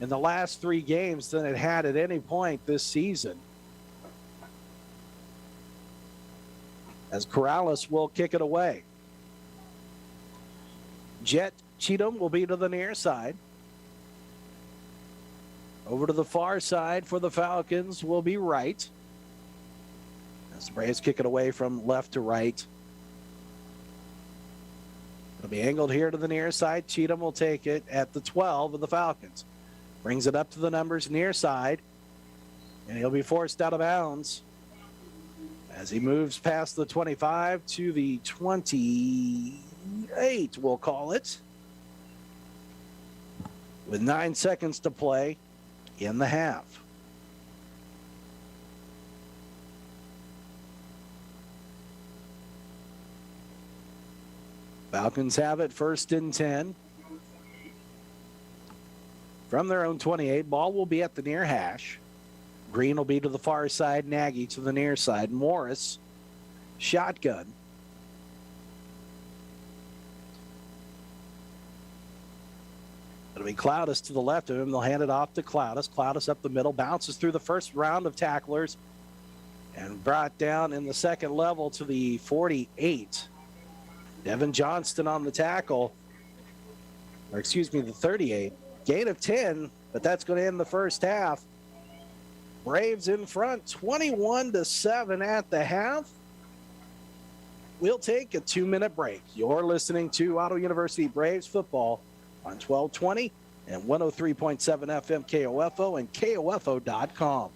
in the last 3 games than it had at any point this season. As Corrales will kick it away. Jet Cheatham will be to the near side. Over to the far side for the Falcons will be right. As the Braves kick it away from left to right. It'll be angled here to the near side. Cheatham will take it at the 12 of the Falcons. Brings it up to the numbers near side. And he'll be forced out of bounds as he moves past the 25 to the 28, we'll call it. With 9 seconds to play in the half. Falcons have it first and 10. From their own 28, ball will be at the near hash. Green will be to the far side, Nagy to the near side. Morris, shotgun. It'll be Cloudus to the left of him. They'll hand it off to Cloudus. Cloudus up the middle, bounces through the first round of tacklers and brought down in the second level to the 48. Devin Johnston on the tackle, or excuse me, the 38. Gain of 10, but that's going to end the first half. Braves in front, 21-7 at the half. We'll take a 2-minute break. You're listening to Ottawa University Braves football on 1220 and 103.7 FM KOFO and KOFO.com.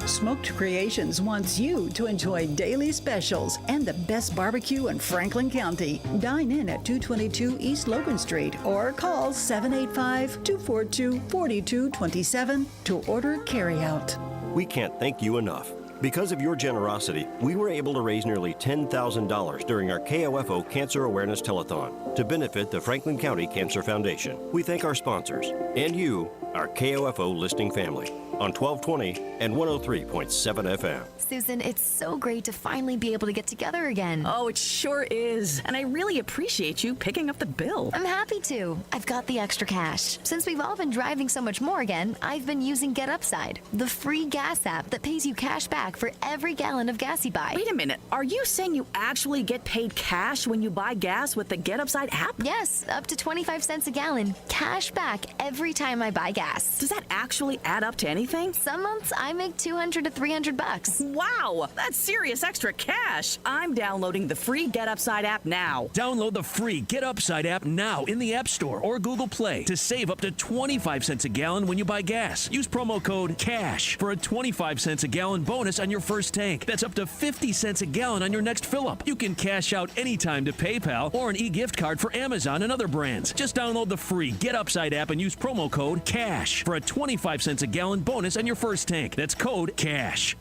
Smoked Creations wants you to enjoy daily specials and the best barbecue in Franklin County. Dine in at 222 East Logan Street or call 785-242-4227 to order carryout. We can't thank you enough. Because of your generosity, we were able to raise nearly $10,000 during our KOFO Cancer Awareness Telethon to benefit the Franklin County Cancer Foundation. We thank our sponsors and you, our KOFO listening family, on 1220 and 103.7 FM. Susan, it's so great to finally be able to get together again. Oh, it sure is. And I really appreciate you picking up the bill. I'm happy to. I've got the extra cash. Since we've all been driving so much more again, I've been using Get Upside, the free gas app that pays you cash back for every gallon of gas you buy. Wait a minute. Are you saying you actually get paid cash when you buy gas with the Get Upside app? Yes, up to 25 cents a gallon. Cash back every time I buy gas. Does that actually add up to anything? Some months I make $200 to $300. Wow, that's serious extra cash. I'm downloading the free Get Upside app now. Download the free Get Upside app now in the App Store or Google Play to save up to 25 cents a gallon when you buy gas. Use promo code CASH for a 25 cents a gallon bonus on your first tank. That's up to 50 cents a gallon on your next fill-up. You can cash out anytime to PayPal or an e-gift card for Amazon and other brands. Just download the free Get Upside app and use promo code CASH for a 25 cents a gallon bonus on your first tank. That's code CASH.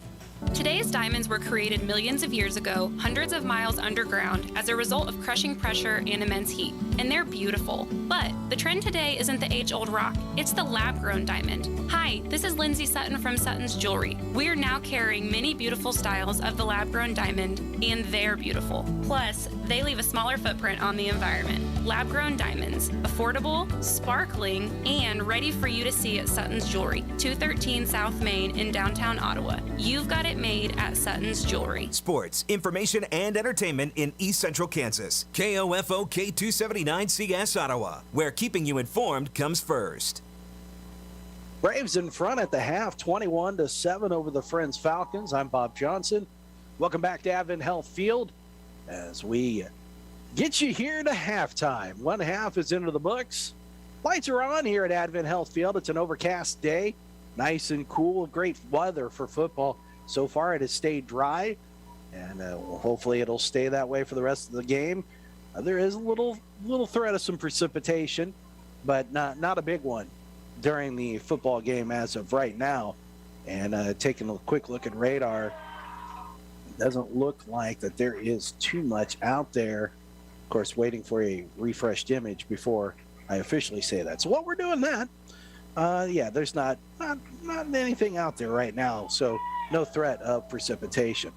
Today's diamonds were created millions of years ago, hundreds of miles underground, as a result of crushing pressure and immense heat. And they're beautiful. But the trend today isn't the age-old rock, it's the lab-grown diamond. Hi, this is Lindsay Sutton from Sutton's Jewelry. We are now carrying many beautiful styles of the lab-grown diamond, and they're beautiful. Plus, they leave a smaller footprint on the environment. Lab-grown diamonds, affordable, sparkling, and ready for you to see at Sutton's Jewelry, 213 South Main in downtown Ottawa. You've got it made at Sutton's Jewelry. Sports, information, and entertainment in East Central Kansas. KOFO K279CS Ottawa, where keeping you informed comes first. Braves in front at the half, 21-7 over the Friends Falcons. I'm Bob Johnson. Welcome back to Advent Health Field as we get you here to halftime. One half is into the books. Lights are on here at Advent Health Field. It's an overcast day, nice and cool, great weather for football. So far, it has stayed dry, and hopefully it'll stay that way for the rest of the game. There is a little threat of some precipitation, but not a big one during the football game as of right now. And taking a quick look at radar, it doesn't look like that there is too much out there. Of course, waiting for a refreshed image before I officially say that. So while we're doing that, there's not anything out there right now. So no threat of precipitation.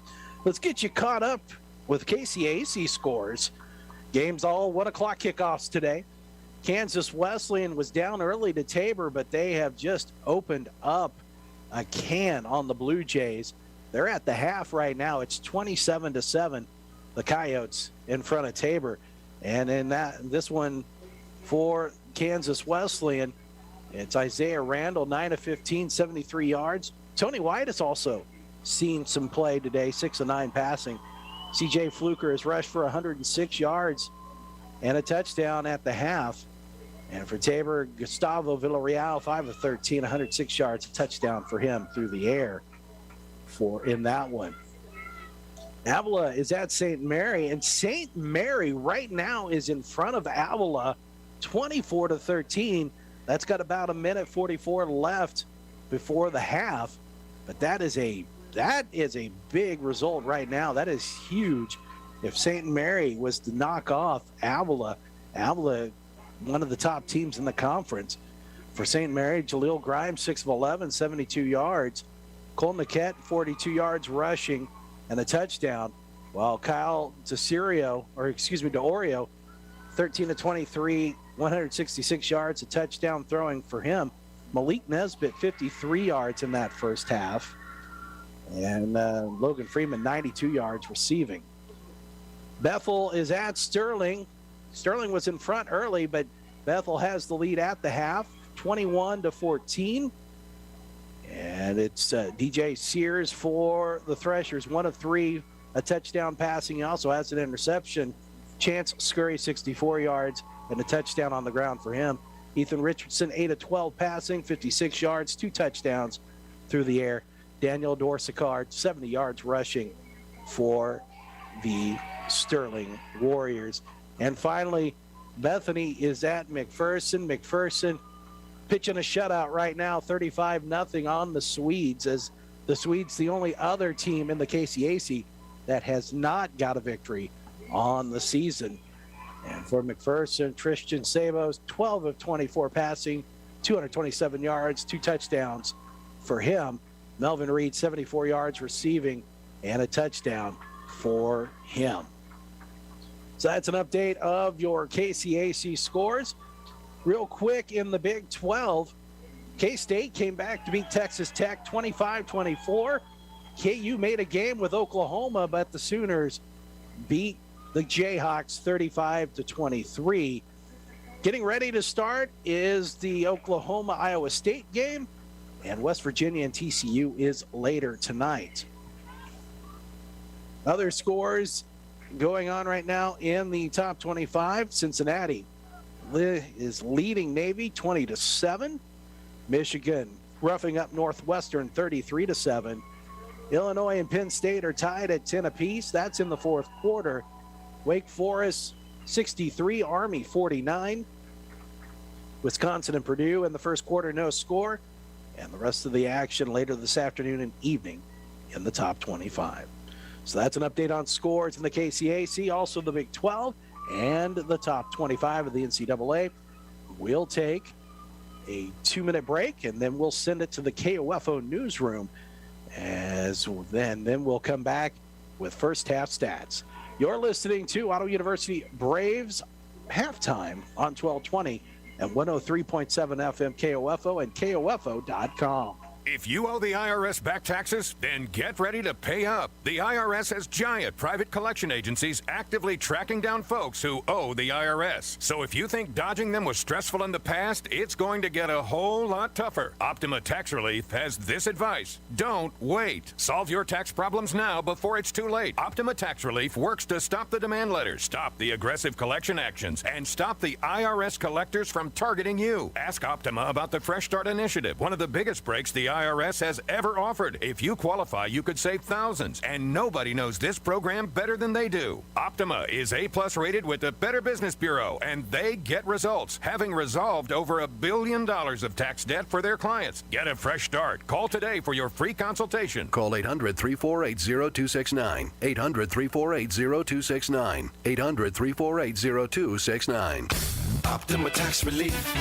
Let's get you caught up with KCAC scores. Games all 1 o'clock kickoffs today. Kansas Wesleyan was down early to Tabor, but they have just opened up a can on the Blue Jays. They're at the half right now. It's 27-7. The Coyotes in front of Tabor. And in this one for Kansas Wesleyan, it's Isaiah Randall, 9 of 15, 73 yards. Tony White has also seen some play today, 6 of 9 passing. CJ Fluker has rushed for 106 yards. and a touchdown at the half. And for Tabor, Gustavo Villarreal, 5 of 13, 106 yards, a touchdown for him through the air in that one. Avila is at St. Mary, and St. Mary right now is in front of Avila, 24-13. That's got about a minute 44 left before the half, but that is a big result right now. That is huge. If St. Mary was to knock off Avila, one of the top teams in the conference. For St. Mary, Jaleel Grimes, 6 of 11, 72 yards. Cole Niquette, 42 yards rushing and a touchdown. While Kyle DeOrio, 13 of 23, 166 yards, a touchdown throwing for him. Malik Nesbitt, 53 yards in that first half. And Logan Freeman, 92 yards receiving. Bethel is at Sterling. Sterling was in front early, but Bethel has the lead at the half, 21-14. And it's DJ Sears for the Threshers, 1 of 3, a touchdown passing. He also has an interception. Chance Scurry, 64 yards, and a touchdown on the ground for him. Ethan Richardson, 8 of 12 passing, 56 yards, 2 touchdowns through the air. Daniel Dorsicard, 70 yards rushing for the Sterling Warriors. And finally, Bethany is at McPherson. McPherson pitching a shutout right now, 35-0 on the Swedes, as the Swedes the only other team in the KCAC that has not got a victory on the season. And for McPherson, Tristan Sabos, 12 of 24 passing, 227 yards, 2 touchdowns for him. Melvin Reed, 74 yards receiving, and a touchdown for him. So that's an update of your KCAC scores. Real quick in the Big 12, K-State came back to beat Texas Tech 25-24. KU made a game with Oklahoma, but the Sooners beat the Jayhawks 35-23. Getting ready to start is the Oklahoma-Iowa State game, and West Virginia and TCU is later tonight. Other scores going on right now in the top 25. Cincinnati is leading Navy 20-7. Michigan roughing up Northwestern 33-7. Illinois and Penn State are tied at 10 apiece. That's in the fourth quarter. Wake Forest 63, Army 49. Wisconsin and Purdue in the first quarter, no score. And the rest of the action later this afternoon and evening in the top 25. So that's an update on scores in the KCAC, also the Big 12 and the top 25 of the NCAA. We'll take a 2-minute break, and then we'll send it to the KOFO newsroom. Then we'll come back with first half stats. You're listening to Ottawa University Braves halftime on 1220 and 103.7 FM KOFO and KOFO.com. If you owe the IRS back taxes, then get ready to pay up. The IRS has giant private collection agencies actively tracking down folks who owe the IRS. So if you think dodging them was stressful in the past, it's going to get a whole lot tougher. Optima Tax Relief has this advice. Don't wait. Solve your tax problems now before it's too late. Optima Tax Relief works to stop the demand letters, stop the aggressive collection actions, and stop the IRS collectors from targeting you. Ask Optima about the Fresh Start Initiative, one of the biggest breaks the IRS has ever offered. If you qualify, you could save thousands, and nobody knows this program better than they do. Optima is A+ rated with the Better Business Bureau, and they get results, having resolved over $1 billion of tax debt for their clients. Get a fresh start. Call today for your free consultation. Call 800-348-0269. 800-348-0269. 800-348-0269. Optima Tax Relief.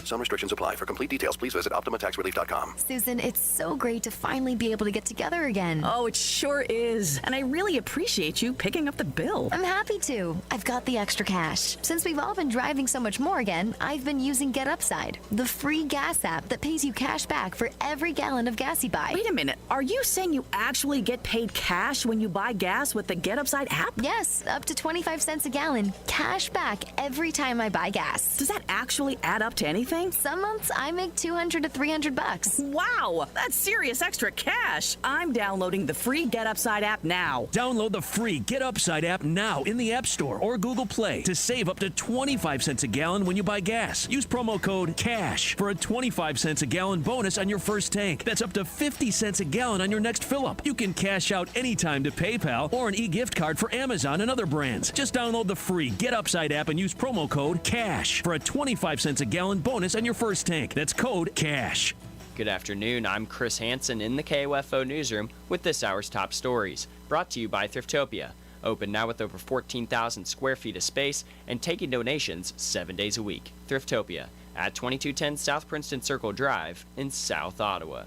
Some restrictions apply. For complete details, please visit OptimaTaxRelief.com. Susan, it's so great to finally be able to get together again. Oh, it sure is. And I really appreciate you picking up the bill. I'm happy to. I've got the extra cash. Since we've all been driving so much more again, I've been using Get Upside, the free gas app that pays you cash back for every gallon of gas you buy. Wait a minute. Are you saying you actually get paid cash when you buy gas with the Get Upside app? Yes, up to 25 cents a gallon. Cash back every time I buy gas. Does that actually add up to anything? Bank, some months I make $200 to $300. Wow, that's serious extra cash. I'm downloading the free Get Upside app now. Download the free Get Upside app now in the App Store or Google Play to save up to 25 cents a gallon when you buy gas. Use promo code CASH for a 25 cents a gallon bonus on your first tank. That's up to 50 cents a gallon on your next fill-up. You can cash out anytime to PayPal or an e-gift card for Amazon and other brands. Just download the free Get Upside app and use promo code CASH for a 25 cents a gallon bonus on your first tank. That's code CASH. Good afternoon. I'm Chris Hansen in the KOFO newsroom with this hour's top stories, brought to you by Thriftopia. Open now with over 14,000 square feet of space and taking donations 7 days a week. Thriftopia at 2210 South Princeton Circle Drive in South Ottawa.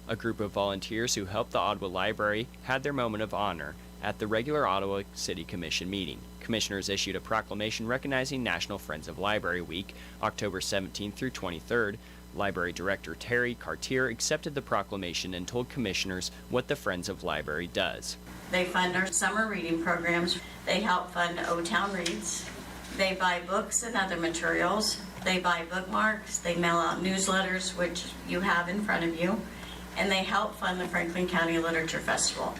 A group of volunteers who helped the Ottawa Library had their moment of honor at the regular Ottawa City Commission meeting. Commissioners issued a proclamation recognizing National Friends of Library Week, October 17th through 23rd. Library Director Terry Cartier accepted the proclamation and told commissioners what the Friends of Library does. They fund our summer reading programs. They help fund O-Town Reads. They buy books and other materials. They buy bookmarks. They mail out newsletters, which you have in front of you. And they help fund the Franklin County Literature Festival.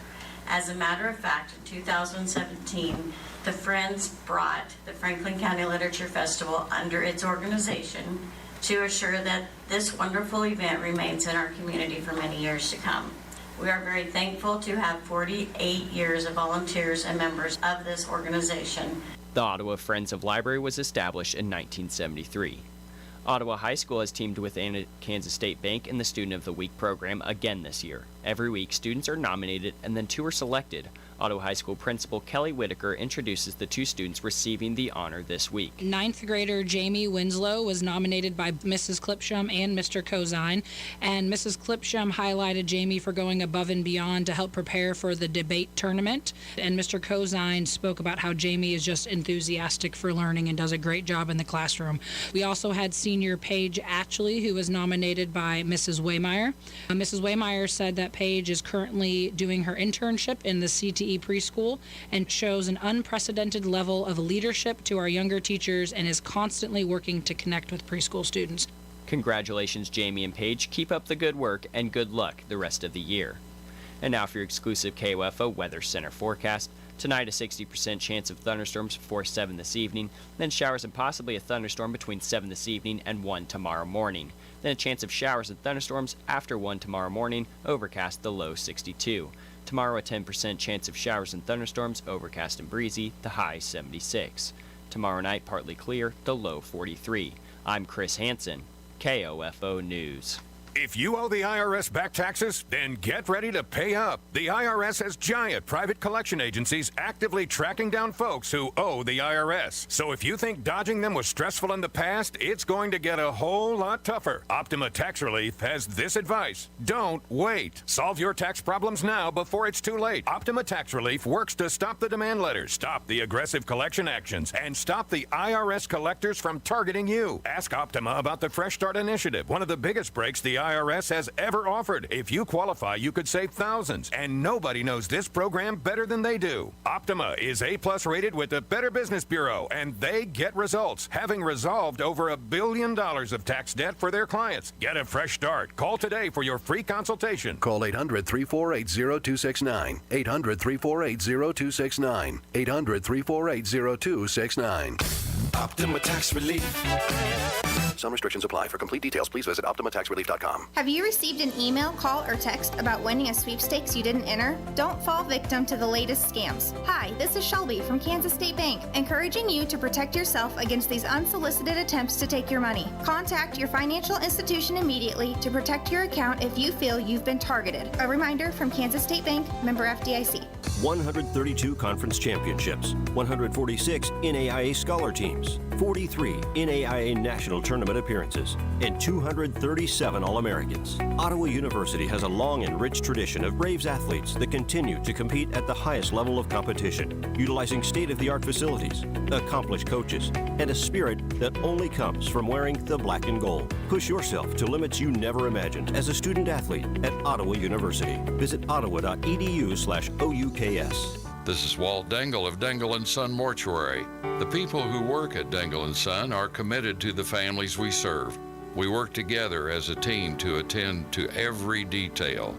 As a matter of fact, in 2017, the Friends brought the Franklin County Literature Festival under its organization to assure that this wonderful event remains in our community for many years to come. We are very thankful to have 48 years of volunteers and members of this organization. The Ottawa Friends of Library was established in 1973. Ottawa High School has teamed with Kansas State Bank in the Student of the Week program again this year. Every week, students are nominated and then two are selected. Ottawa High School Principal Kelly Whitaker introduces the two students receiving the honor this week. Ninth grader Jamie Winslow was nominated by Mrs. Clipsham and Mr. Cozine, and Mrs. Clipsham highlighted Jamie for going above and beyond to help prepare for the debate tournament, and Mr. Cozine spoke about how Jamie is just enthusiastic for learning and does a great job in the classroom. We also had senior Paige Atchley, who was nominated by Mrs. Waymeyer. Mrs. Waymeyer said that Paige is currently doing her internship in the CTE preschool and shows an unprecedented level of leadership to our younger teachers and is constantly working to connect with preschool students. Congratulations, Jamie and Paige. Keep up the good work and good luck the rest of the year. And now for your exclusive KOFO Weather Center forecast. Tonight, a 60% chance of thunderstorms before 7 this evening, then showers and possibly a thunderstorm between 7 this evening and 1 tomorrow morning. Then a chance of showers and thunderstorms after 1 tomorrow morning, overcast, the low 62. Tomorrow, a 10% chance of showers and thunderstorms, overcast and breezy, the high 76. Tomorrow night, partly clear, the low 43. I'm Chris Hansen, KOFO News. If you owe the IRS back taxes, then get ready to pay up. The IRS has giant private collection agencies actively tracking down folks who owe the IRS. So if you think dodging them was stressful in the past, it's going to get a whole lot tougher. Optima Tax Relief has this advice. Don't wait. Solve your tax problems now before it's too late. Optima Tax Relief works to stop the demand letters, stop the aggressive collection actions, and stop the IRS collectors from targeting you. Ask Optima about the Fresh Start Initiative, one of the biggest breaks the IRS has ever offered. If you qualify, you could save thousands, and nobody knows this program better than they do. Optima is A+ rated with the Better Business Bureau, and they get results, having resolved over $1 billion of tax debt for their clients. Get a fresh start. Call today for your free consultation. Call 800-348-0269. 800-348-0269. 800-348-0269. Optima Tax Relief. Some restrictions apply. For complete details, please visit OptimaTaxRelief.com. Have you received an email, call, or text about winning a sweepstakes you didn't enter? Don't fall victim to the latest scams. Hi, this is Shelby from Kansas State Bank, encouraging you to protect yourself against these unsolicited attempts to take your money. Contact your financial institution immediately to protect your account if you feel you've been targeted. A reminder from Kansas State Bank, member FDIC. 132 conference championships, 146 NAIA scholar teams, 43 NAIA national tournament appearances, and 237 All-Americans. Ottawa University has a long and rich tradition of Braves athletes that continue to compete at the highest level of competition, utilizing state-of-the-art facilities, accomplished coaches, and a spirit that only comes from wearing the black and gold. Push yourself to limits you never imagined as a student athlete at Ottawa University. Visit ottawa.edu/OUKS. This is Walt Dengel of Dengel & Son Mortuary. The people who work at Dengel & Son are committed to the families we serve. We work together as a team to attend to every detail.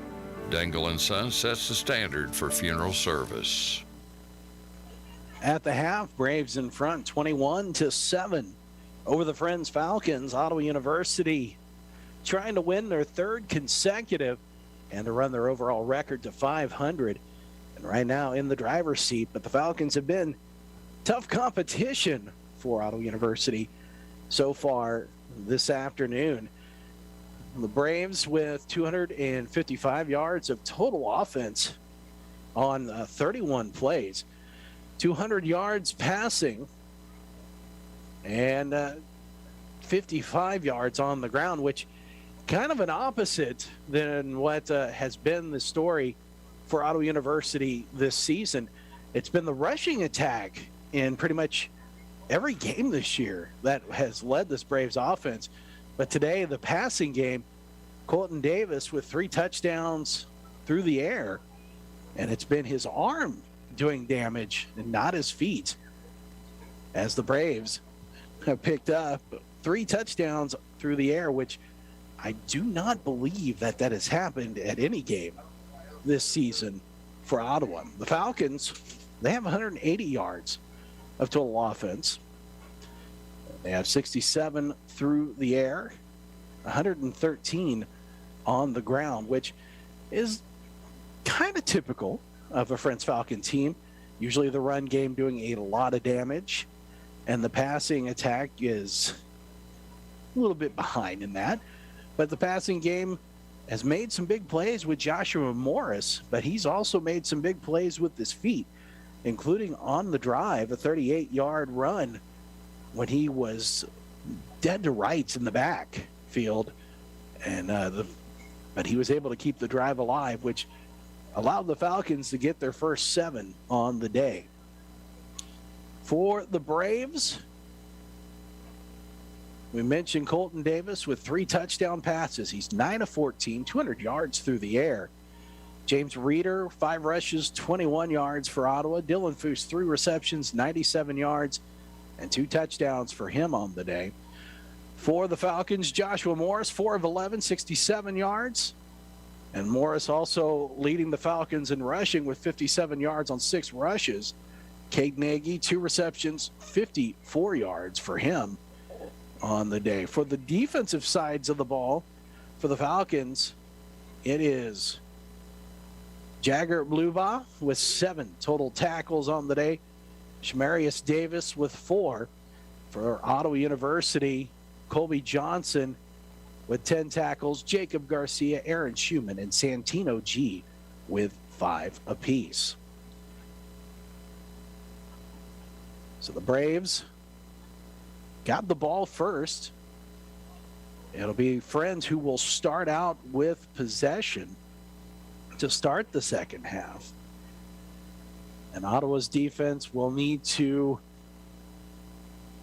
Dangle & Son sets the standard for funeral service. At the half, Braves in front 21-7 over the Friends Falcons. Ottawa University trying to win their third consecutive and to run their overall record to 500. And right now in the driver's seat, but the Falcons have been tough competition for Ottawa University so far this afternoon. The Braves with 255 yards of total offense on 31 plays, 200 yards passing, and 55 yards on the ground, which kind of an opposite than what has been the story for Ottawa University this season. It's been the rushing attack in pretty much every game this year that has led this Braves offense. But today, the passing game, Colton Davis with 3 touchdowns through the air, and it's been his arm doing damage and not his feet, as the Braves have picked up 3 touchdowns through the air, which I do not believe that has happened at any game this season for Ottawa. The Falcons, they have 180 yards of total offense. They have 67 through the air, 113 on the ground, which is kind of typical of a Friends Falcon team. Usually the run game doing a lot of damage, and the passing attack is a little bit behind in that. But the passing game has made some big plays with Joshua Morris, but he's also made some big plays with his feet, including on the drive, a 38-yard run when he was dead to rights in the backfield. And but he was able to keep the drive alive, which allowed the Falcons to get their first 7 on the day. For the Braves, we mentioned Colton Davis with 3 touchdown passes. He's 9 of 14, 200 yards through the air. James Reeder, 5 rushes, 21 yards for Ottawa. Dylan Foose, 3 receptions, 97 yards, and 2 touchdowns for him on the day. For the Falcons, Joshua Morris, 4 of 11, 67 yards. And Morris also leading the Falcons in rushing with 57 yards on 6 rushes. Cade Nagy, 2 receptions, 54 yards for him on the day. For the defensive sides of the ball, for the Falcons, it is Jagger Blubaugh with 7 total tackles on the day. Shamarius Davis with 4. For Ottawa University, Colby Johnson with 10 tackles. Jacob Garcia, Aaron Schumann, and Santino G with 5 apiece. So the Braves got the ball first. It'll be Friends who will start out with possession to start the second half. And Ottawa's defense will need to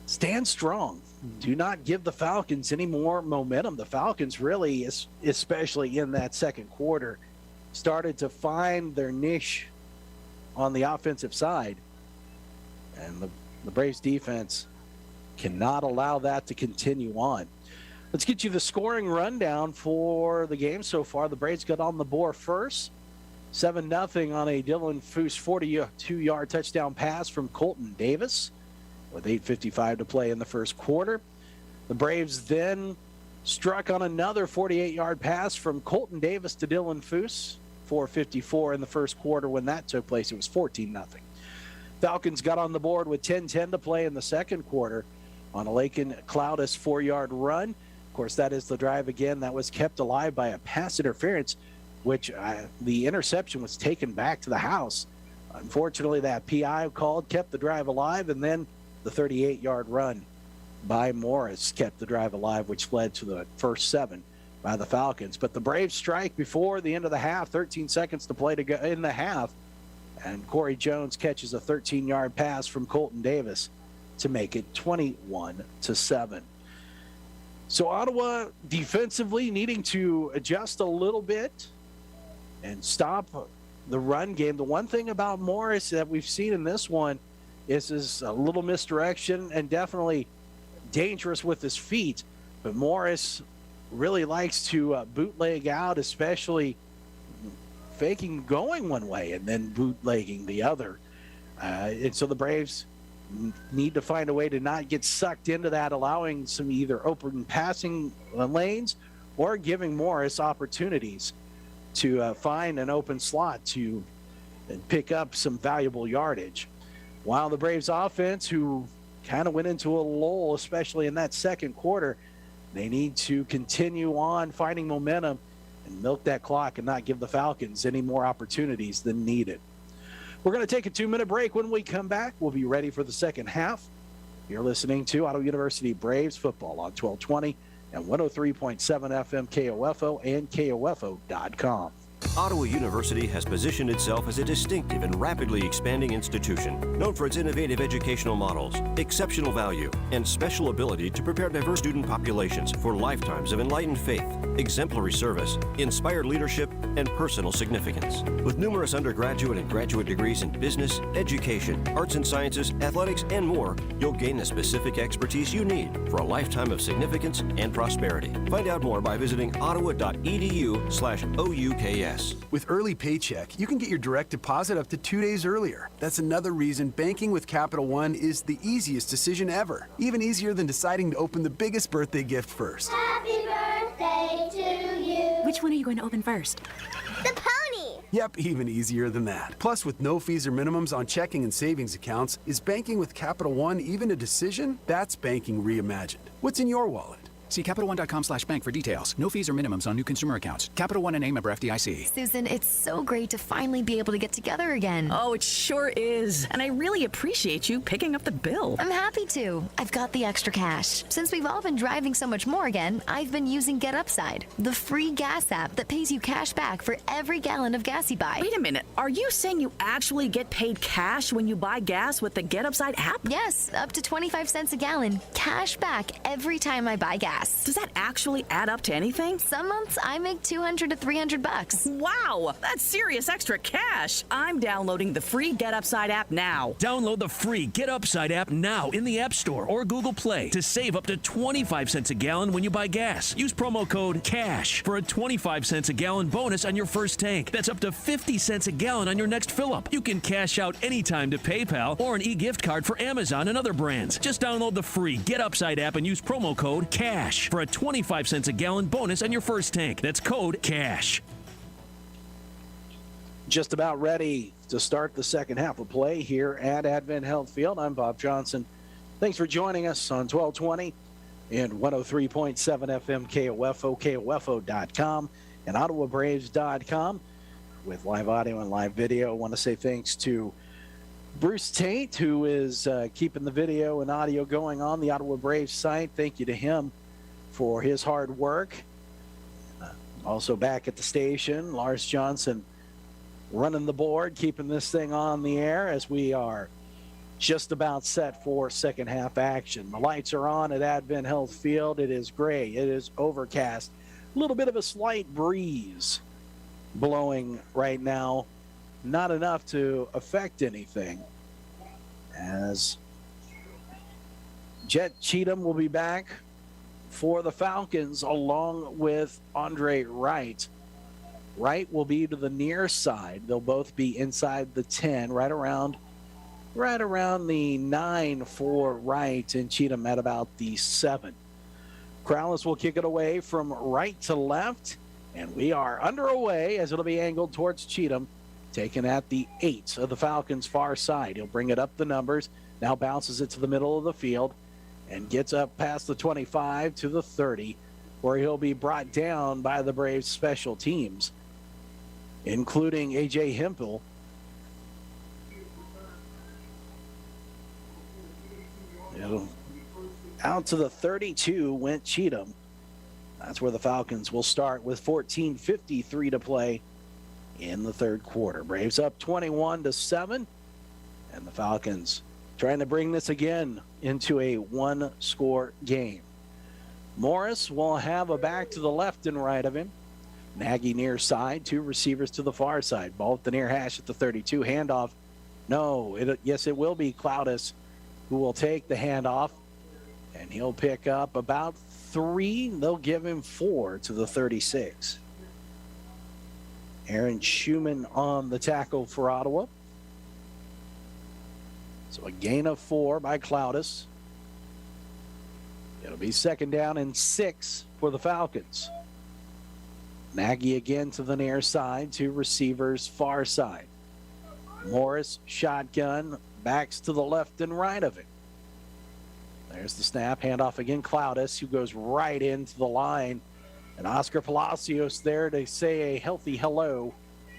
stand strong. Do not give the Falcons any more momentum. The Falcons really, especially in that second quarter, started to find their niche on the offensive side. And the Braves defense cannot allow that to continue on. Let's get you the scoring rundown for the game so far. The Braves got on the board first, 7-0 on a Dylan Foose 42-yard touchdown pass from Colton Davis with 8:55 to play in the first quarter. The Braves then struck on another 48-yard pass from Colton Davis to Dylan Foose, 4:54 in the first quarter. When that took place, it was 14-0. Falcons got on the board with 10:10 to play in the second quarter on a Lakin Cloudis 4-yard run. Of course, that is the drive again that was kept alive by a pass interference, which the interception was taken back to the house. Unfortunately, that PI called kept the drive alive, and then the 38-yard run by Morris kept the drive alive, which led to the first 7 by the Falcons. But the Braves strike before the end of the half, 13 seconds to play to go in the half, and Corey Jones catches a 13-yard pass from Colton Davis to make it 21-7. So Ottawa defensively needing to adjust a little bit and stop the run game. The one thing about Morris that we've seen in this one is a little misdirection and definitely dangerous with his feet. But Morris really likes to bootleg out, especially faking going one way and then bootlegging the other. And so the Braves need to find a way to not get sucked into that, allowing some either open passing lanes or giving Morris opportunities to find an open slot to pick up some valuable yardage. While the Braves offense, who kind of went into a lull, especially in that second quarter, they need to continue on finding momentum and milk that clock and not give the Falcons any more opportunities than needed. We're going to take a 2-minute break. When we come back, we'll be ready for the second half. You're listening to Ottawa University Braves football on 1220 and 103.7 FM KOFO and KOFO.com. Ottawa University has positioned itself as a distinctive and rapidly expanding institution, known for its innovative educational models, exceptional value, and special ability to prepare diverse student populations for lifetimes of enlightened faith, exemplary service, inspired leadership, and personal significance. With numerous undergraduate and graduate degrees in business, education, arts and sciences, athletics, and more, you'll gain the specific expertise you need for a lifetime of significance and prosperity. Find out more by visiting ottawa.edu/OUKS. With Early Paycheck, you can get your direct deposit up to 2 days earlier. That's another reason banking with Capital One is the easiest decision ever. Even easier than deciding to open the biggest birthday gift first. Happy birthday to you. Which one are you going to open first? The pony. Yep, even easier than that. Plus, with no fees or minimums on checking and savings accounts, is banking with Capital One even a decision? That's banking reimagined. What's in your wallet? See CapitalOne.com/bank for details. No fees or minimums on new consumer accounts. Capital One and a member FDIC. Susan, it's so great to finally be able to get together again. Oh, it sure is. And I really appreciate you picking up the bill. I'm happy to. I've got the extra cash. Since we've all been driving so much more again, I've been using Get Upside, the free gas app that pays you cash back for every gallon of gas you buy. Wait a minute. Are you saying you actually get paid cash when you buy gas with the Get Upside app? Yes, up to 25 cents a gallon. Cash back every time I buy gas. Does that actually add up to anything? Some months I make $200 to $300. Wow, that's serious extra cash. I'm downloading the free Get Upside app now. Download the free Get Upside app now in the App Store or Google Play to save up to 25 cents a gallon when you buy gas. Use promo code CASH for a 25 cents a gallon bonus on your first tank. That's up to 50 cents a gallon on your next fill up. You can cash out anytime to PayPal or an e-gift card for Amazon and other brands. Just download the free Get Upside app and use promo code CASH for a 25 cents a gallon bonus on your first tank. That's code CASH. Just about ready to start the second half of play here at Advent Health Field. I'm Bob Johnson. Thanks for joining us on 1220 and 103.7 FM KOFO, KOFO.com, and OttawaBraves.com with live audio and live video. I want to say thanks to Bruce Tate, who is keeping the video and audio going on the Ottawa Braves site. Thank you to him for his hard work. Also back at the station, Lars Johnson running the board, keeping this thing on the air as we are just about set for second half action. The lights are on at Advent Health Field. It is gray. It is overcast. A little bit of a slight breeze blowing right now. Not enough to affect anything, as Jet Cheatham will be back for the Falcons along with Andre Wright. Wright will be to the near side. They'll both be inside the 10, right around the 9 for Wright, and Cheatham at about the 7. Crowless will kick it away from right to left, and we are underway as it'll be angled towards Cheatham, taken at the 8 of the Falcons' far side. He'll bring it up the numbers, now bounces it to the middle of the field, and gets up past the 25 to the 30, where he'll be brought down by the Braves special teams, including A.J. Hempel. Out to the 32 went Cheatham. That's where the Falcons will start with 14:53 to play in the third quarter. Braves up 21-7, and the Falcons trying to bring this again into a one-score game. Morris will have a back to the left and right of him. Nagy near side, 2 receivers to the far side. Ball at the near hash at the 32. Handoff. No, yes, it will be Cloudus who will take the handoff, and he'll pick up about 3. They'll give him 4 to the 36. Aaron Schumann on the tackle for Ottawa. So a gain of 4 by Cloudus. It'll be second down and 6 for the Falcons. Nagy again to the near side, 2 receivers far side. Morris shotgun, backs to the left and right of it. There's the snap, handoff again, Cloudus, who goes right into the line. And Oscar Palacios there to say a healthy hello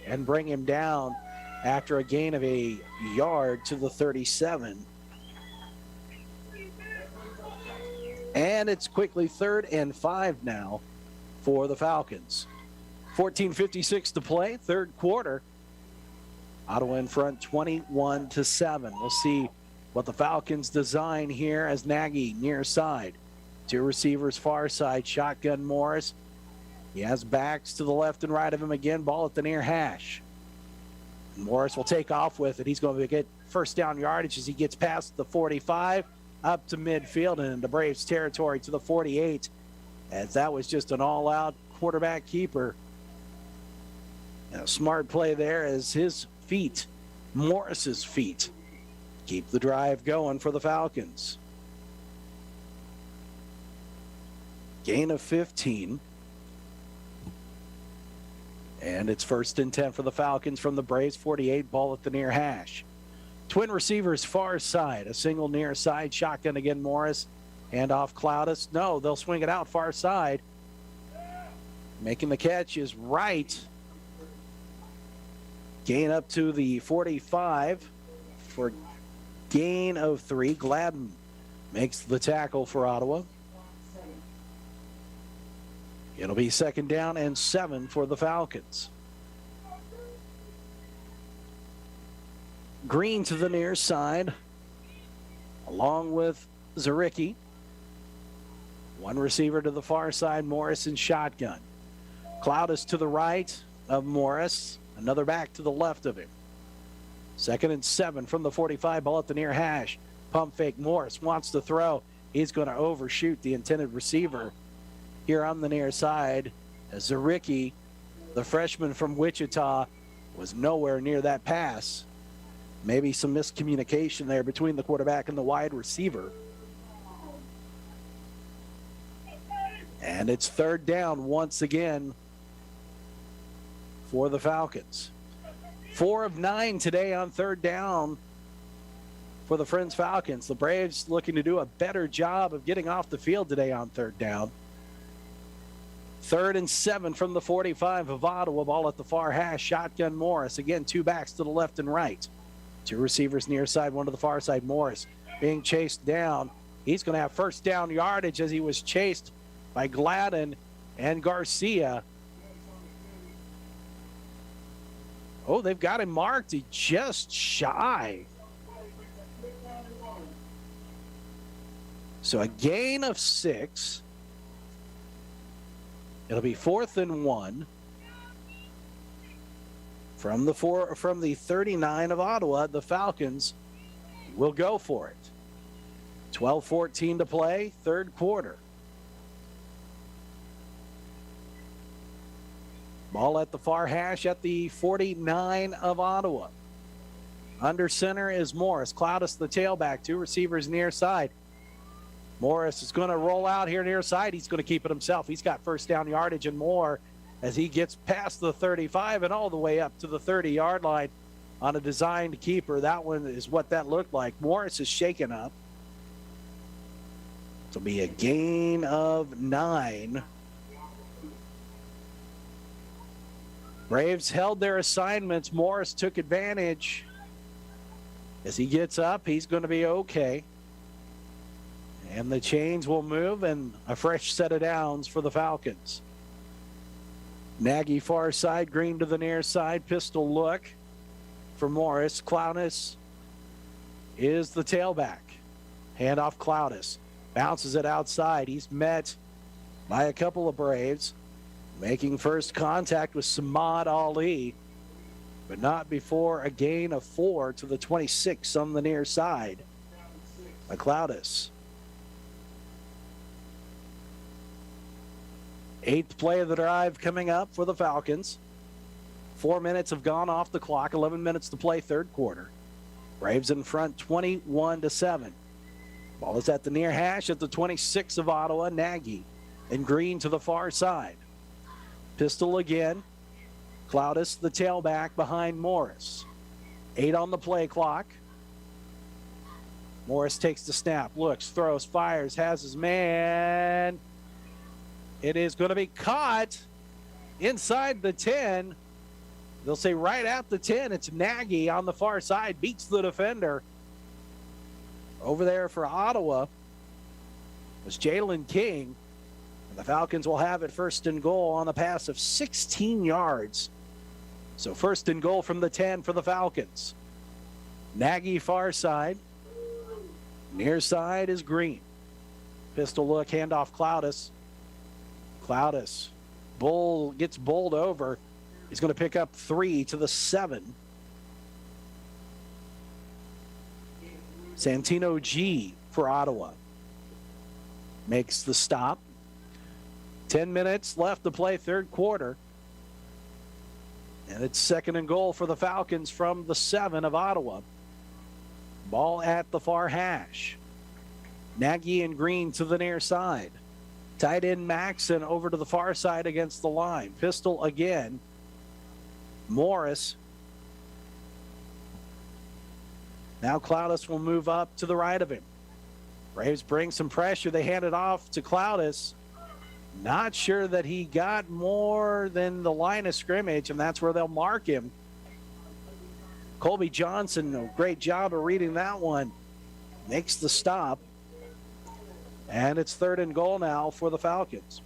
and bring him down after a gain of a yard to the 37. And it's quickly 3rd and 5 now for the Falcons. 14:56 to play, third quarter. Ottawa in front 21-7. We'll see what the Falcons design here as Nagy near side. 2 receivers far side, shotgun Morris. He has backs to the left and right of him again, ball at the near hash. Morris will take off with it. He's going to get first down yardage as he gets past the 45 up to midfield and into Braves territory to the 48, as that was just an all-out quarterback keeper. A smart play there as his feet, Morris's feet, keep the drive going for the Falcons. Gain of 15. And it's 1st and 10 for the Falcons from the Braves 48, ball at the near hash. Twin receivers far side, a single near side, shotgun again Morris, hand off Cloudus. No, they'll swing it out far side. Making the catch is Wright. Gain up to the 45 for gain of 3. Gladden makes the tackle for Ottawa. It'll be second down and 7 for the Falcons. Green to the near side, along with Zaricki. 1 receiver to the far side, Morris in shotgun. Cloudus to the right of Morris, another back to the left of him. 2nd and 7 from the 45, ball at the near hash. Pump fake, Morris wants to throw. He's going to overshoot the intended receiver here on the near side, as Zaricki, the freshman from Wichita, was nowhere near that pass. Maybe some miscommunication there between the quarterback and the wide receiver. And it's 3rd down once again for the Falcons. 4 of 9 today on 3rd down for the Friends Falcons. The Braves looking to do a better job of getting off the field today on 3rd down. 3rd and 7 from the 45 of Ottawa, ball at the far hash, shotgun Morris. Again, 2 backs to the left and right. 2 receivers near side, 1 to the far side. Morris being chased down. He's going to have first down yardage as he was chased by Gladden and Garcia. Oh, they've got him marked. He just shy. So a gain of 6. It'll be 4th and 1 from the 39 of Ottawa. The Falcons will go for it. 12:14 to play, 3rd quarter. Ball at the far hash at the 49 of Ottawa. Under center is Morris. Cloudus the tailback, 2 receivers near side. Morris is going to roll out here near side. He's going to keep it himself. He's got first down yardage and more as he gets past the 35 and all the way up to the 30-yard line on a designed keeper. That one is what that looked like. Morris is shaken up. It'll be a gain of 9. Braves held their assignments. Morris took advantage. As he gets up, he's going to be okay. And the chains will move, and a fresh set of downs for the Falcons. Nagy far side, Green to the near side, pistol look for Morris. Cloudus is the tailback. Hand off Cloudus. Bounces it outside. He's met by a couple of Braves. Making first contact with Samad Ali, but not before a gain of 4 to the 26 on the near side. Cloudus. Eighth play of the drive coming up for the Falcons. 4 minutes have gone off the clock, 11 minutes to play, third quarter. Braves in front 21-7. Ball is at the near hash at the 26 of Ottawa. Nagy and Green to the far side. Pistol again. Cloudis, the tailback, behind Morris. 8 on the play clock. Morris takes the snap, looks, throws, fires, has his man. It is going to be caught inside the 10. They'll say right at the 10. It's Nagy on the far side, beats the defender. Over there for Ottawa was Jalen King. And the Falcons will have it first and goal on a pass of 16 yards. So first and goal from the 10 for the Falcons. Nagy far side. Near side is Green. Pistol look, handoff Cloudis. Cloudis gets bowled over. He's going to pick up 3 to the 7. Santino G for Ottawa makes the stop. 10 minutes left to play, third quarter. And it's second and goal for the Falcons from the 7 of Ottawa. Ball at the far hash. Nagy and Green to the near side. Tight end Maxson over to the far side against the line. Pistol again. Morris. Now Cloudis will move up to the right of him. Braves bring some pressure. They hand it off to Cloudis. Not sure that he got more than the line of scrimmage, and that's where they'll mark him. Colby Johnson, a great job of reading that one. Makes the stop. And it's third and goal now for the Falcons.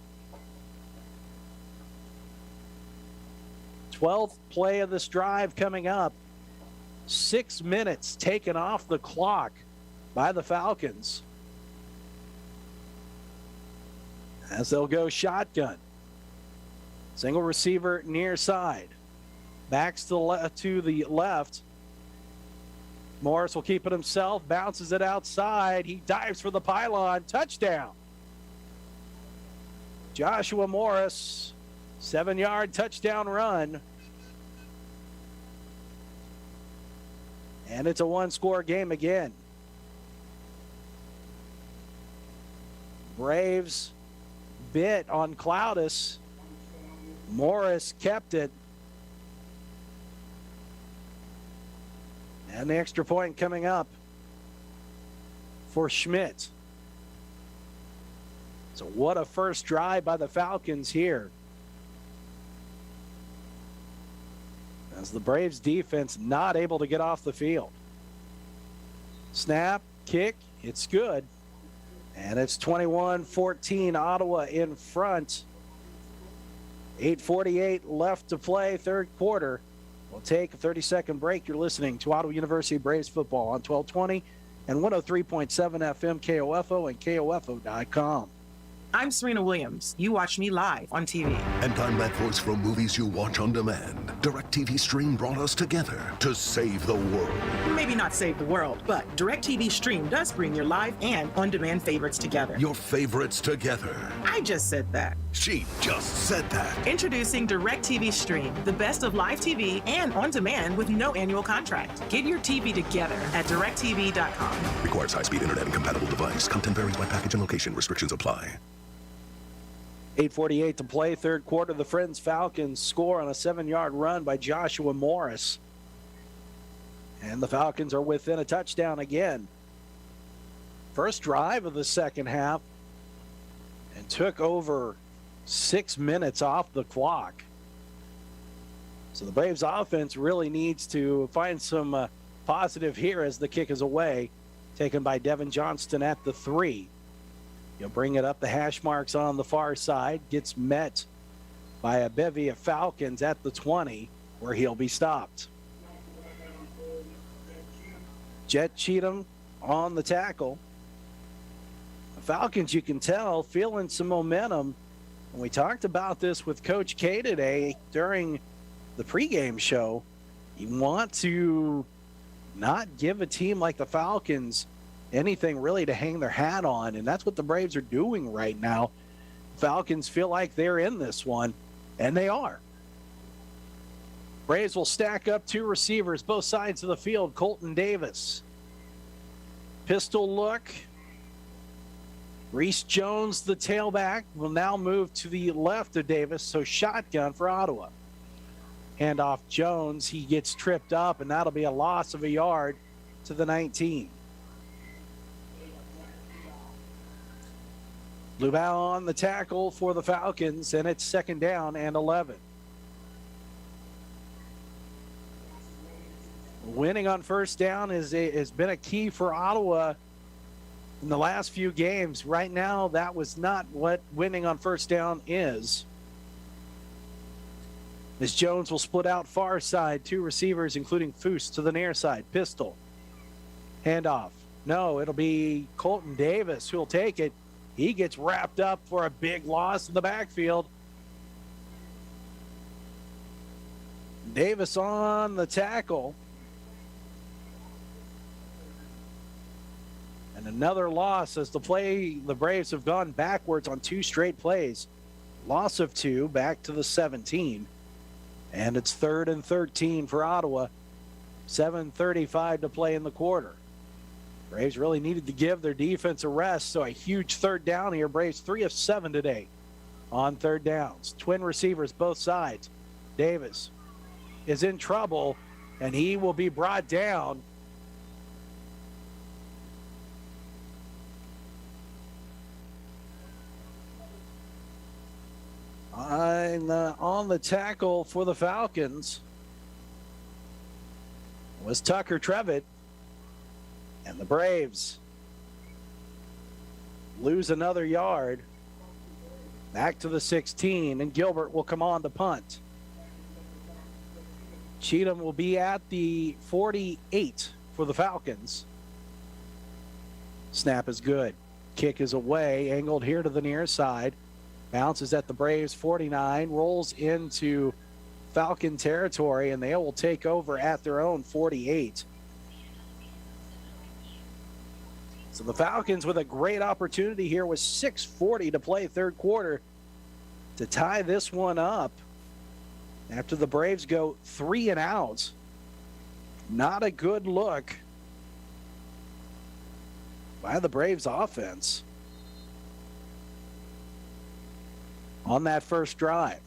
12th play of this drive coming up. 6 minutes taken off the clock by the Falcons. As they'll go shotgun. Single receiver near side. Backs to the left. Morris will keep it himself. Bounces it outside. He dives for the pylon. Touchdown. Joshua Morris. 7-yard touchdown run. And it's a one-score game again. Braves bit on Cloudis. Morris kept it. And the extra point coming up for Schmidt. So what a first drive by the Falcons here. As the Braves defense not able to get off the field. Snap, kick, it's good. And it's 21-14, Ottawa in front. 8:48 left to play, third quarter. We'll take a 30-second break. You're listening to Ottawa University Braves football on 1220 and 103.7 FM KOFO and KOFO.com. I'm Serena Williams. You watch me live on TV. And I'm that voice from movies you watch on demand. DirecTV Stream brought us together to save the world. Maybe not save the world, but DirecTV Stream does bring your live and on-demand favorites together. Your favorites together. I just said that. She just said that. Introducing DirecTV Stream, the best of live TV and on-demand with no annual contract. Get your TV together at DirecTV.com. Requires high-speed internet and compatible device. Content varies by package and location. Restrictions apply. 8:48 to play, third quarter. The Friends Falcons score on a 7-yard run by Joshua Morris. And the Falcons are within a touchdown again. First drive of the second half and took over 6 minutes off the clock. So the Braves offense really needs to find some positive here as the kick is away, taken by Devin Johnston at the 3. He'll bring it up the hash marks on the far side, gets met by a bevy of Falcons at the 20, where he'll be stopped. Jet Cheatham on the tackle. The Falcons, you can tell, feeling some momentum. And we talked about this with Coach K today during the pregame show. You want to not give a team like the Falcons anything really to hang their hat on, and that's what the Braves are doing right now. Falcons feel like they're in this one, and they are. Braves will stack up two receivers, both sides of the field. Colton Davis. Pistol look. Reese Jones, the tailback, will now move to the left of Davis, so shotgun for Ottawa. Hand off Jones. He gets tripped up, and that'll be a loss of a yard to the 19. Lubau on the tackle for the Falcons, and it's 2nd down and 11. Winning on first down has been a key for Ottawa in the last few games. Right now, that was not what winning on first down is. As Jones will split out far side, two receivers, including Foose to the near side. Pistol. Handoff. No, it'll be Colton Davis who'll take it. He gets wrapped up for a big loss in the backfield. Davis on the tackle. And another loss as the Braves have gone backwards on 2 straight plays. Loss of 2 back to the 17. And it's 3rd and 13 for Ottawa. 7:35 to play in the quarter. Braves really needed to give their defense a rest, so a huge 3rd down here. Braves 3 of 7 today on 3rd downs. Twin receivers both sides. Davis is in trouble, and he will be brought down. On the tackle for the Falcons was Tucker Trevitt, and the Braves lose another yard back to the 16, and Gilbert will come on to punt. Cheatham will be at the 48 for the Falcons. Snap is good. Kick is away, angled here to the near side. Bounces at the Braves 49, rolls into Falcon territory, and they will take over at their own 48. So the Falcons with a great opportunity here with 6:40 to play 3rd quarter to tie this one up after the Braves go 3 and out. Not a good look by the Braves offense on that first drive.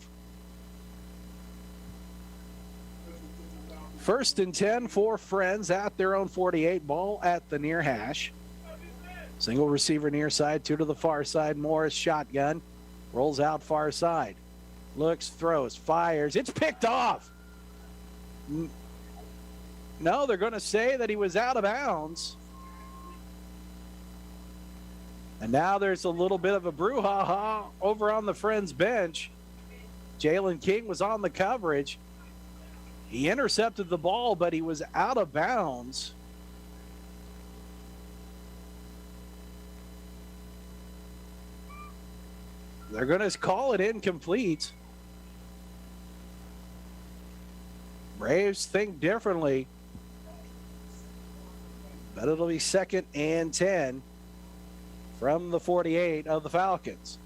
1st and 10 for Friends at their own 48. Ball at the near hash. Single receiver near side, 2 to the far side. Morris shotgun. Rolls out far side. Looks, throws, fires. It's picked off. No, they're going to say that he was out of bounds. And now there's a little bit of a brouhaha over on the Friends bench. Jalen King was on the coverage. He intercepted the ball, but he was out of bounds. They're going to call it incomplete. Braves think differently, but it'll be 2nd and 10 from the 48 of the Falcons.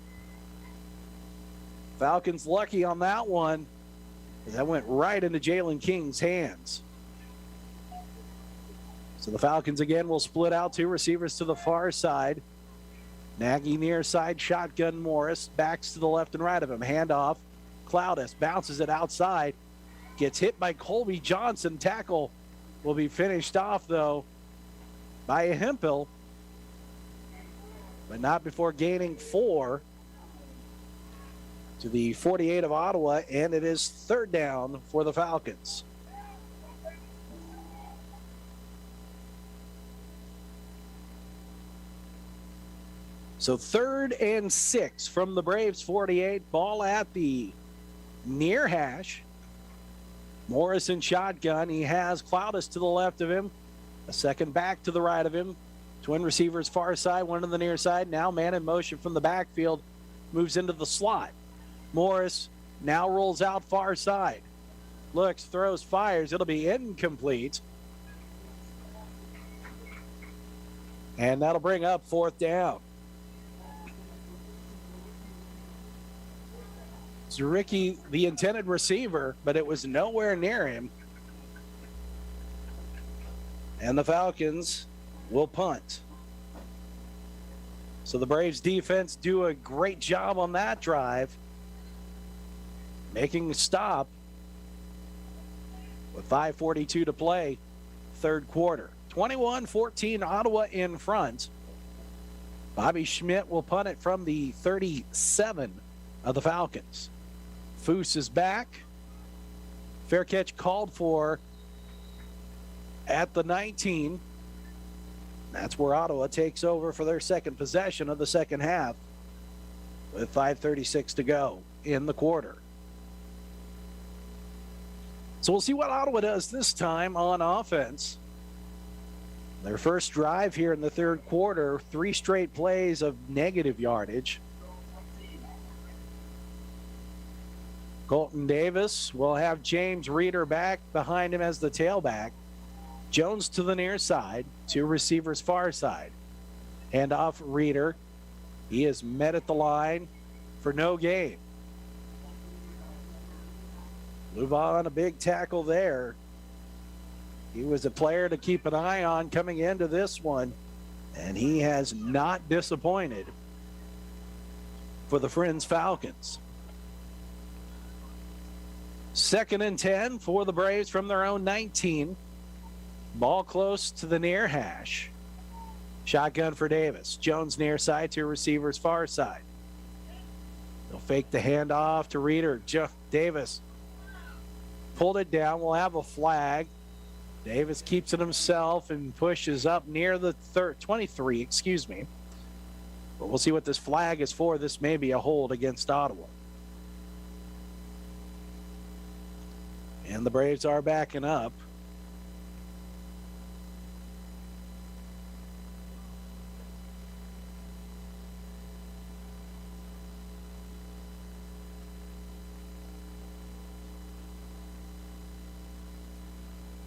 Falcons lucky on that one. That went right into Jalen King's hands. So the Falcons again will split out 2 receivers to the far side. Nagy near side, shotgun Morris, backs to the left and right of him. Handoff, Cloudus bounces it outside. Gets hit by Colby Johnson. Tackle will be finished off, though, by a Hempel, but not before gaining 4 to the 48 of Ottawa, and it is 3rd down for the Falcons. So 3rd and 6 from the Braves 48. Ball at the near hash. Morrison shotgun. He has Cloudus to the left of him. A second back to the right of him. Twin receivers far side, one on the near side. Now man in motion from the backfield. Moves into the slot. Morris now rolls out far side. Looks, throws, fires. It'll be incomplete. And that'll bring up 4th down. Ricky, the intended receiver, but it was nowhere near him. And the Falcons will punt. So the Braves defense do a great job on that drive, making a stop with 5:42 to play, third quarter. 21-14, Ottawa in front. Bobby Schmidt will punt it from the 37 of the Falcons. Foose is back. Fair catch called for at the 19. That's where Ottawa takes over for their second possession of the second half with 5:36 to go in the quarter. So we'll see what Ottawa does this time on offense. Their first drive here in the third quarter, 3 straight plays of negative yardage. Colton Davis will have James Reeder back behind him as the tailback. Jones to the near side, 2 receivers far side. Hand off Reeder. He is met at the line for no gain. Move on, a big tackle there. He was a player to keep an eye on coming into this one, and he has not disappointed for the Friends Falcons. 2nd and 10 for the Braves from their own 19. Ball close to the near hash. Shotgun for Davis. Jones near side, 2 receivers far side. They'll fake the handoff to Reeder. Davis pulled it down. We'll have a flag. Davis keeps it himself and pushes up near the 23, But we'll see what this flag is for. This may be a hold against Ottawa. And the Braves are backing up.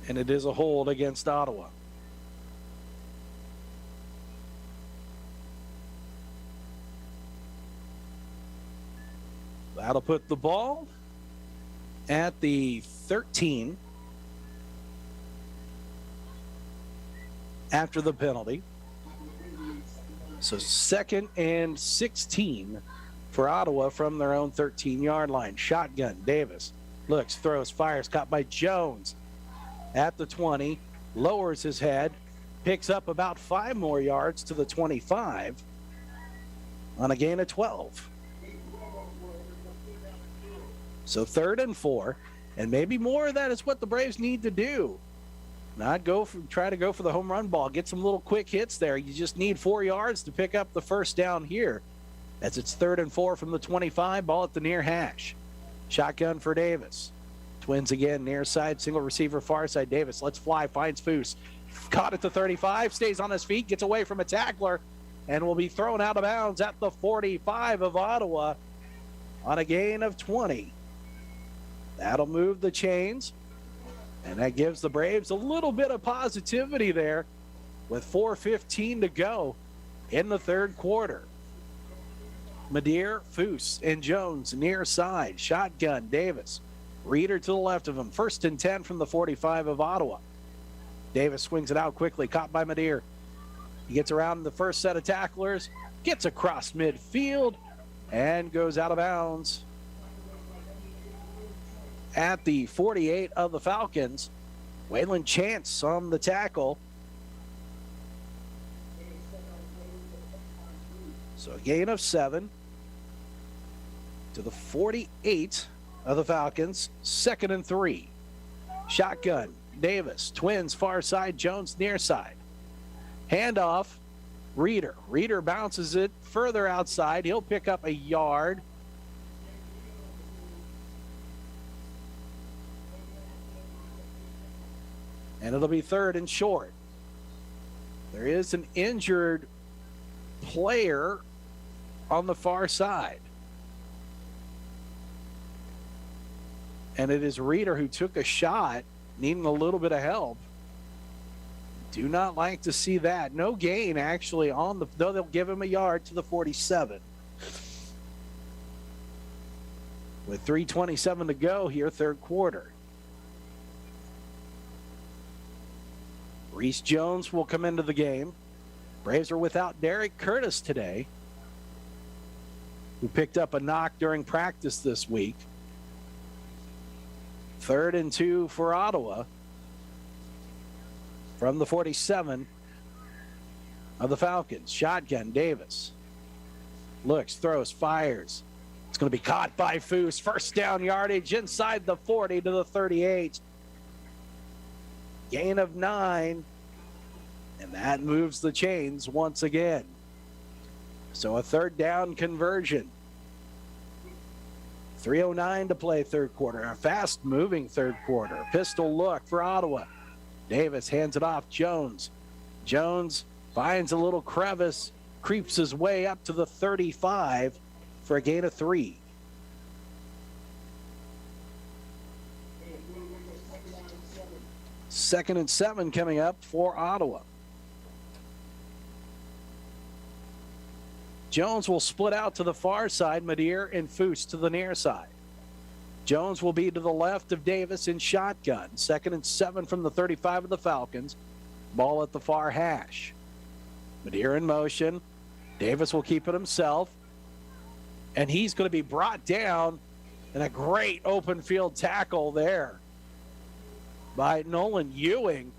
And it is a hold against Ottawa. That'll put the ball at the 13 after the penalty. So 2nd and 16 for Ottawa from their own 13-yard line. Shotgun, Davis looks, throws, fires, caught by Jones at the 20, lowers his head, picks up about 5 more yards to the 25 on a gain of 12. So 3rd and 4, and maybe more of that is what the Braves need to do. Not try to go for the home run ball. Get some little quick hits there. You just need 4 yards to pick up the first down here. As it's 3rd and 4 from the 25, ball at the near hash. Shotgun for Davis. Twins again, near side, single receiver, far side. Davis lets fly, finds Foose. Caught at the 35, stays on his feet, gets away from a tackler, and will be thrown out of bounds at the 45 of Ottawa on a gain of 20. That'll move the chains, and that gives the Braves a little bit of positivity there with 4:15 to go in the third quarter. Madeir, Foose, and Jones near side. Shotgun, Davis. Reeder to the left of him. 1st and 10 from the 45 of Ottawa. Davis swings it out quickly, caught by Madeir. He gets around the first set of tacklers, gets across midfield, and goes out of bounds at the 48 of the Falcons. Waylon Chance on the tackle. So a gain of 7 to the 48 of the Falcons. 2nd and 3. Shotgun, Davis, Twins far side, Jones near side. Handoff, Reeder. Reeder bounces it further outside. He'll pick up a yard. And it'll be 3rd and short. There is an injured player on the far side. And it is Reeder who took a shot, needing a little bit of help. Do not like to see that. No gain, actually, though they'll give him a yard to the 47. with 3:27 to go here, third quarter. Reese Jones will come into the game. Braves are without Derek Curtis today, who picked up a knock during practice this week. 3rd and 2 for Ottawa from the 47 of the Falcons. Shotgun, Davis. Looks, throws, fires. It's going to be caught by Foose. First down yardage inside the 40 to the 38. Gain of 9. And that moves the chains once again. So a third down conversion. 3:09 to play third quarter. A fast-moving third quarter. Pistol look for Ottawa. Davis hands it off. Jones. Jones finds a little crevice, creeps his way up to the 35 for a gain of 3. Second and 7 coming up for Ottawa. Jones will split out to the far side, Madeir and Foose to the near side. Jones will be to the left of Davis in shotgun. 2nd and 7 from the 35 of the Falcons. Ball at the far hash. Madeir in motion. Davis will keep it himself. And he's going to be brought down, and a great open field tackle there by Nolan Ewing.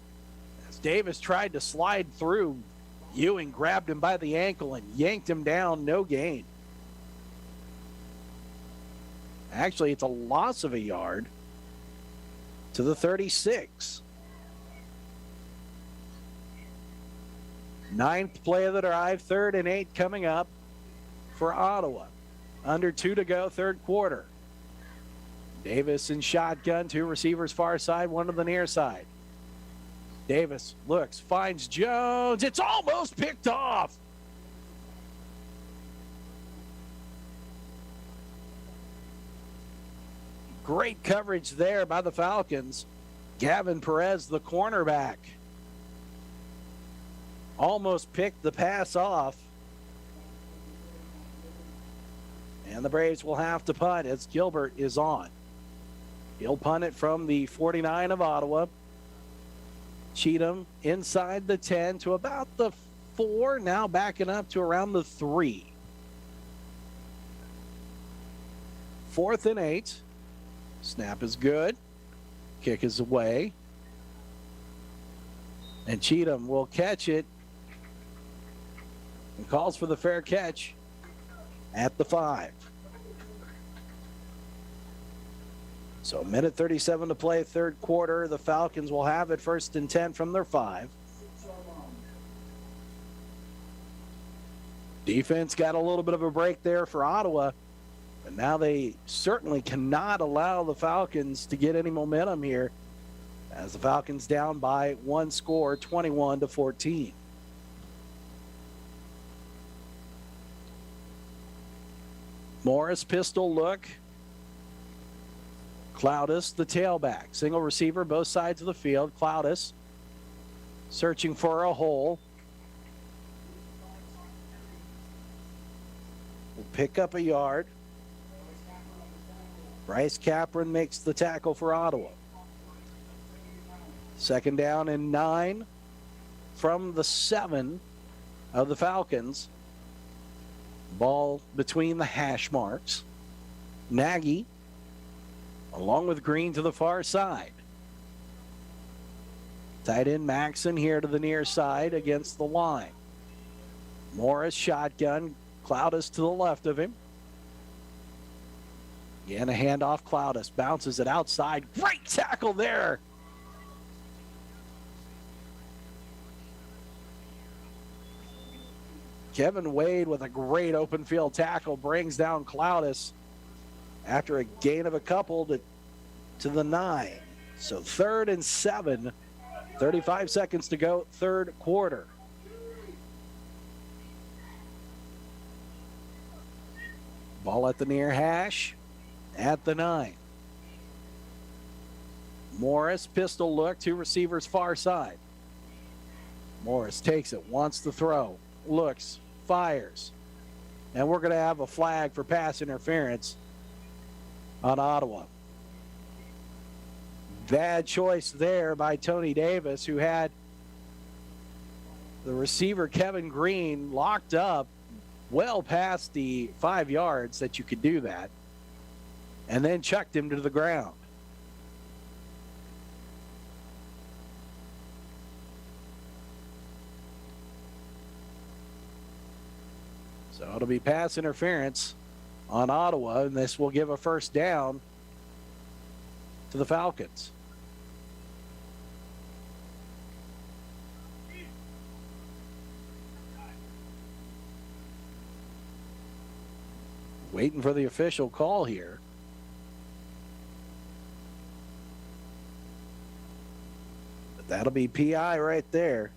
As Davis tried to slide through, Ewing grabbed him by the ankle and yanked him down, no gain. Actually, it's a loss of a yard to the 36. 9th play of the drive, 3rd and 8 coming up for Ottawa. Under 2 to go, third quarter. Davis in shotgun, 2 receivers far side, 1 to the near side. Davis looks, finds Jones. It's almost picked off. Great coverage there by the Falcons. Gavin Perez, the cornerback, almost picked the pass off. And the Braves will have to punt as Gilbert is on. He'll punt it from the 49 of Ottawa. Cheatham inside the 10 to about the 4, now backing up to around the 3. 4th and 8. Snap is good. Kick is away. And Cheatham will catch it and calls for the fair catch at the 5. So 1:37 to play, third quarter. The Falcons will have it 1st and 10 from their 5. Defense got a little bit of a break there for Ottawa, but now they certainly cannot allow the Falcons to get any momentum here, as the Falcons down by 1 score, 21-14. Morris, pistol look. Cloudus, the tailback. Single receiver, both sides of the field. Cloudus searching for a hole. Will pick up a yard. Bryce Capron makes the tackle for Ottawa. 2nd down and 9 from the 7 of the Falcons. Ball between the hash marks. Nagy along with Green to the far side. Tight end Maxson here to the near side against the line. Morris shotgun. Cloudus to the left of him. Again, a handoff. Cloudus bounces it outside. Great tackle there. Kevin Wade with a great open field tackle brings down Cloudus after a gain of a couple to the 9. So 3rd and 7, 35 seconds to go, third quarter. Ball at the near hash at the 9. Morris, pistol look, 2 receivers far side. Morris takes it, wants to throw, looks, fires. And we're going to have a flag for pass interference on Ottawa. Bad choice there by Tony Davis, who had the receiver Kevin Green locked up well past the 5 yards that you could do that, and then chucked him to the ground. So it'll be pass interference on Ottawa, and this will give a first down to the Falcons. Waiting for the official call here. But that'll be PI right there.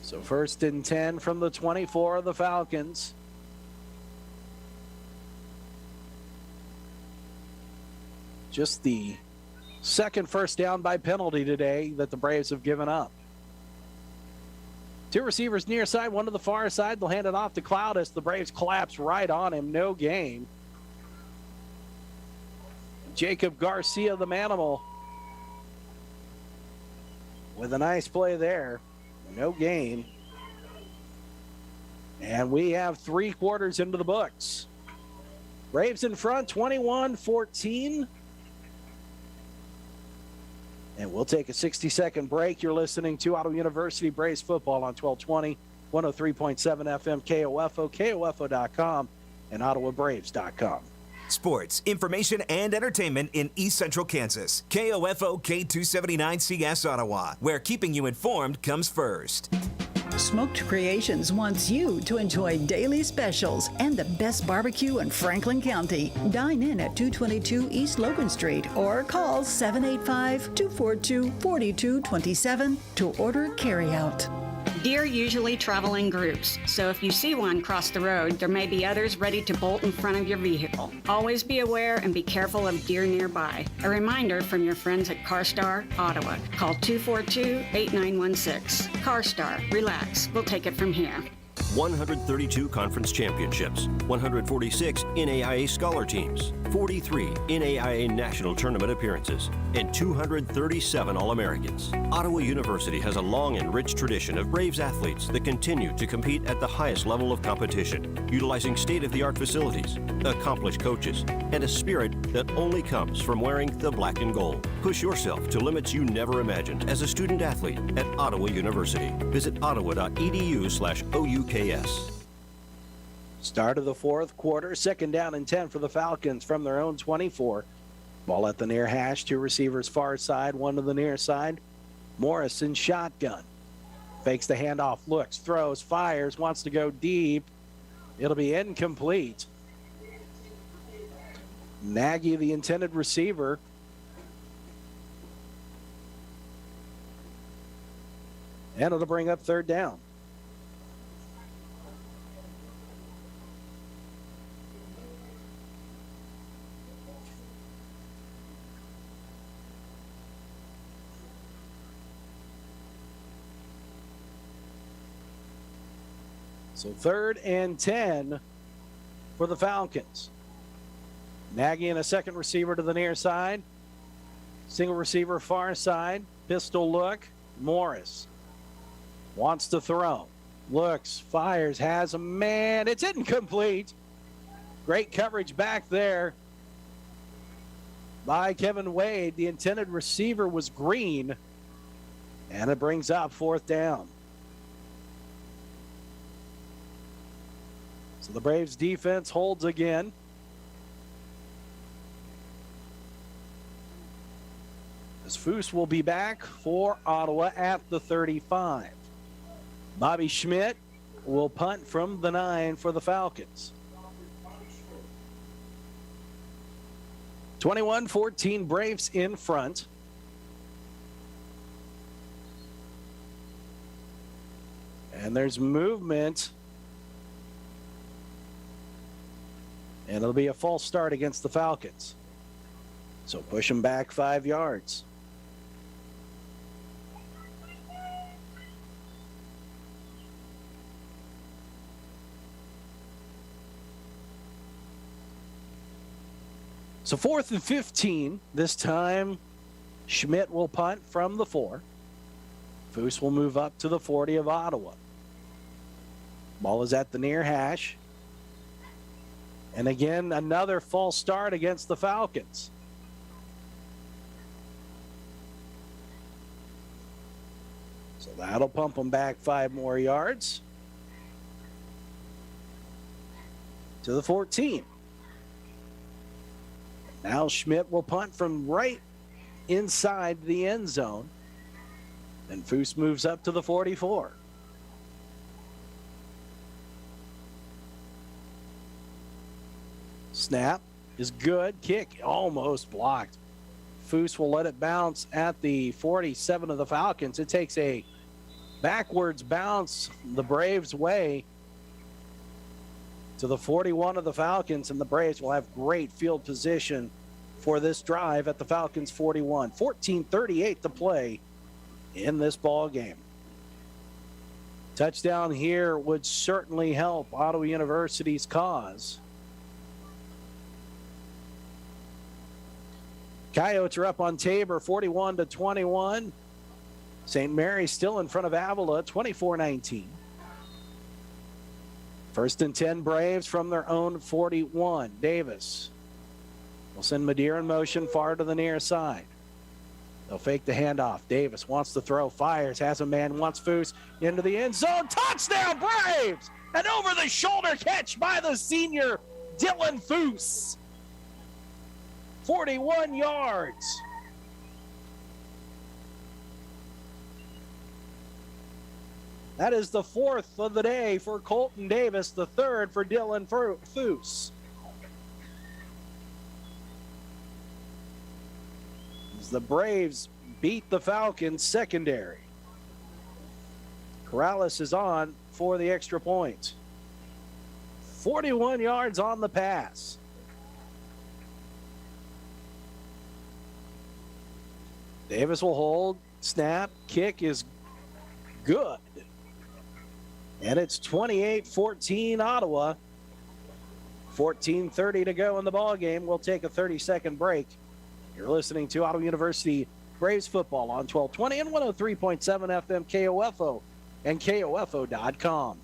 So 1st and 10 from the 24 of the Falcons. Just the second first down by penalty today that the Braves have given up. 2 receivers near side, 1 to the far side. They'll hand it off to Cloudus. The Braves collapse right on him. No gain. Jacob Garcia, the Manimal, with a nice play there. No gain. And we have 3 quarters into the books. Braves in front, 21-14. And we'll take a 60-second break. You're listening to Ottawa University Braves football on 1220, 103.7 FM, KOFO, KOFO.com, and OttawaBraves.com. Sports, information, and entertainment in East Central Kansas. KOFO K279CS Ottawa, where keeping you informed comes first. Smoked Creations wants you to enjoy daily specials and the best barbecue in Franklin County. Dine in at 222 East Logan Street or call 785-242-4227 to order carryout. Deer usually travel in groups, so if you see one cross the road, there may be others ready to bolt in front of your vehicle. Always be aware and be careful of deer nearby. A reminder from your friends at CarStar Ottawa. Call 242-8916. CarStar, relax. We'll take it from here. 132 conference championships, 146 NAIA scholar teams, 43 NAIA national tournament appearances, and 237 All-Americans. Ottawa University has a long and rich tradition of Braves athletes that continue to compete at the highest level of competition, utilizing state-of-the-art facilities, accomplished coaches, and a spirit that only comes from wearing the black and gold. Push yourself to limits you never imagined as a student athlete at Ottawa University. Visit ottawa.edu/OUKS. Start of the 4th quarter, 2nd down and 10 for the Falcons from their own 24. Ball at the near hash, 2 receivers far side, 1 to the near side. Morrison shotgun. Fakes the handoff, looks, throws, fires, wants to go deep. It'll be incomplete. Nagy, the intended receiver. And it'll bring up 3rd down. So 3rd and 10 for the Falcons. Nagy and a second receiver to the near side. Single receiver far side. Pistol look. Morris wants to throw. Looks, fires, has a man. It's incomplete. Great coverage back there by Kevin Wade. The intended receiver was Green. And it brings up 4th down. So the Braves defense holds again. As Foose will be back for Ottawa at the 35. Bobby Schmidt will punt from the 9 for the Falcons. 21-14 Braves in front. And there's movement. And it'll be a false start against the Falcons. So push them back 5 yards. So 4th and 15. This time, Schmidt will punt from the 4. Foose will move up to the 40 of Ottawa. Ball is at the near hash. And again, another false start against the Falcons. So that'll pump them back 5 more yards to the 14. Now Schmidt will punt from right inside the end zone. And Foose moves up to the 44. Snap is good. Kick almost blocked. Foose will let it bounce at the 47 of the Falcons. It takes a backwards bounce the Braves' way to the 41 of the Falcons, and the Braves will have great field position for this drive at the Falcons' 41. 14:38 to play in this ball game. Touchdown here would certainly help Ottawa University's cause. Coyotes are up on Tabor 41-21. St. Mary's still in front of Avila 24-19. 1st and 10 Braves from their own 41. Davis will send Madeira in motion far to the near side. They'll fake the handoff. Davis wants to throw, fires, has a man, wants Foose into the end zone. Touchdown Braves! An over-the-shoulder catch by the senior Dylan Foose. 41 yards. That is the 4th of the day for Colton Davis, the 3rd for Dylan Foose. As the Braves beat the Falcons secondary. Corrales is on for the extra point. 41 yards on the pass. Davis will hold, snap, kick is good. And it's 28-14 Ottawa. 14:30 to go in the ball game. We'll take a 30-second break. You're listening to Ottawa University Braves football on 1220 and 103.7 FM KOFO and KOFO.com.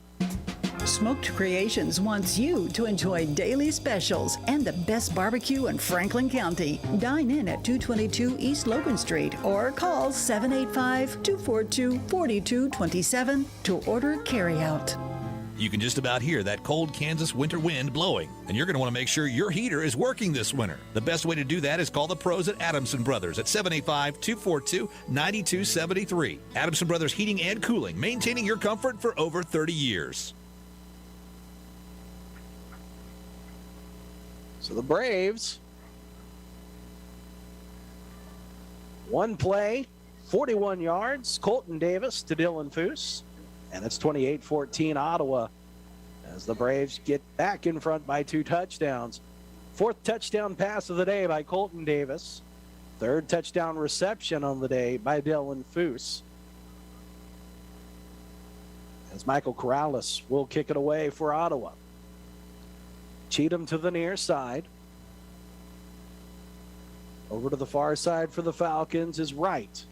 Smoked Creations wants you to enjoy daily specials and the best barbecue in Franklin County. Dine in at 222 East Logan Street or call 785-242-4227 to order carryout. You can just about hear that cold Kansas winter wind blowing, and you're going to want to make sure your heater is working this winter. The best way to do that is call the pros at Adamson Brothers at 785-242-9273. Adamson Brothers Heating and Cooling, maintaining your comfort for over 30 years. So the Braves, one play, 41 yards, Colton Davis to Dylan Foose. And it's 28-14 Ottawa as the Braves get back in front by 2 touchdowns. 4th touchdown pass of the day by Colton Davis. 3rd touchdown reception on the day by Dylan Foose. As Michael Corrales will kick it away for Ottawa. Cheatham to the near side. Over to the far side for the Falcons is Wright.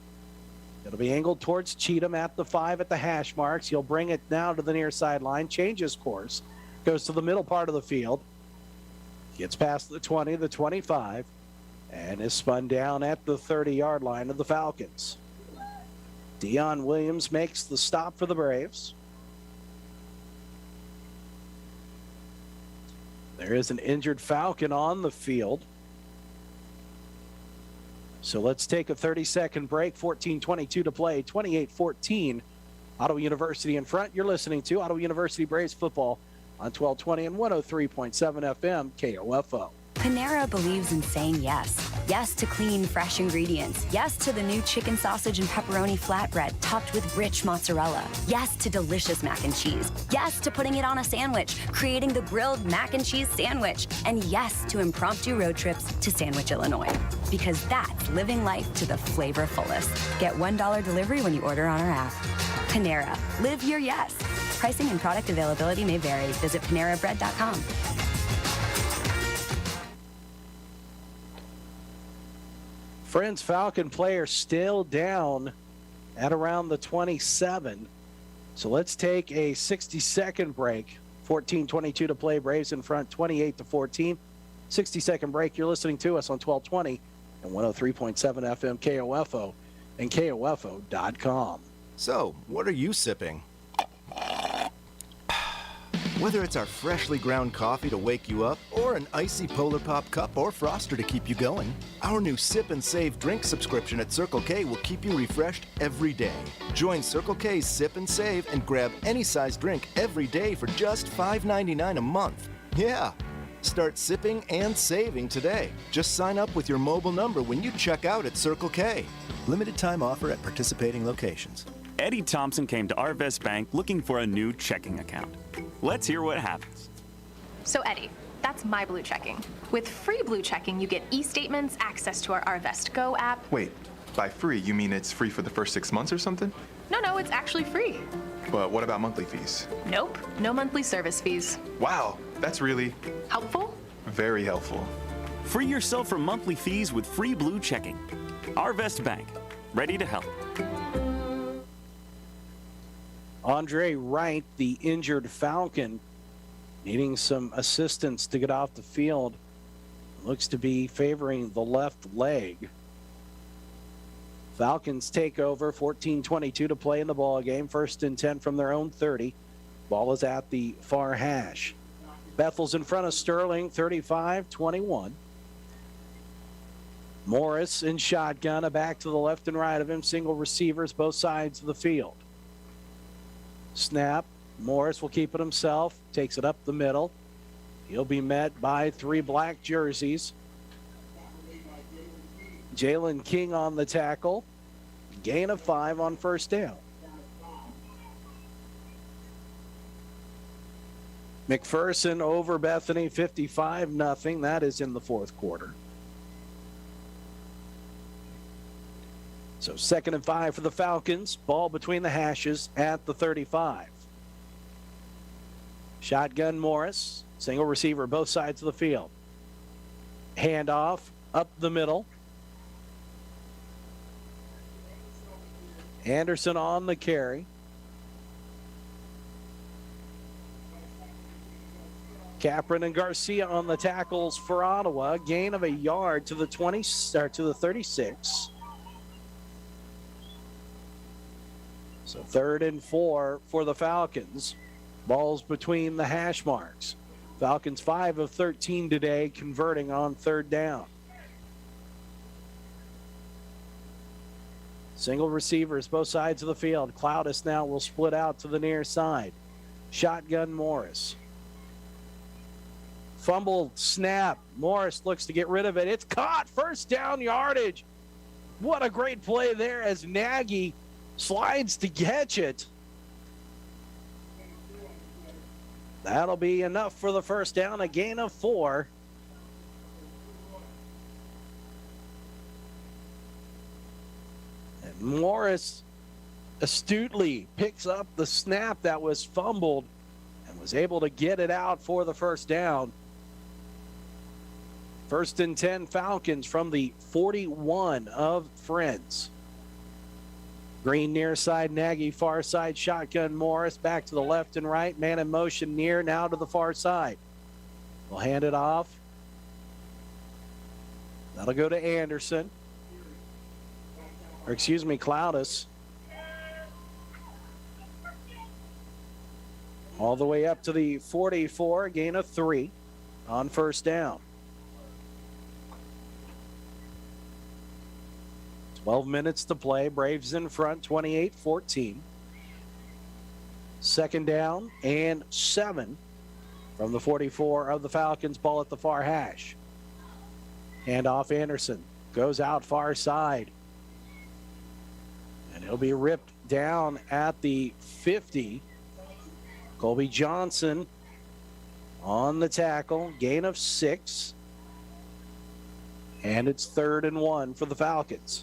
It'll be angled towards Cheatham at the 5 at the hash marks. He'll bring it now to the near sideline, changes course, goes to the middle part of the field, gets past the 20, the 25, and is spun down at the 30-yard line of the Falcons. Dion Williams makes the stop for the Braves. There is an injured Falcon on the field. So let's take a 30-second break. 14:22 to play. 28-14. Ottawa University in front. You're listening to Ottawa University Braves football on 1220 and 103.7 FM KOFO. Panera believes in saying yes. Yes to clean, fresh ingredients. Yes to the new chicken sausage and pepperoni flatbread topped with rich mozzarella. Yes to delicious mac and cheese. Yes to putting it on a sandwich, creating the grilled mac and cheese sandwich. And yes to impromptu road trips to Sandwich, Illinois. Because that's living life to the flavor fullest. Get $1 delivery when you order on our app. Panera. Live your yes. Pricing and product availability may vary. Visit PaneraBread.com. Friends Falcon player still down at around the 27. So let's take a 60-second break. 14:22 to play. Braves in front, 28-14. 60-second break. You're listening to us on 1220 and 103.7 FM KOFO and KOFO.com. So, what are you sipping? Whether it's our freshly ground coffee to wake you up or an icy Polar Pop cup or Froster to keep you going, our new Sip and Save drink subscription at Circle K will keep you refreshed every day. Join Circle K's Sip and Save and grab any size drink every day for just $5.99 a month. Yeah! Start sipping and saving today. Just sign up with your mobile number when you check out at Circle K. Limited time offer at participating locations. Eddie Thompson came to Arvest Bank looking for a new checking account. Let's hear what happens. So Eddie, that's my Blue Checking. With free Blue Checking, you get e-statements, access to our Arvest Go app. Wait, by free, you mean it's free for the first 6 months or something? No, it's actually free. But what about monthly fees? Nope, no monthly service fees. Wow, that's really Helpful? very helpful. Free yourself from monthly fees with free Blue Checking. Arvest Bank, ready to help. Andre Wright, the injured Falcon, needing some assistance to get off the field. Looks to be favoring the left leg. Falcons take over, 14:22 to play in the ball game. 1st and 10 from their own 30. Ball is at the far hash. Bethel's in front of Sterling, 35-21. Morris in shotgun, a back to the left and right of him. Single receivers, both sides of the field. Snap. Morris will keep it himself. Takes it up the middle. He'll be met by 3 black jerseys. Jalen King on the tackle. Gain of 5 on first down. McPherson over Bethany, 55-0. That is in the 4th quarter. So 2nd and 5 for the Falcons. Ball between the hashes at the 35. Shotgun Morris. Single receiver both sides of the field. Handoff up the middle. Anderson on the carry. Capron and Garcia on the tackles for Ottawa. Gain of a yard to the 20 or to the 36. So 3rd and 4 for the Falcons. Balls between the hash marks. Falcons 5 of 13 today, converting on 3rd down. Single receivers, both sides of the field. Cloudis now will split out to the near side. Shotgun Morris. Fumble snap. Morris looks to get rid of it. It's caught. 1st down yardage. What a great play there as Nagy slides to catch it. That'll be enough for the 1st down, a gain of 4. And Morris astutely picks up the snap that was fumbled and was able to get it out for the 1st down. 1st and 10 Falcons from the 41 of Friends. Green near side, Nagy far side, shotgun Morris back to the left and right. Man in motion near, now to the far side. We'll hand it off. That'll go to Anderson. Or excuse me, Cloudis. All the way up to the 44, gain of 3 on 1st down. 12 minutes to play. Braves in front, 28-14. 2nd down and 7 from the 44 of the Falcons. Ball at the far hash. Hand off Anderson. Goes out far side. And he'll be ripped down at the 50. Colby Johnson on the tackle. Gain of 6. And it's 3rd and 1 for the Falcons.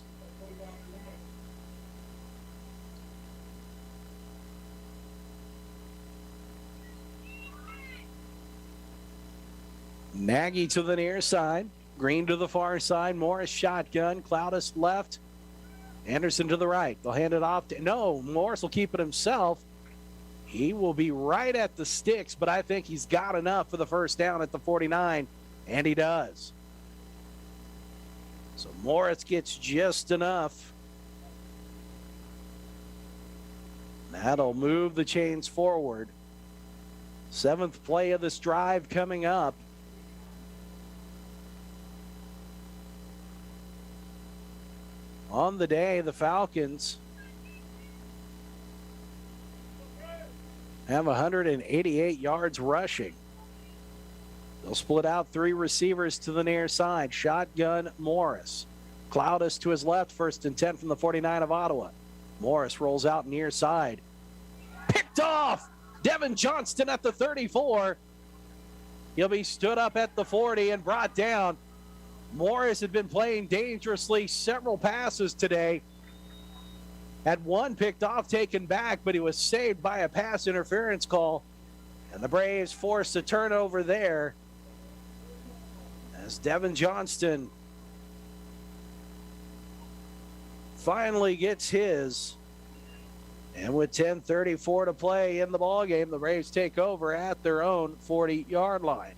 Nagy to the near side. Green to the far side. Morris shotgun. Cloudus left. Anderson to the right. They'll hand it off to... No, Morris will keep it himself. He will be right at the sticks, but I think he's got enough for the first down at the 49, and he does. So Morris gets just enough. That'll move the chains forward. 7th play of this drive coming up. On the day, the Falcons have 188 yards rushing. They'll split out 3 receivers to the near side. Shotgun Morris. Cloudus to his left, 1st and 10 from the 49 of Ottawa. Morris rolls out near side. Picked off! Devin Johnston at the 34. He'll be stood up at the 40 and brought down. Morris had been playing dangerously several passes today. Had one picked off, taken back, but he was saved by a pass interference call. And the Braves forced a turnover there as Devin Johnston finally gets his. And with 10:34 to play in the ballgame, the Braves take over at their own 40-yard line.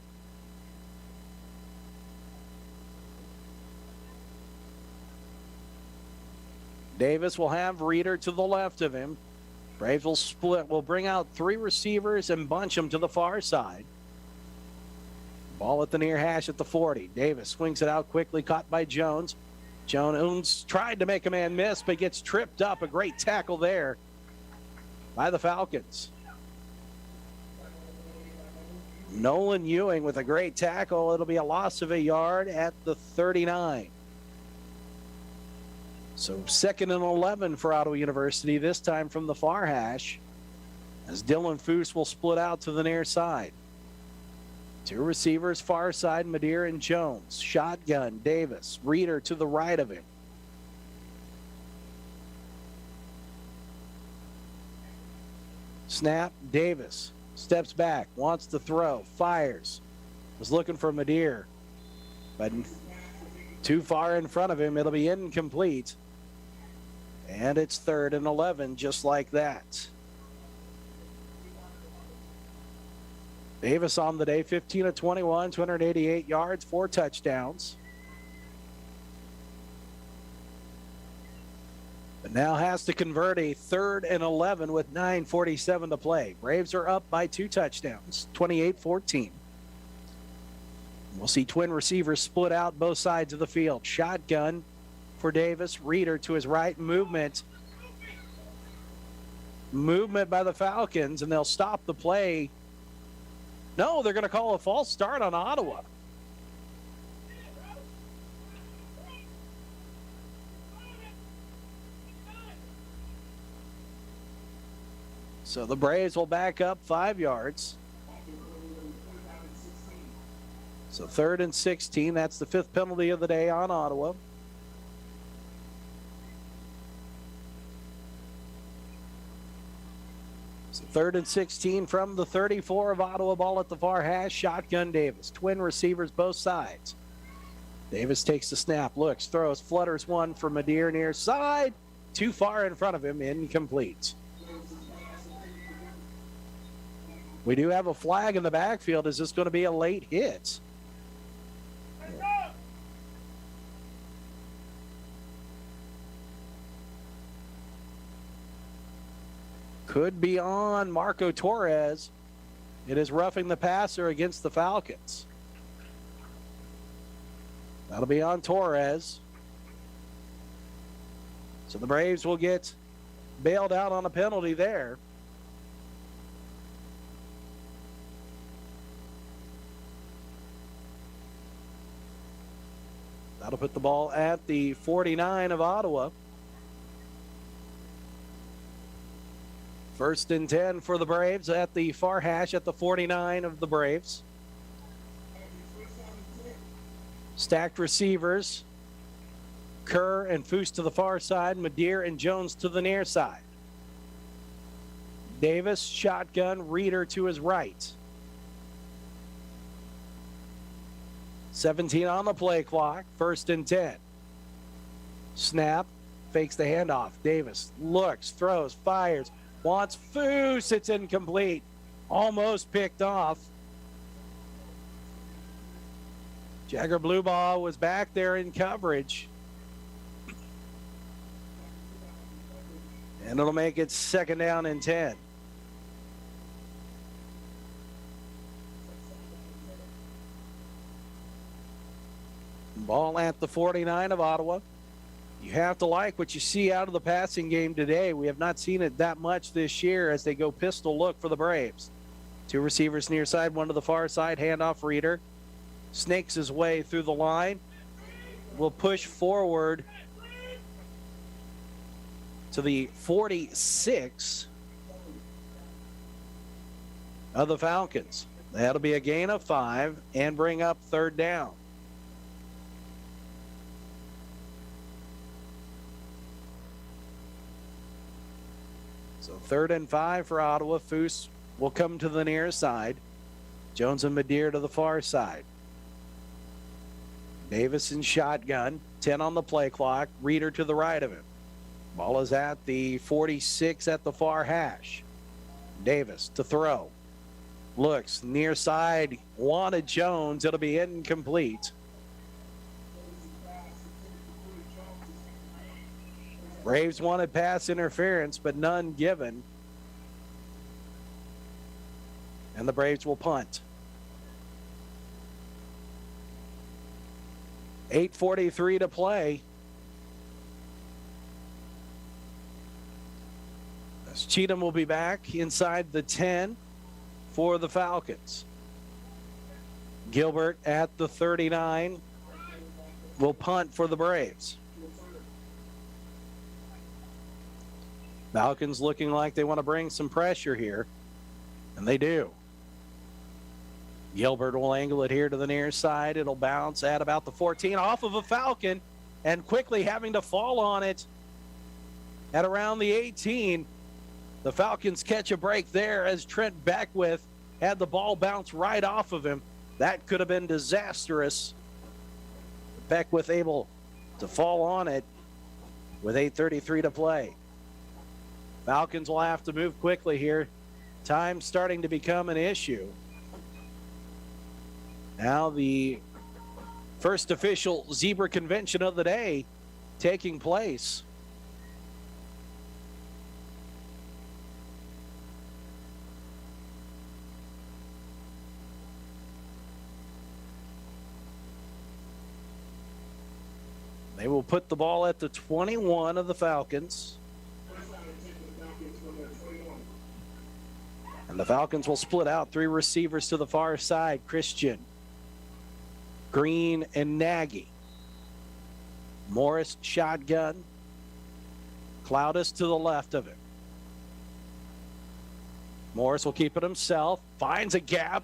Davis will have Reeder to the left of him. Braves will split, will bring out 3 receivers and bunch them to the far side. Ball at the near hash at the 40. Davis swings it out quickly, caught by Jones. Jones tried to make a man miss, but gets tripped up. A great tackle there by the Falcons. Nolan Ewing with a great tackle. It'll be a loss of a yard at the 39. So 2nd and 11 for Ottawa University, this time from the far hash, as Dylan Foose will split out to the near side. 2 receivers, far side, Madeir and Jones. Shotgun, Davis. Reeder to the right of him. Snap, Davis. Steps back, wants to throw, fires. Was looking for Madeir, but too far in front of him. It'll be incomplete. And it's 3rd and 11, just like that. Davis on the day, 15 of 21, 288 yards, 4 touchdowns. But now has to convert a 3rd and 11 with 9:47 to play. Braves are up by 2 touchdowns, 28-14. We'll see twin receivers split out both sides of the field. Shotgun for Davis. Reeder to his right. Movement by the Falcons, and they'll stop the play. No, they're going to call a false start on Ottawa. So the Braves will back up 5 yards. So 3rd and 16. That's the 5th penalty of the day on Ottawa. So 3rd and 16 from the 34 of Ottawa. Ball at the far hash. Shotgun Davis. Twin receivers both sides. Davis takes the snap. Looks, throws, flutters one for Madeir near side. Too far in front of him. Incomplete. We do have a flag in the backfield. Is this going to be a late hit? Could be on Marco Torres. It is roughing the passer against the Falcons. That'll be on Torres. So the Braves will get bailed out on a penalty there. That'll put the ball at the 49 of Ottawa. 1st and 10 for the Braves at the far hash at the 49 of the Braves. Stacked receivers. Kerr and Foose to the far side. Madeir and Jones to the near side. Davis, shotgun. Reeder to his right. 17 on the play clock. 1st and 10. Snap. Fakes the handoff. Davis looks, throws, fires. Wants Foose. It's incomplete. Almost picked off. Jagger Bluebaugh was back there in coverage. And it'll make it 2nd down and 10. Ball at the 49 of Ottawa. You have to like what you see out of the passing game today. We have not seen it that much this year as they go pistol look for the Braves. 2 receivers near side, 1 to the far side. Handoff Reader. Snakes his way through the line. Will push forward to the 46 of the Falcons. That'll be a gain of 5 and bring up 3rd down. So 3rd and 5 for Ottawa. Foose will come to the near side. Jones and Madeir to the far side. Davis in shotgun. 10 on the play clock. Reader to the right of him. Ball is at the 46 at the far hash. Davis to throw. Looks near side. Wanted Jones. It'll be incomplete. Braves wanted pass interference, but none given. And the Braves will punt. 8:43 to play. As Cheatham will be back inside the 10 for the Falcons. Gilbert at the 39 will punt for the Braves. Falcons looking like they want to bring some pressure here, and they do. Gilbert will angle it here to the near side. It'll bounce at about the 14 off of a Falcon, and quickly having to fall on it at around the 18. The Falcons catch a break there as Trent Beckwith had the ball bounce right off of him. That could have been disastrous. Beckwith able to fall on it with 8:33 to play. Falcons will have to move quickly here. Time starting to become an issue. Now the first official zebra convention of the day taking place. They will put the ball at the 21 of the Falcons. And the Falcons will split out 3 receivers to the far side. Christian, Green, and Nagy. Morris shotgun. Cloudus to the left of him. Morris will keep it himself. Finds a gap.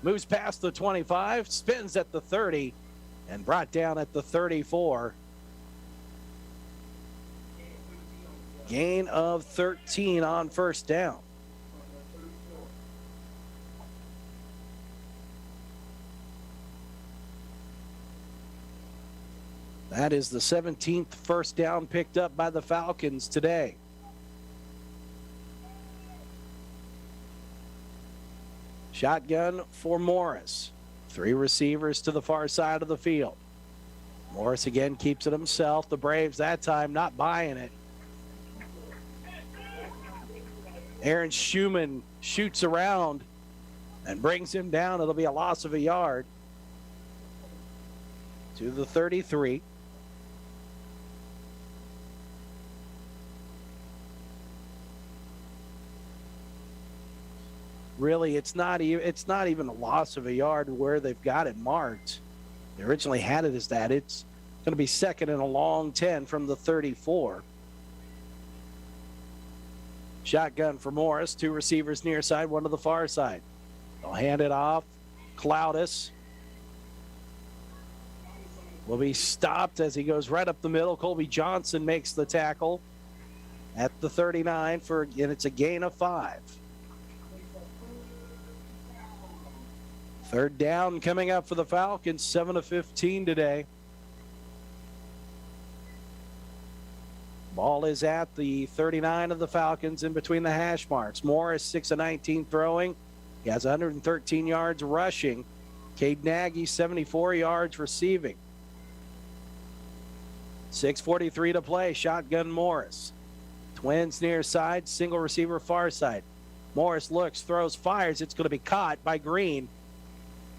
Moves past the 25. Spins at the 30. And brought down at the 34. Gain of 13 on first down. That is the 17th first down picked up by the Falcons today. Shotgun for Morris. 3 receivers to the far side of the field. Morris again keeps it himself. The Braves that time not buying it. Aaron Schumann shoots around and brings him down. It'll be a loss of a yard to the 33. Really, it's not even a loss of a yard where they've got it marked. They originally had it as that. It's going to be second and a long 10 from the 34. Shotgun for Morris. 2 receivers near side, 1 to the far side. They'll hand it off. Cloudus will be stopped as he goes right up the middle. Colby Johnson makes the tackle at the 39 and it's a gain of 5. Third down coming up for the Falcons, 7-15 today. Ball is at the 39 of the Falcons in between the hash marks. Morris, 6-19 throwing. He has 113 yards rushing. Cade Nagy, 74 yards receiving. 6:43 to play. Shotgun Morris. Twins near side, single receiver far side. Morris looks, throws, fires. It's going to be caught by Green.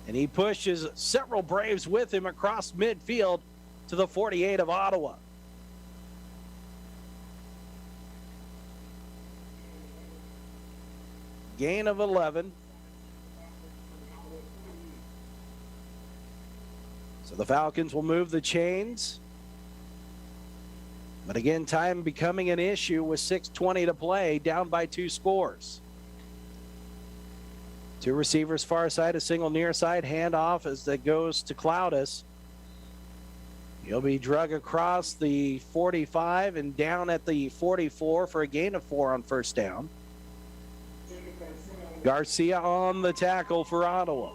And he pushes several Braves with him across midfield to the 48 of Ottawa. Gain of 11. So the Falcons will move the chains. But again, time becoming an issue with 6:20 to play, down by 2 scores. 2 receivers far side, a single near side, handoff as that goes to Cloudus. He'll be drug across the 45 and down at the 44 for a gain of 4 on first down. Garcia on the tackle for Ottawa.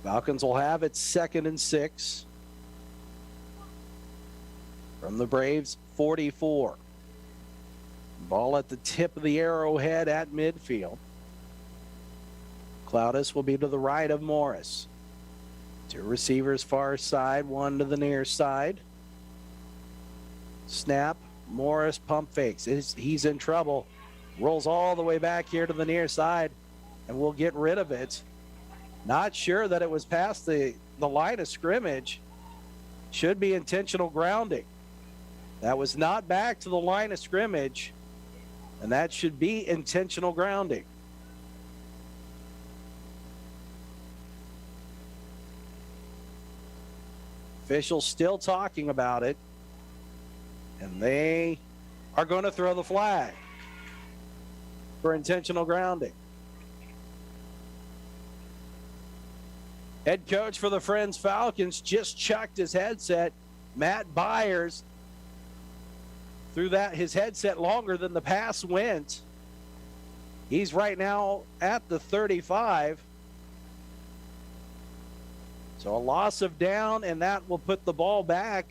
Falcons will have it 2nd and 6. From the Braves, 44. Ball at the tip of the arrowhead at midfield. Cloudus will be to the right of Morris. 2 receivers far side, 1 to the near side. Snap. Morris pump fakes. He's in trouble. Rolls all the way back here to the near side, and we'll get rid of it. Not sure that it was past the line of scrimmage. Should be intentional grounding. That was not back to the line of scrimmage, and that should be intentional grounding. Officials still talking about it, and they are going to throw the flag for intentional grounding. Head coach for the Friends Falcons just chucked his headset. Matt Byers threw his headset longer than the pass went. He's right now at the 35. So a loss of down, and that will put the ball back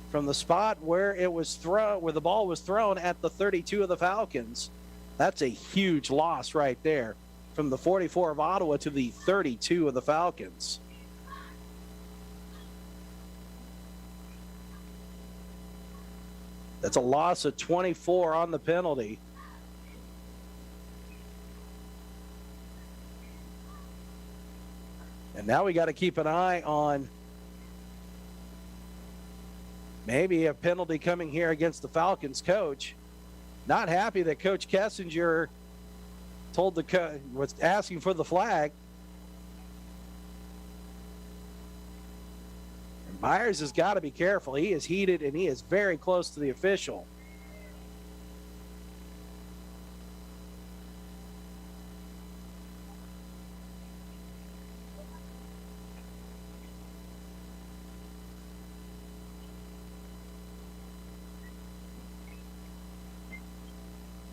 from the spot where it was thrown, where the ball was thrown at the 32 of the Falcons. That's a huge loss right there, from the 44 of Ottawa to the 32 of the Falcons. That's a loss of 24 on the penalty. And now we got to keep an eye on maybe a penalty coming here against the Falcons coach. Not happy that Coach Kessinger told was asking for the flag. And Byers has got to be careful. He is heated and he is very close to the official.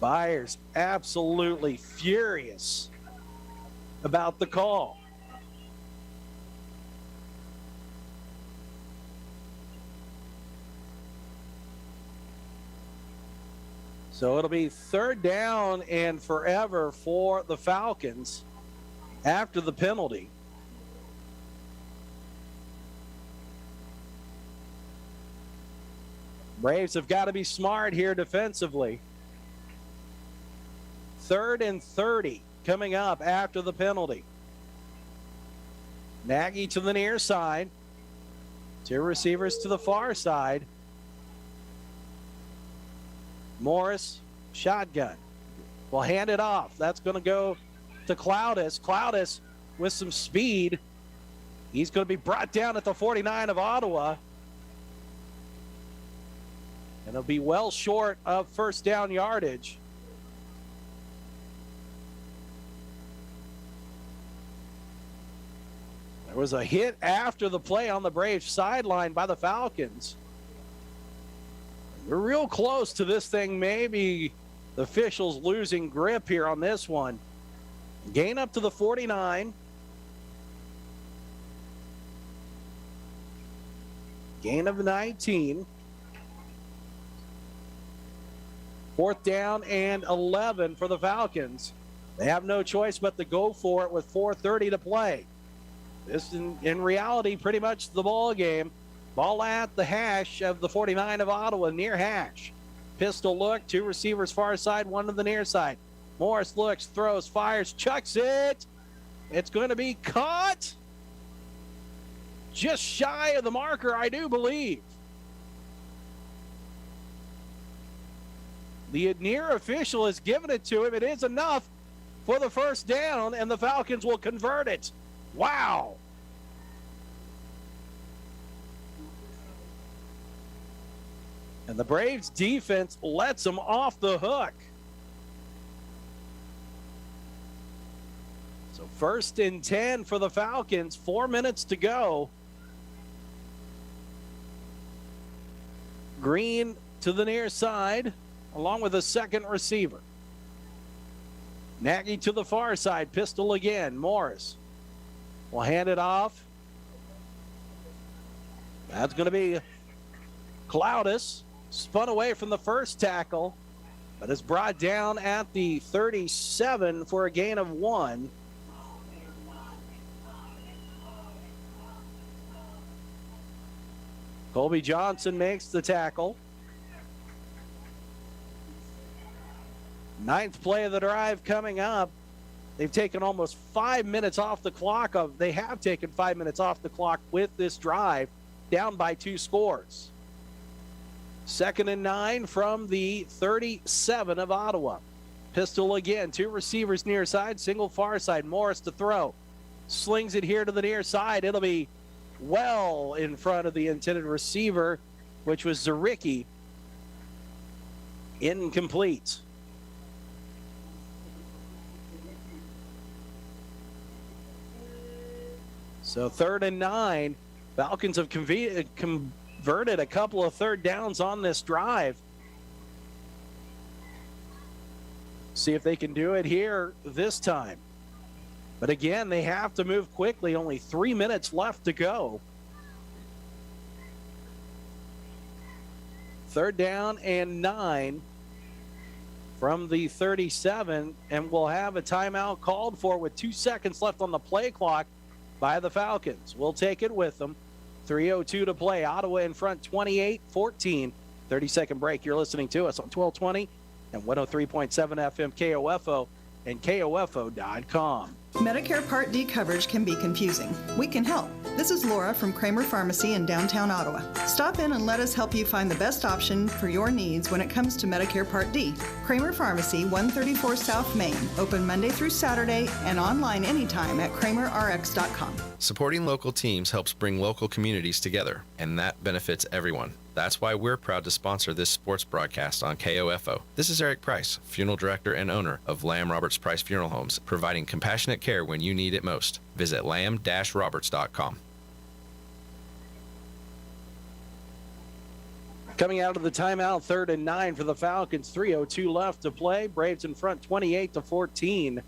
Byers absolutely furious about the call. So it'll be 3rd down and forever for the Falcons after the penalty. Braves have got to be smart here defensively. 3rd and 30 coming up after the penalty. Nagy to the near side. 2 receivers to the far side. Morris, shotgun. Will hand it off. That's going to go to Cloudus. Cloudus with some speed. He's going to be brought down at the 49 of Ottawa. And he'll be well short of first down yardage. There was a hit after the play on the Braves sideline by the Falcons. We're real close to this thing maybe The officials losing grip here on this one. Gain up to the 49. Gain of 19. 4th down and 11 for the Falcons. They have no choice but to go for it with 4:30 to play. This is in reality pretty much the ball game. Ball at the hash of the 49 of Ottawa, near hash. Pistol look, 2 receivers far side, 1 to the near side. Morris looks, throws, fires, chucks it. It's going to be caught. Just shy of the marker, I do believe. The near official has given it to him. It is enough for the first down, and the Falcons will convert it. Wow. And the Braves defense lets them off the hook. So 1st and 10 for the Falcons, 4 minutes to go. Green to the near side, along with a second receiver. Nagy to the far side, pistol again. Morris will hand it off. That's going to be Cloudis. Spun away from the first tackle, but is brought down at the 37 for a gain of 1. Colby Johnson makes the tackle. 9th play of the drive coming up. They've taken almost 5 minutes off the clock. They have taken 5 minutes off the clock with this drive, down by 2 scores. 2nd and 9 from the 37 of Ottawa. Pistol again, 2 receivers near side, single far side. Morris to throw. Slings it here to the near side. It'll be well in front of the intended receiver, which was Zaricki. Incomplete. So 3rd and 9. Falcons have converted a couple of 3rd downs on this drive. See if they can do it here this time. But again, they have to move quickly. Only 3 minutes left to go. 3rd down and 9 from the 37, and we'll have a timeout called for with 2 seconds left on the play clock by the Falcons. We'll take it with them. 3:02 to play. Ottawa in front 28-14. 30-second break. You're listening to us on 1220 and 103.7 FM KOFO and KOFO.com. Medicare Part D coverage can be confusing. We can help. This is Laura from Kramer Pharmacy in downtown Ottawa. Stop in and let us help you find the best option for your needs when it comes to Medicare Part D. Kramer Pharmacy, 134 South Main, open Monday through Saturday and online anytime at kramerrx.com. Supporting local teams helps bring local communities together, and that benefits everyone. That's why we're proud to sponsor this sports broadcast on KOFO. This is Eric Price, funeral director and owner of Lamb Roberts Price Funeral Homes, providing compassionate care when you need it most. Visit lamb-roberts.com. Coming out of the timeout, 3rd and 9 for the Falcons. 3:02 left to play. Braves in front 28-14.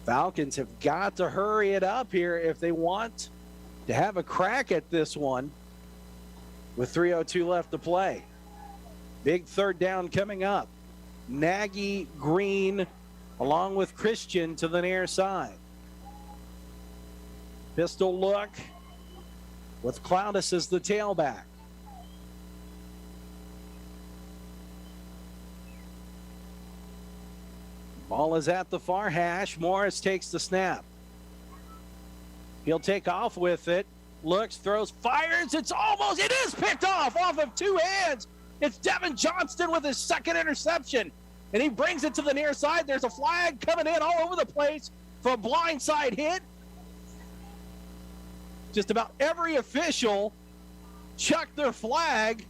Falcons have got to hurry it up here if they want to have a crack at this one with 3:02 left to play. Big 3rd down coming up. Nagy, Green, along with Christian to the near side. Pistol look with Cloudis as the tailback. Ball is at the far hash. Morris takes the snap. He'll take off with it. Looks, throws, fires. It is picked off of 2 hands. It's Devin Johnston with his 2nd interception. And he brings it to the near side. There's a flag coming in all over the place for a blindside hit. Just about every official chucked their flag,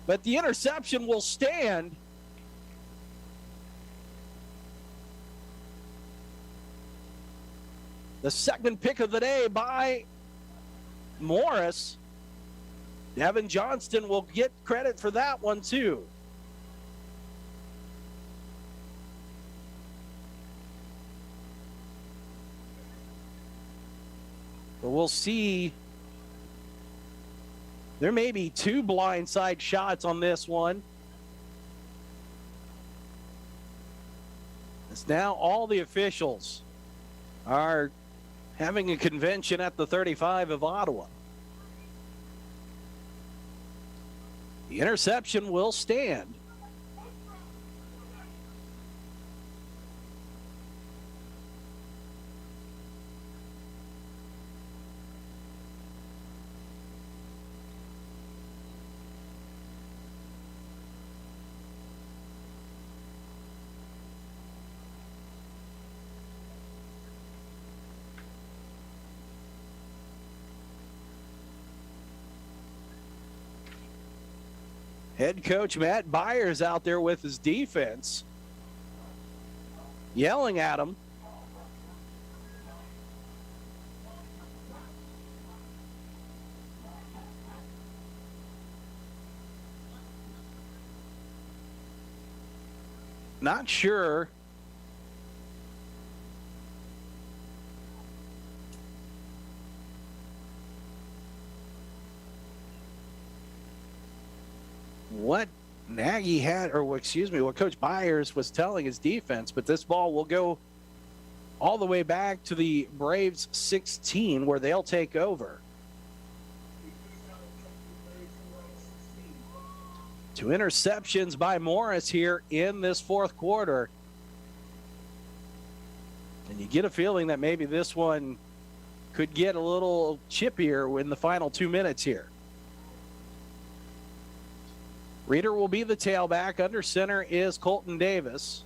but the interception will stand. The 2nd pick of the day by Morris. Devin Johnston will get credit for that one too. But we'll see. There may be 2 blindside shots on this one. It's now all the officials are having a convention at the 35 of Ottawa. The interception will stand. Head coach Matt Byers out there with his defense, yelling at him. Not sure what Nagy had, or excuse me, what Coach Byers was telling his defense, but this ball will go all the way back to the Braves 16 where they'll take over. 2 interceptions by Morris here in this fourth quarter. And you get a feeling that maybe this one could get a little chippier in the final 2 minutes here. Reeder will be the tailback. Under center is Colton Davis.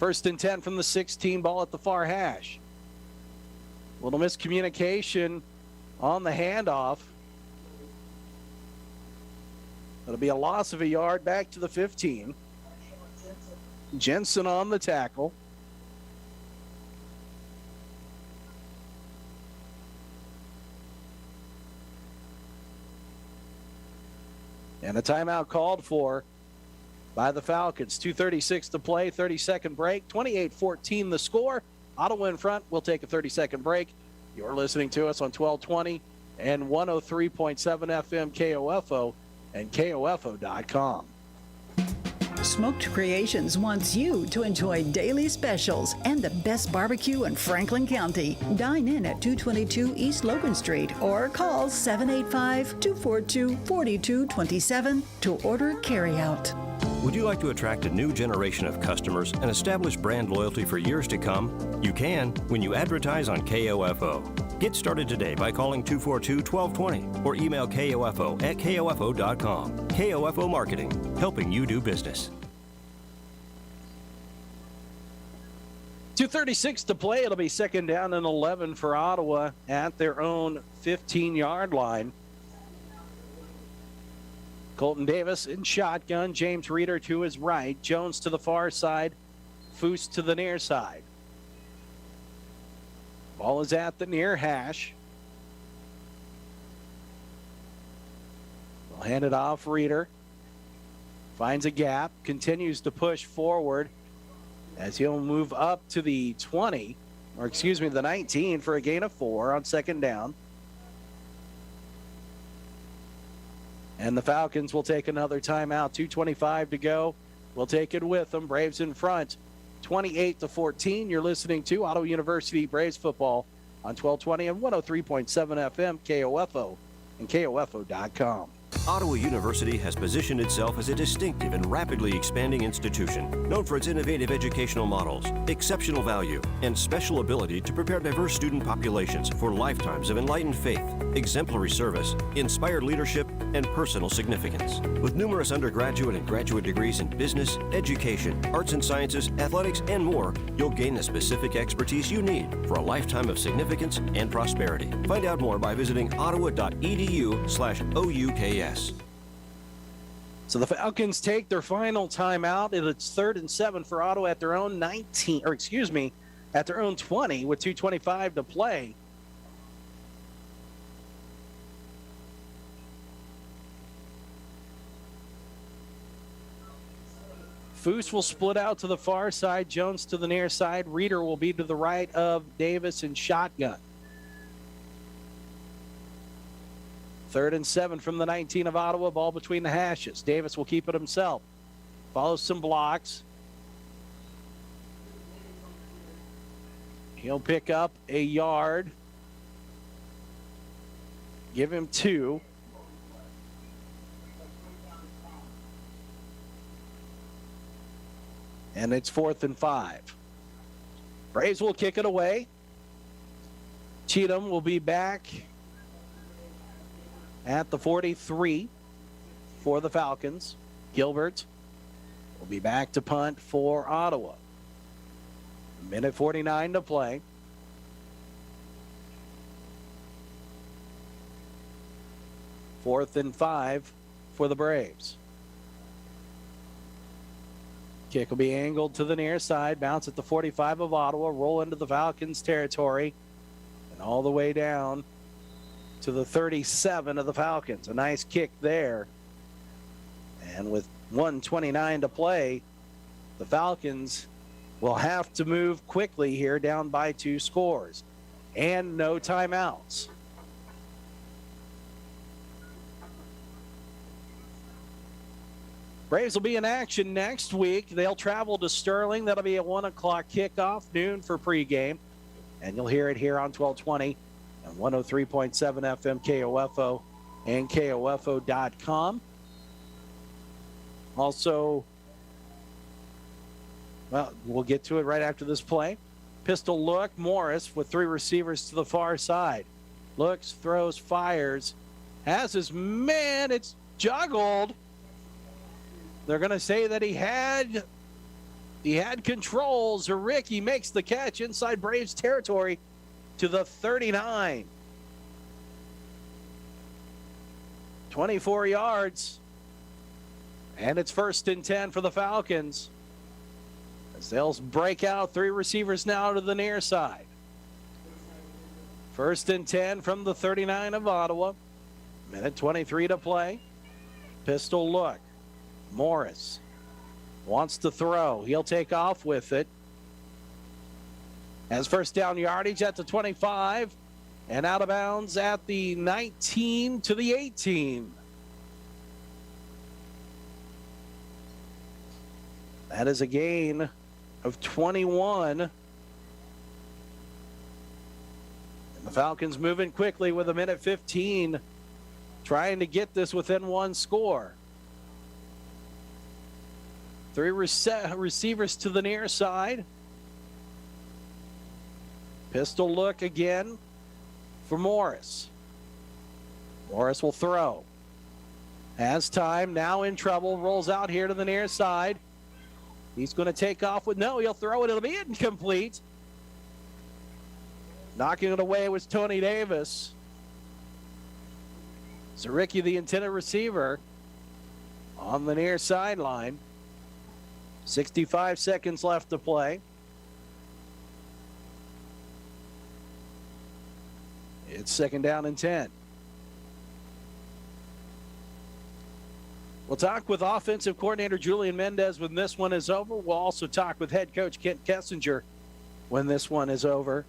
1st and 10 from the 16, ball at the far hash. Little miscommunication on the handoff. It'll be a loss of a yard back to the 15. Jensen on the tackle. And a timeout called for by the Falcons. 2:36 to play, 30-second break, 28-14 the score. Ottawa in front. We'll take a 30-second break. You're listening to us on 1220 and 103.7 FM KOFO and KOFO.com. Smoked Creations wants you to enjoy daily specials and the best barbecue in Franklin County. Dine in at 222 East Logan Street or call 785-242-4227 to order carryout. Would you like to attract a new generation of customers and establish brand loyalty for years to come? You can when you advertise on KOFO. Get started today by calling 242-1220 or email KOFO@KOFO.com. KOFO Marketing, helping you do business. 2:36 to play. It'll be 2nd down and 11 for Ottawa at their own 15-yard line. Colton Davis in shotgun. James Reeder to his right. Jones to the far side. Foose to the near side. Ball is at the near hash. We'll hand it off. Reeder finds a gap. Continues to push forward as he'll move up to the 20, or excuse me, the 19 for a gain of 4 on 2nd down. And the Falcons will take another timeout. 2:25 to go. We'll take it with them. Braves in front, 28-14. You're listening to Ottawa University Braves football on 1220 and 103.7 FM KOFO and KOFO.com. Ottawa University has positioned itself as a distinctive and rapidly expanding institution, known for its innovative educational models, exceptional value, and special ability to prepare diverse student populations for lifetimes of enlightened faith, exemplary service, inspired leadership, and personal significance. With numerous undergraduate and graduate degrees in business, education, arts and sciences, athletics, and more, you'll gain the specific expertise you need for a lifetime of significance and prosperity. Find out more by visiting ottawa.edu/OUKS. So the Falcons take their final timeout, and it's 3rd and 7 for Ottawa at their own 19, or excuse me, at their own 20 with 2:25 to play. Foose will split out to the far side, Jones to the near side. Reeder will be to the right of Davis in shotgun. 3rd and 7 from the 19 of Ottawa. Ball between the hashes. Davis will keep it himself. Follows some blocks. He'll pick up a yard. Give him 2. And it's 4th and 5. Braves will kick it away. Cheatham will be back at the 43 for the Falcons. Gilbert will be back to punt for Ottawa. 1:49 to play. Fourth and 5 for the Braves. Kick will be angled to the near side, bounce at the 45 of Ottawa, roll into the Falcons' territory, and all the way down to the 37 of the Falcons. A nice kick there. And with 1:29 to play, the Falcons will have to move quickly here, down by 2 scores. And no timeouts. Braves will be in action next week. They'll travel to Sterling. That'll be a 1 o'clock kickoff, noon for pregame. And you'll hear it here on 1220 and 103.7 FM KOFO and KOFO.com. Also, well, we'll get to it right after this play. Pistol look, Morris with 3 receivers to the far side. Looks, throws, fires. Has his man, it's juggled. They're going to say that he had control. Zaricki makes the catch inside Braves territory to the 39. 24 yards. And it's 1st and 10 for the Falcons, as they'll break out 3 receivers now to the near side. 1st and 10 from the 39 of Ottawa. 1:23 to play. Pistol look. Morris wants to throw. He'll take off with it. Has first down yardage at the 25 and out of bounds at the 19 to the 18. That is a gain of 21. And the Falcons moving quickly with 1:15, trying to get this within 1 score. 3 receivers to the near side. Pistol look again for Morris. Morris will throw. Has time, now in trouble, rolls out here to the near side. He's going to take off with, no, he'll throw it. It'll be incomplete. Knocking it away was Tony Davis. Zaricki, the intended receiver, on the near sideline. 65 seconds left to play. It's 2nd down and 10. We'll talk with offensive coordinator Julian Mendez when this one is over. We'll also talk with head coach Kent Kessinger when this one is over.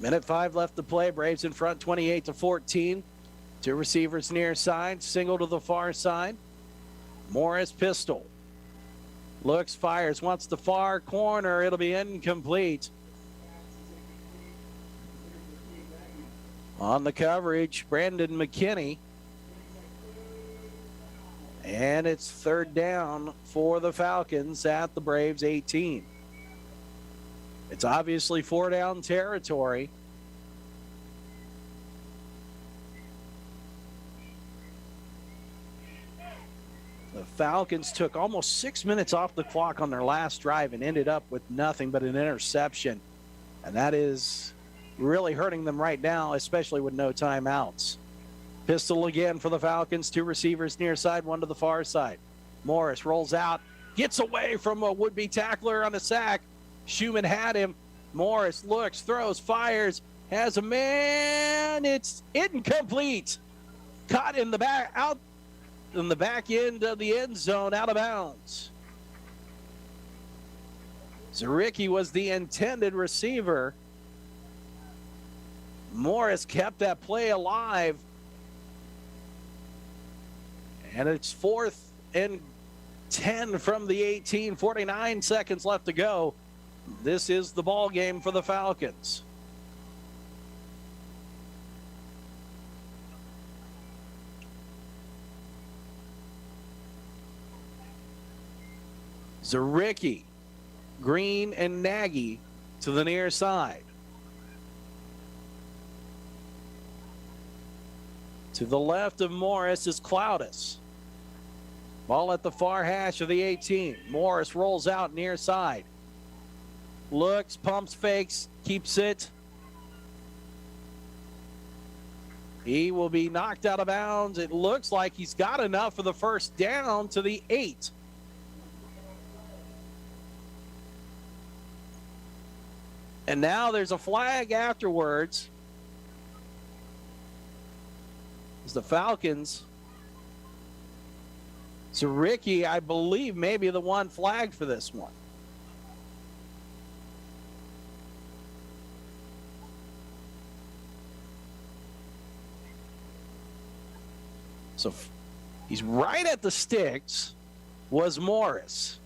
1:05 left to play. Braves in front 28-14. 2 receivers near side, single to the far side. Morris pistol. Looks, fires, wants the far corner. It'll be incomplete. On the coverage, Brandon McKinney. And it's 3rd down for the Falcons at the Braves 18. It's obviously 4-down territory. The Falcons took almost 6 minutes off the clock on their last drive and ended up with nothing but an interception. And that is really hurting them right now, especially with no timeouts. Pistol again for the Falcons. 2 receivers near side, 1 to the far side. Morris rolls out, gets away from a would-be tackler on a sack. Schumann had him. Morris looks, throws, fires, has a man. It's incomplete. Caught in the back, out in the back end of the end zone, out of bounds. Zaricki was the intended receiver. Morris kept that play alive And it's 4th and 10 from the 18, 49 seconds left to go. This is the ball game for the Falcons. Zaricki, Green, and Nagy to the near side. To the left of Morris is Cloudis. Ball at the far hash of the 18. Morris rolls out near side. Looks, pumps, fakes, keeps it. He will be knocked out of bounds. It looks like he's got enough for the first down to the 8. And now there's a flag afterwards. As the Falcons, Zaricki, I believe, may be the one flagged for this one. So he's right at the sticks, was Morris.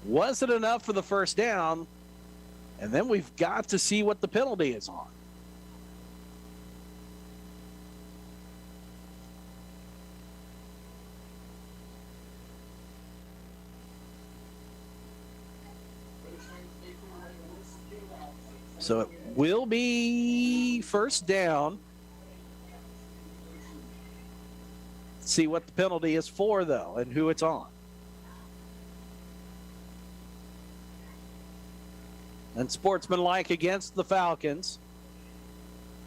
Was it enough for the first down? And then we've got to see what the penalty is on. So it will be first down. See what the penalty is for, though, and who it's on. And sportsmanlike against the Falcons.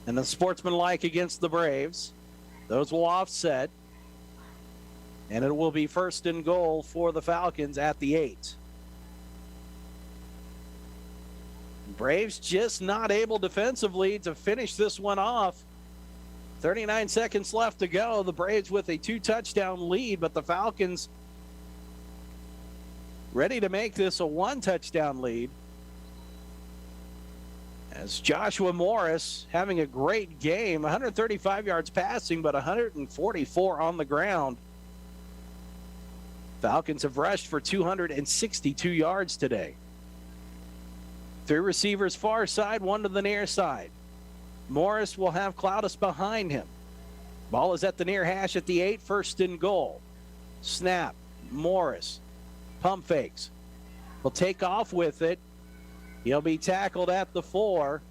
And the sportsmanlike against the Braves. Those will offset. And it will be first and goal for the Falcons at the 8. Braves just not able defensively to finish this one off. 39 seconds left to go. The Braves with a 2-touchdown lead, but the Falcons ready to make this a 1-touchdown lead. As Joshua Morris having a great game, 135 yards passing, but 144 on the ground. Falcons have rushed for 262 yards today. 3 receivers far side, 1 to the near side. Morris will have Cloudis behind him. Ball is at the near hash at the 8, first and goal. Snap, Morris, pump fakes. Will take off with it. He'll be tackled at the 4.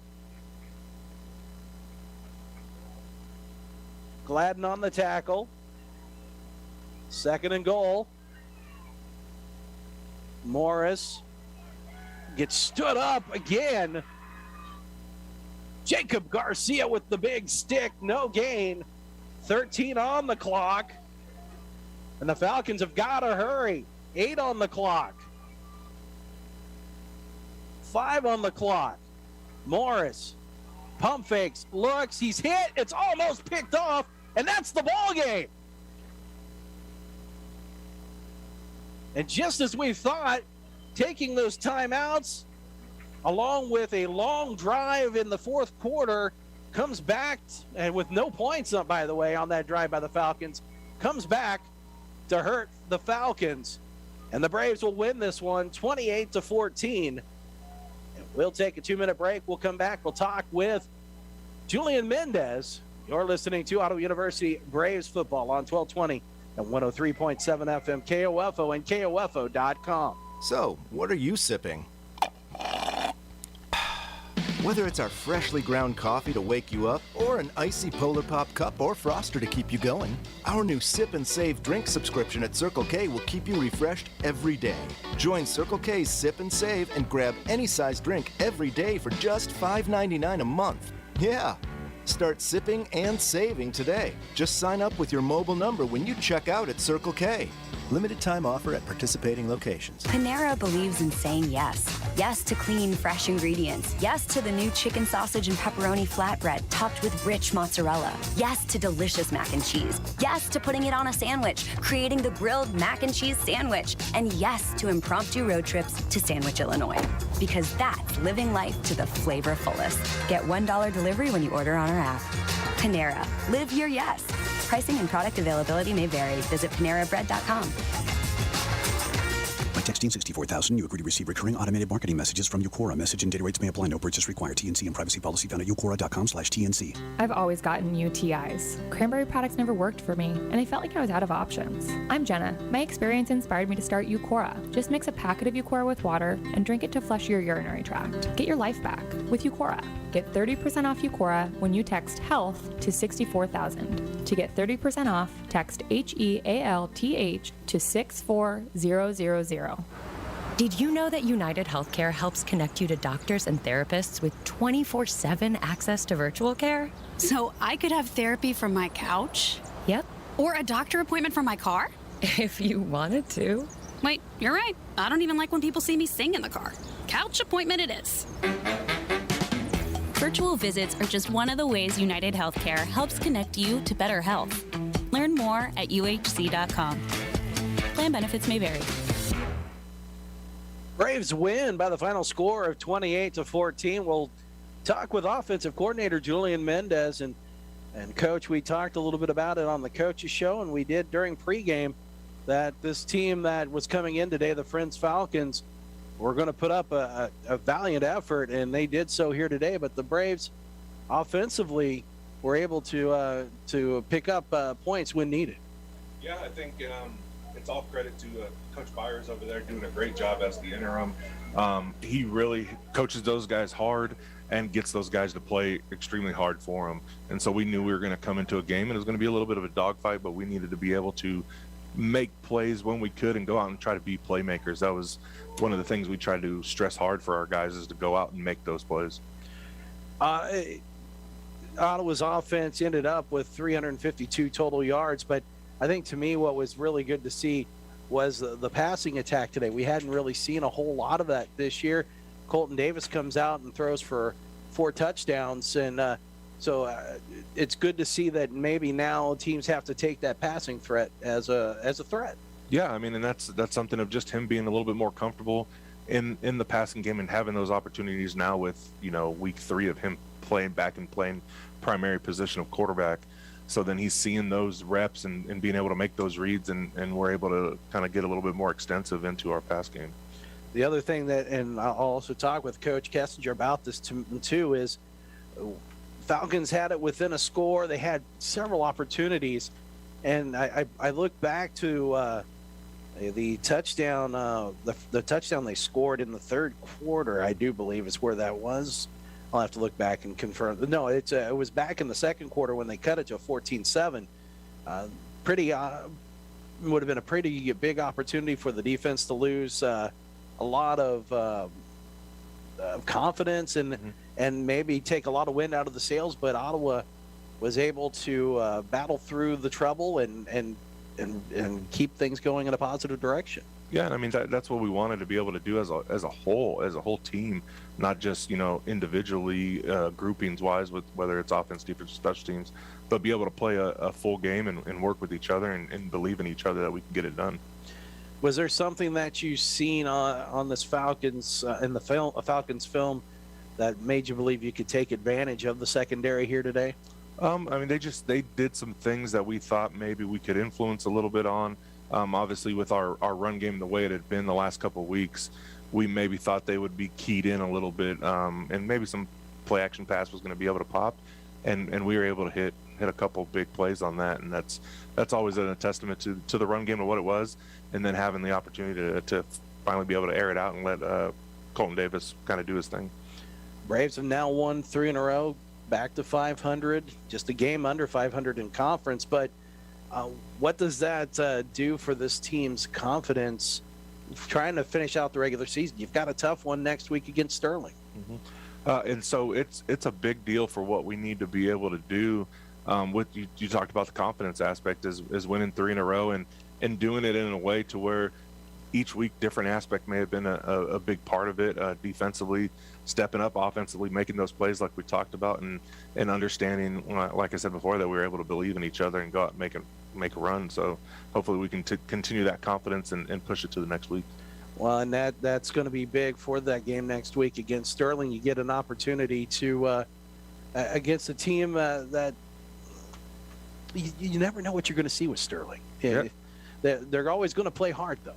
Gladden on the tackle. Second and goal. Morris gets stood up again. Jacob Garcia with the big stick, no gain. 13 on the clock. And the Falcons have got to hurry. 8 on the clock. 5 on the clock. Morris, pump fakes, looks, he's hit, it's almost picked off, and that's the ball game. And just as we thought, taking those timeouts, along with a long drive in the fourth quarter, comes back, and with no points up, by the way, on that drive by the Falcons, comes back to hurt the Falcons. And the Braves will win this one 28-14. We'll take a 2-minute break. We'll come back. We'll talk with Julian Mendez. You're listening to Ottawa University Braves football on 1220 and 103.7 FM KOFO and KOFO.com. So, what are you sipping? Whether it's our freshly ground coffee to wake you up or an icy Polar Pop cup or Froster to keep you going, our new Sip and Save drink subscription at Circle K will keep you refreshed every day. Join Circle K's Sip and Save and grab any size drink every day for just $5.99 a month. Yeah! Start sipping and saving today. Just sign up with your mobile number when you check out at Circle K. Limited time offer at participating locations. Panera believes in saying yes. Yes to clean, fresh ingredients. Yes to the new chicken sausage and pepperoni flatbread topped with rich mozzarella. Yes to delicious mac and cheese. Yes to putting it on a sandwich, creating the grilled mac and cheese sandwich. And yes to impromptu road trips to Sandwich, Illinois. Because that's living life to the flavor fullest. Get $1 delivery when you order on our app. Panera. Live your yes. Pricing and product availability may vary. Visit PaneraBread.com. By texting 64,000, you agree to receive recurring automated marketing messages from Eucora. Message and data rates may apply. No purchase required. TNC and privacy policy found at eucora.com/TNC. I've always gotten UTIs. Cranberry products never worked for me, and I felt like I was out of options. I'm Jenna. My experience inspired me to start Eucora. Just mix a packet of Eucora with water and drink it to flush your urinary tract. Get your life back with Eucora. Get 30% off Eucora when you text HEALTH to 64,000. To get 30% off, text HEALTH to 64000. Did you know that United Healthcare helps connect you to doctors and therapists with 24/7 access to virtual care? So I could have therapy from my couch? Yep. Or a doctor appointment from my car? If you wanted to. Wait, you're right. I don't even like when people see me sing in the car. Couch appointment it is. Virtual visits are just one of the ways United Healthcare helps connect you to better health. Learn more at uhc.com. Plan benefits may vary. Braves win by the final score of 28-14. We'll talk with offensive coordinator Julian Mendez and Coach. We talked a little bit about it on the Coach's Show, and we did during pregame that this team that was coming in today, the Friends Falcons, were going to put up a valiant effort, and they did so here today. But the Braves offensively were able to pick up points when needed. Yeah, I think it's all credit to Coach Byers over there doing a great job as the interim. He really coaches those guys hard and gets those guys to play extremely hard for him. And so we knew we were going to come into a game and it was going to be a little bit of a dogfight, but we needed to be able to make plays when we could and go out and try to be playmakers. That was one of the things we tried to stress hard for our guys, is to go out and make those plays. Ottawa's offense ended up with 352 total yards, but I think to me what was really good to see was the passing attack today. We hadn't really seen a whole lot of that this year. Colton Davis comes out and throws for 4 touchdowns, and so it's good to see that maybe now teams have to take that passing threat as a threat. Yeah, I mean, and that's something of just him being a little bit more comfortable in the passing game and having those opportunities now with, week 3 of him playing primary position of quarterback. So then he's seeing those reps and being able to make those reads, and we're able to kind of get a little bit more extensive into our pass game. The other thing and I'll also talk with Coach Kessinger about this too, is Falcons had it within a score. They had several opportunities, and I look back to the touchdown, the touchdown they scored in the third quarter, I do believe is where that was. I'll have to look back and confirm. No, it was back in the second quarter when they cut it to a 14-7. Would have been a pretty big opportunity for the defense to lose a lot of confidence and maybe take a lot of wind out of the sails. But Ottawa was able to battle through the trouble and keep things going in a positive direction. Yeah, and I mean that's what we wanted to be able to do as a whole team, not just individually groupings wise with whether it's offense, defense, or special teams, but be able to play a full game and work with each other and believe in each other that we can get it done. Was there something that you've seen on this Falcons in the Falcons film that made you believe you could take advantage of the secondary here today? I mean, they did some things that we thought maybe we could influence a little bit on. Obviously, with our run game the way it had been the last couple of weeks, we maybe thought they would be keyed in a little bit, and maybe some play action pass was going to be able to pop, and we were able to hit a couple big plays on that, and that's always a testament to the run game and what it was, and then having the opportunity to finally be able to air it out and let Colton Davis kind of do his thing. Braves have now won 3 in a row, back to 500, just a game under 500 in conference, but what does that do for this team's confidence trying to finish out the regular season? You've got a tough one next week against Sterling. Mm-hmm. And so it's a big deal for what we need to be able to do. With you talked about the confidence aspect is winning 3 in a row and doing it in a way to where each week different aspect may have been a big part of it. Defensively, stepping up, offensively, making those plays like we talked about, and understanding, like I said before, that we were able to believe in each other and go out and make a run. So hopefully we can continue that confidence and push it to the next week. Well, and that's going to be big for that game next week against Sterling. You get an opportunity to against a team that you never know what you're going to see with Sterling. Yeah. They're always going to play hard, though.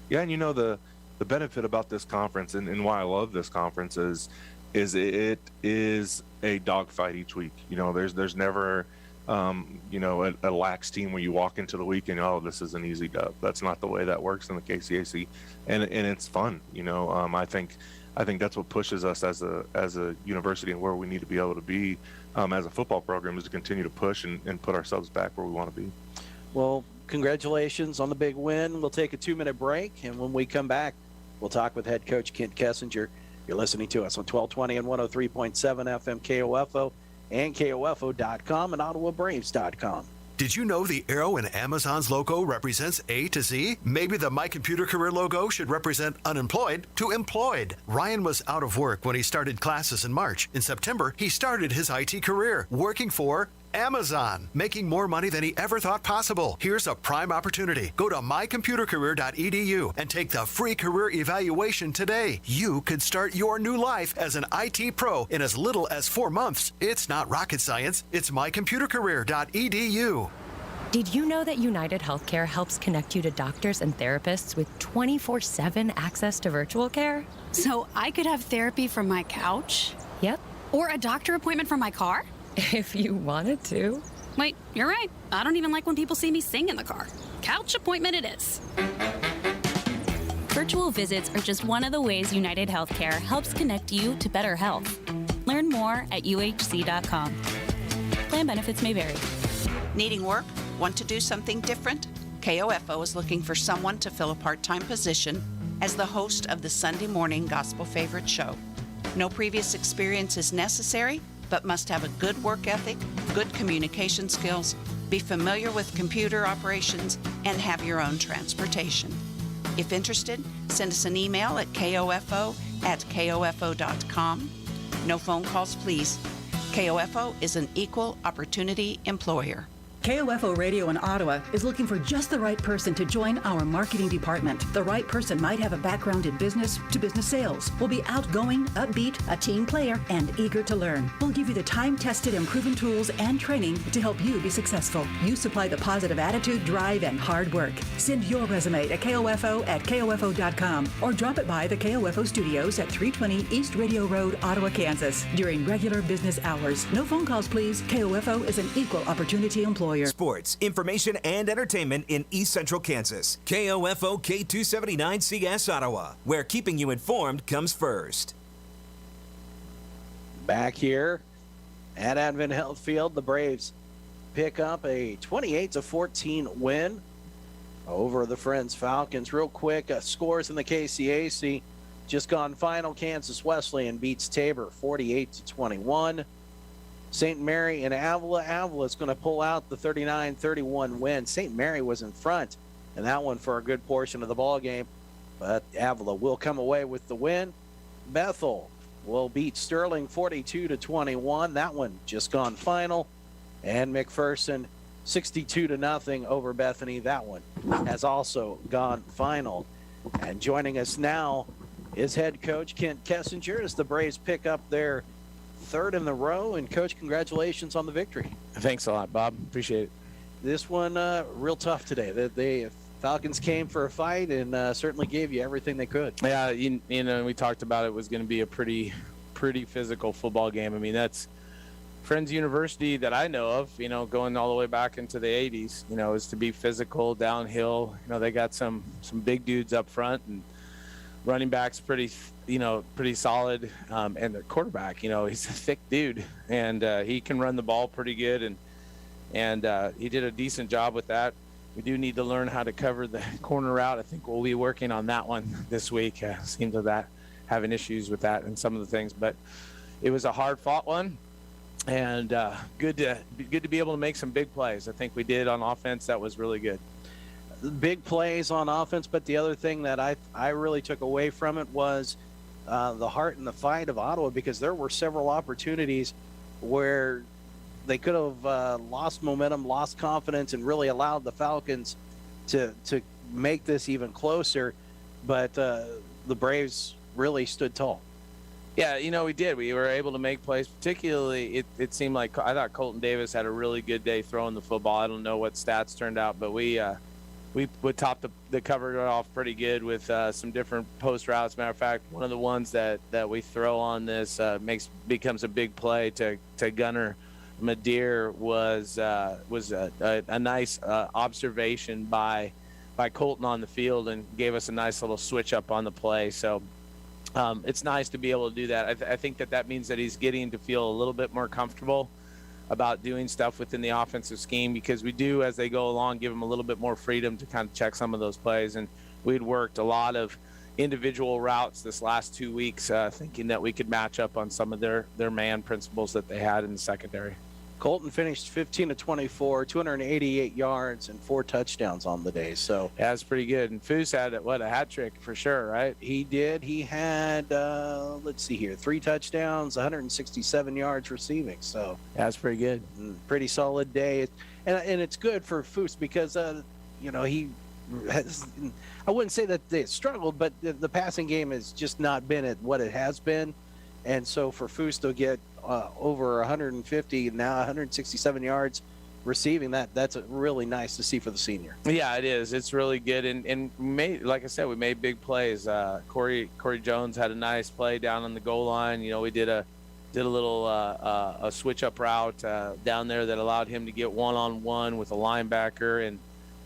Yeah, and the benefit about this conference and why I love this conference is it is a dogfight each week. There's never a lax team where you walk into the week and, oh, this is an easy dub. That's not the way that works in the KCAC, and it's fun. I think that's what pushes us as a university and where we need to be able to be as a football program, is to continue to push and put ourselves back where we want to be. Well, congratulations on the big win. We'll take a 2-minute break, and when we come back, we'll talk with head coach Kent Kessinger. You're listening to us on 1220 and 103.7 FM KOFO and KOFO.com and OttawaBraves.com. Did you know the arrow in Amazon's logo represents A to Z? Maybe the My Computer Career logo should represent unemployed to employed. Ryan was out of work when he started classes in March. In September, he started his IT career, working for Amazon, making more money than he ever thought possible. Here's a prime opportunity. Go to mycomputercareer.edu and take the free career evaluation today. You could start your new life as an IT pro in as little as 4 months. It's not rocket science. It's mycomputercareer.edu. Did you know that United Healthcare helps connect you to doctors and therapists with 24/7 access to virtual care? So I could have therapy from my couch? Yep. Or a doctor appointment from my car? If you wanted to. Wait, you're right. I don't even like when people see me sing in the car. Couch appointment it is. Virtual visits are just one of the ways United Healthcare helps connect you to better health. Learn more at uhc.com. Plan benefits may vary. Needing work? Want to do something different? KOFO is looking for someone to fill a part-time position as the host of the Sunday morning gospel favorite show. No previous experience is necessary, but must have a good work ethic, good communication skills, be familiar with computer operations, and have your own transportation. If interested, send us an email at kofo@kofo.com. No phone calls, please. KOFO is an equal opportunity employer. KOFO Radio in Ottawa is looking for just the right person to join our marketing department. The right person might have a background in business-to-business sales, will be outgoing, upbeat, a team player, and eager to learn. We'll give you the time-tested and proven tools and training to help you be successful. You supply the positive attitude, drive, and hard work. Send your resume to KOFO@KOFO.com or drop it by the KOFO studios at 320 East Radio Road, Ottawa, Kansas, during regular business hours. No phone calls, please. KOFO is an equal opportunity employer. Sports, information, and entertainment in East Central Kansas. KOFO K279CS Ottawa, where keeping you informed comes first. Back here at Advent Health Field, the Braves pick up a 28-14 win over the Friends Falcons. Real quick, scores in the KCAC. Just gone final, Kansas Wesleyan beats Tabor 48-21. St. Mary and Avila. Avila is going to pull out the 39-31 win. St. Mary was in front in that one for a good portion of the ball game, but Avila will come away with the win. Bethel will beat Sterling 42-21. That one just gone final. And McPherson 62-0 over Bethany. That one has also gone final. And joining us now is head coach Kent Kessinger as the Braves pick up their third in the row. And coach, congratulations on the victory. Thanks a lot, Bob. Appreciate it. This one real tough today. The Falcons came for a fight and certainly gave you everything they could. Yeah, you know, we talked about it was going to be a pretty physical football game. I mean, that's Friends University that I know of, you know, going all the way back into the 80s, you know, is to be physical, downhill. You know, they got some big dudes up front, and running back's pretty solid, and the quarterback, you know, he's a thick dude, and he can run the ball pretty good, and he did a decent job with that. We do need to learn how to cover the corner route. I think we'll be working on that one this week. Seems like that having issues with that and some of the things, but it was a hard-fought one, and good to be able to make some big plays. I think we did on offense. That was really good. Big plays on offense, but the other thing that I really took away from it was the heart and the fight of Ottawa, because there were several opportunities where they could have lost momentum, lost confidence, and really allowed the Falcons to make this even closer. But the Braves really stood tall. Yeah, we did. We were able to make plays. Particularly, it seemed like I thought Colton Davis had a really good day throwing the football. I don't know what stats turned out, but we topped the cover off pretty good with some different post routes. Matter of fact, one of the ones that we throw on this becomes a big play to Gunnar Madeir was a nice observation by Colton on the field and gave us a nice little switch up on the play. So it's nice to be able to do that. I think that means that he's getting to feel a little bit more comfortable about doing stuff within the offensive scheme, because we do, as they go along, give them a little bit more freedom to kind of check some of those plays. And we'd worked a lot of individual routes this last 2 weeks, thinking that we could match up on some of their man principles that they had in the secondary. Colton finished 15 to 24, 288 yards and 4 touchdowns on the day. So yeah, that's pretty good. And Foose had a hat trick for sure, right? He did. He had let's see here, 3 touchdowns, 167 yards receiving. So yeah, that's pretty good. Pretty solid day. And it's good for Foose because he has, I wouldn't say that they struggled, but the passing game has just not been at what it has been. And so for Foose to get over 150, now 167 yards receiving, that's really nice to see for the senior. Yeah, it is. It's really good. And like I said, we made big plays. Corey Jones had a nice play down on the goal line. We did a little a switch up route down there that allowed him to get one-on-one with a linebacker, and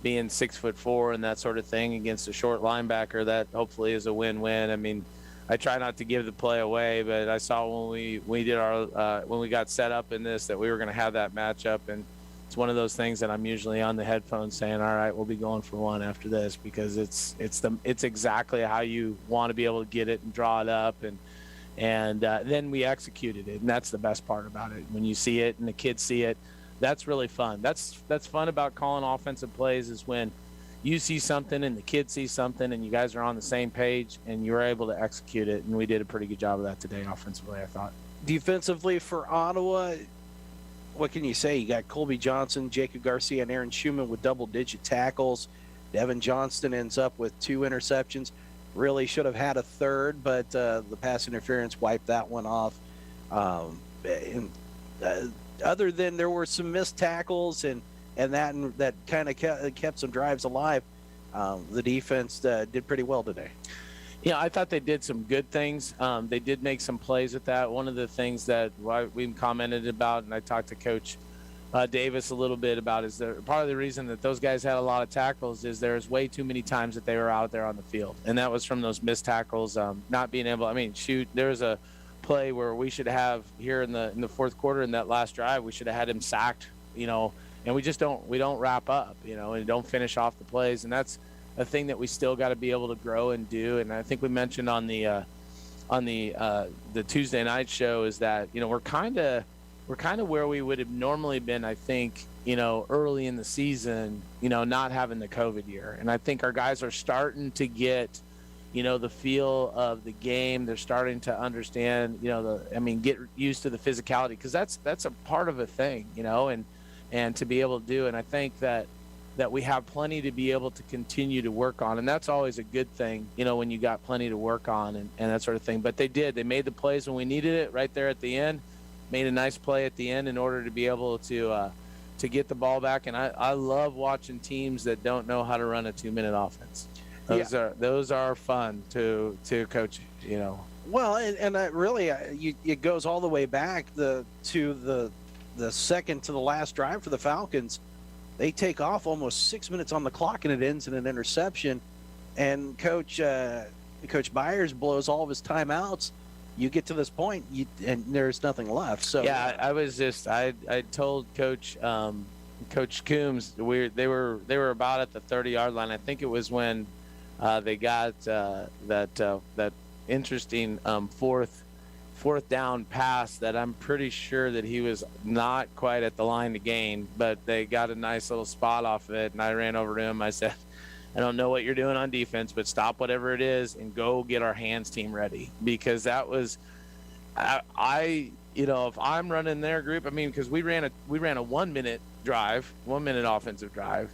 being 6'4" and that sort of thing against a short linebacker, that hopefully is a win-win. I mean, I try not to give the play away, but I saw when we did our when we got set up in this that we were going to have that matchup, and it's one of those things that I'm usually on the headphones saying, all right, we'll be going for one after this, because it's exactly how you want to be able to get it and draw it up, and then we executed it, and that's the best part about it. When you see it and the kids see it, that's really fun. That's fun about calling offensive plays, is when you see something and the kid sees something and you guys are on the same page and you're able to execute it. And we did a pretty good job of that today offensively, I thought. Defensively for Ottawa, what can you say? You got Colby Johnson, Jacob Garcia, and Aaron Schumann with double-digit tackles. Devin Johnston ends up with 2 interceptions. Really should have had a third, but the pass interference wiped that one off. Other than there were some missed tackles and that kind of kept some drives alive, the defense did pretty well today. Yeah, I thought they did some good things. They did make some plays with that. One of the things that we commented about, and I talked to Coach Davis a little bit about, is that part of the reason that those guys had a lot of tackles is there's way too many times that they were out there on the field. And that was from those missed tackles, not being able, there was a play where we should have here in the fourth quarter in that last drive, we should have had him sacked, and we just don't wrap up, and don't finish off the plays. And that's a thing that we still got to be able to grow and do. And I think we mentioned on the Tuesday night show is that, we're kind of where we would have normally been, I think, early in the season, not having the COVID year. And I think our guys are starting to get, the feel of the game. They're starting to understand, get used to the physicality, because that's a part of a thing, and to be able to do. And I think that we have plenty to be able to continue to work on. And that's always a good thing, when you got plenty to work on and that sort of thing. But they made the plays when we needed it right there at the end, made a nice play at the end in order to be able to get the ball back. And I love watching teams that don't know how to run a 2-minute offense. Those are fun to coach, Well, and really, it goes all the way back to the second to the last drive for the Falcons. They take off almost 6 minutes on the clock, and it ends in an interception. And Coach Byers blows all of his timeouts. You get to this point, and there's nothing left. So yeah, I told Coach Coombs they were about at the 30-yard line. I think it was when they got that interesting fourth down pass that I'm pretty sure that he was not quite at the line to gain, but they got a nice little spot off of it. And I ran over to him. I said, I don't know what you're doing on defense, but stop whatever it is and go get our hands team ready, because that was, if I'm running their group, because we ran a 1-minute offensive drive,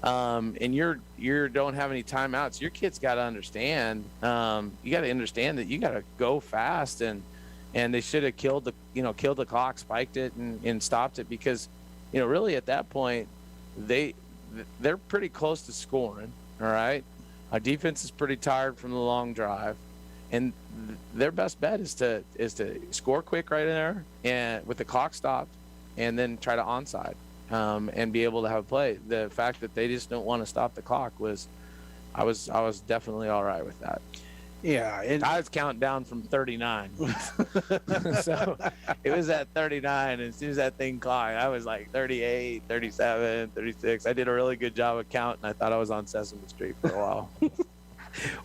and you don't have any timeouts. Your kids got to understand. You got to understand that you got to go fast, and and they should have killed the clock, spiked it, and stopped it, because, really at that point, they're pretty close to scoring. All right, our defense is pretty tired from the long drive, and their best bet is to score quick right in there and with the clock stopped, and then try to onside and be able to have a play. The fact that they just don't want to stop the clock I was definitely all right with that. Yeah, I was counting down from 39. So it was at 39, and as soon as that thing clocked, I was like 38, 37, 36. I did a really good job of counting. I thought I was on Sesame Street for a while.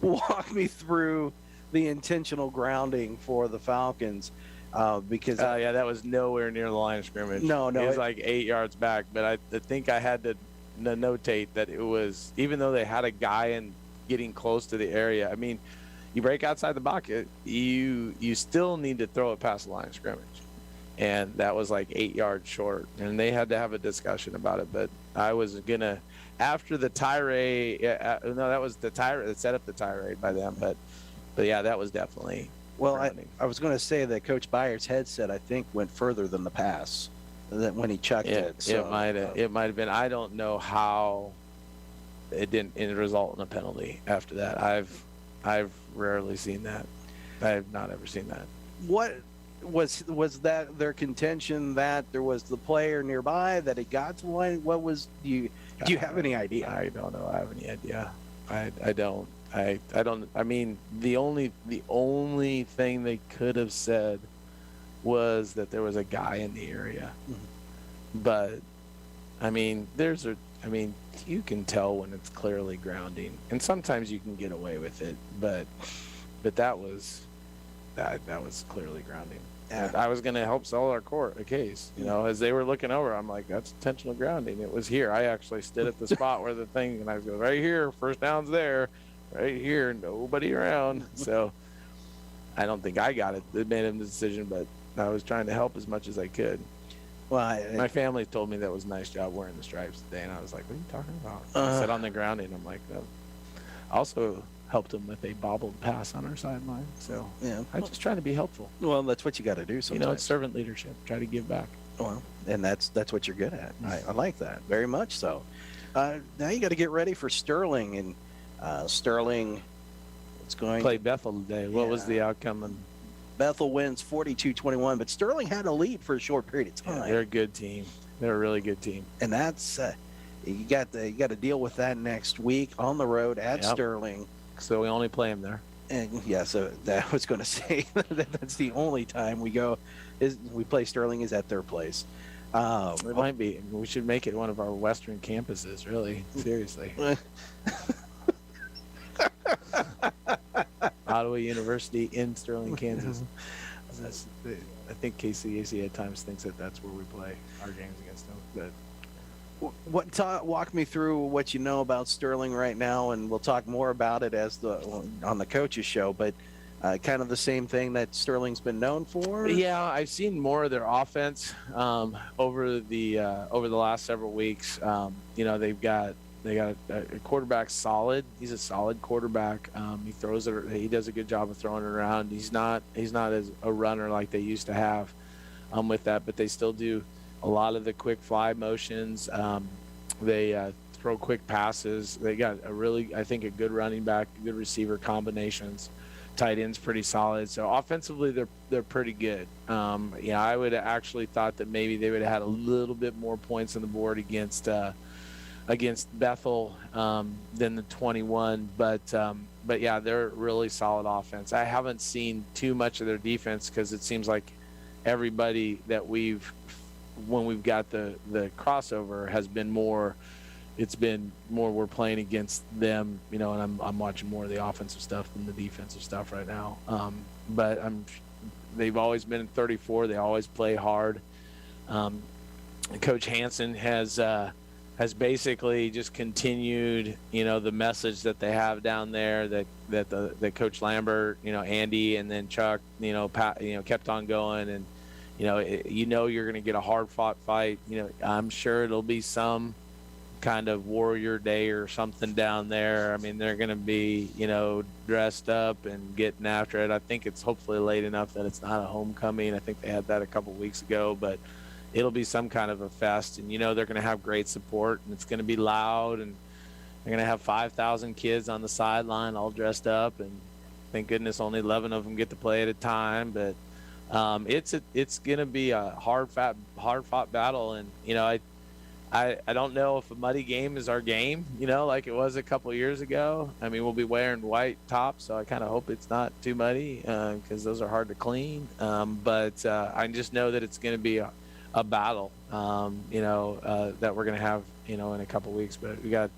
Walk me through the intentional grounding for the Falcons, because that was nowhere near the line of scrimmage. No, it was like 8 yards back. But I think I had to notate that it was, even though they had a guy in getting close to the area. I mean, you break outside the bucket, you still need to throw it past the line of scrimmage, and that was like 8 yards short. And they had to have a discussion about it. But I was gonna, after the tirade, that was the tirade that set up the tirade by them. But yeah, that was definitely. Well, I was going to say that Coach Byers' headset, I think, went further than the pass that when he chucked it. So, it might have been. I don't know how it didn't result in a penalty after that. I've rarely seen that. I have not ever seen that. What was that their contention that there was the player nearby that it got to the line? What was do you have any idea? I don't know. I have any idea. I don't. I don't. I mean, the only thing they could have said was that there was a guy in the area. Mm-hmm. But I mean, you can tell when it's clearly grounding, and sometimes you can get away with it. But that was clearly grounding. And I was going to help sell our a case, as they were looking over. I'm like, that's intentional grounding. It was here. I actually stood at the spot where the thing, and I was going, right here, first down's there, right here, nobody around. So I don't think I got it. It made him the decision, but I was trying to help as much as I could. Well, my family told me that was a nice job wearing the stripes today, and I was like, what are you talking about? I said on the grounding. I'm like, I also helped him with a bobbled pass on our sideline. So yeah, I'm just trying to be helpful. Well, that's what you got to do sometimes. It's servant leadership. Try to give back. Well, and that's what you're good at. I like that very much so. Now you got to get ready for Sterling, and Sterling is going to play Bethel today. What was the outcome? And Bethel wins 42-21, but Sterling had a lead for a short period of time. Yeah, they're a good team. They're a really good team. And that's you got to deal with that next week on the road at Sterling. So we only play them there. And yeah, so that was going to say that's the only time we go is we play Sterling is at their place. It might be. We should make it one of our western campuses. Really, seriously. Ottawa University in Sterling, Kansas. I think KCAC at times thinks that that's where we play our games against them. But walk me through what you know about Sterling right now, and we'll talk more about it on the coaches show. But kind of the same thing that Sterling's been known for. Yeah, I've seen more of their offense over the last several weeks. They got a quarterback solid. He's a solid quarterback. He throws it. He does a good job of throwing it around. He's not as a runner like they used to have with that, but they still do a lot of the quick fly motions. They throw quick passes. They got I think a good running back, good receiver combinations. Tight end's pretty solid. So offensively, they're pretty good. I would have actually thought that maybe they would have had a little bit more points on the board against Bethel than the 21, but yeah, they're really solid offense. I haven't seen too much of their defense because it seems like everybody that when we've got the crossover has been more. It's been more we're playing against them, and I'm watching more of the offensive stuff than the defensive stuff right now. But they've always been in 34. They always play hard. Coach Hansen has basically just continued, the message that they have down there that Coach Lambert, Andy, and then Chuck, Pat, kept on going, and you're going to get a hard-fought fight. I'm sure it'll be some kind of Warrior Day or something down there. I mean, they're going to be, dressed up and getting after it. I think it's hopefully late enough that it's not a homecoming. I think they had that a couple weeks ago, but it'll be some kind of a fest. And, they're going to have great support, and it's going to be loud, and they're going to have 5,000 kids on the sideline all dressed up. And thank goodness only 11 of them get to play at a time. But it's going to be a hard-fought battle. And, I don't know if a muddy game is our game, like it was a couple of years ago. I mean, we'll be wearing white tops, so I kind of hope it's not too muddy because those are hard to clean. But I just know that it's going to be a battle, that we're going to have, in a couple of weeks. But we got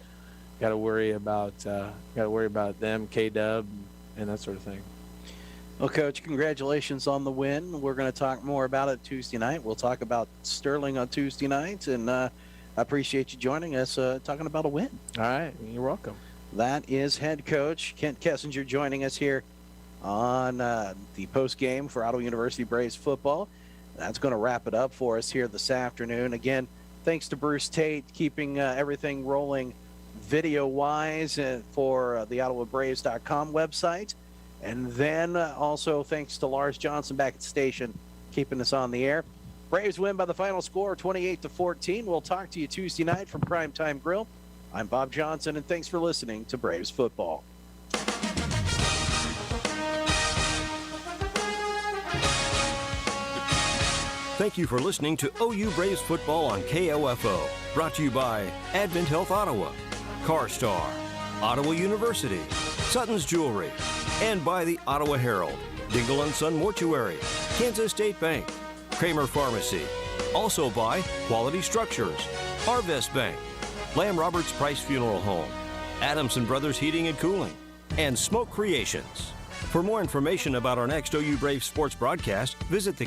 to worry about them, K-Dub, and that sort of thing. Well, Coach, congratulations on the win. We're going to talk more about it Tuesday night. We'll talk about Sterling on Tuesday night, and I appreciate you joining us talking about a win. All right. You're welcome. That is head coach Kent Kessinger joining us here on the post game for Ottawa University Braves football. That's going to wrap it up for us here this afternoon. Again, thanks to Bruce Tate keeping everything rolling video-wise for the OttawaBraves.com website. And then also thanks to Lars Johnson back at the station keeping us on the air. Braves win by the final score, 28-14. We'll talk to you Tuesday night from Primetime Grill. I'm Bob Johnson, and thanks for listening to Braves Football. Thank you for listening to OU Braves Football on KOFO. Brought to you by Advent Health Ottawa, CarStar, Ottawa University, Sutton's Jewelry, and by the Ottawa Herald, Dingle & Son Mortuary, Kansas State Bank, Kramer Pharmacy. Also by Quality Structures, Harvest Bank, Lamb Roberts Price Funeral Home, Adamson Brothers Heating and Cooling, and Smoke Creations. For more information about our next OU Braves sports broadcast, visit the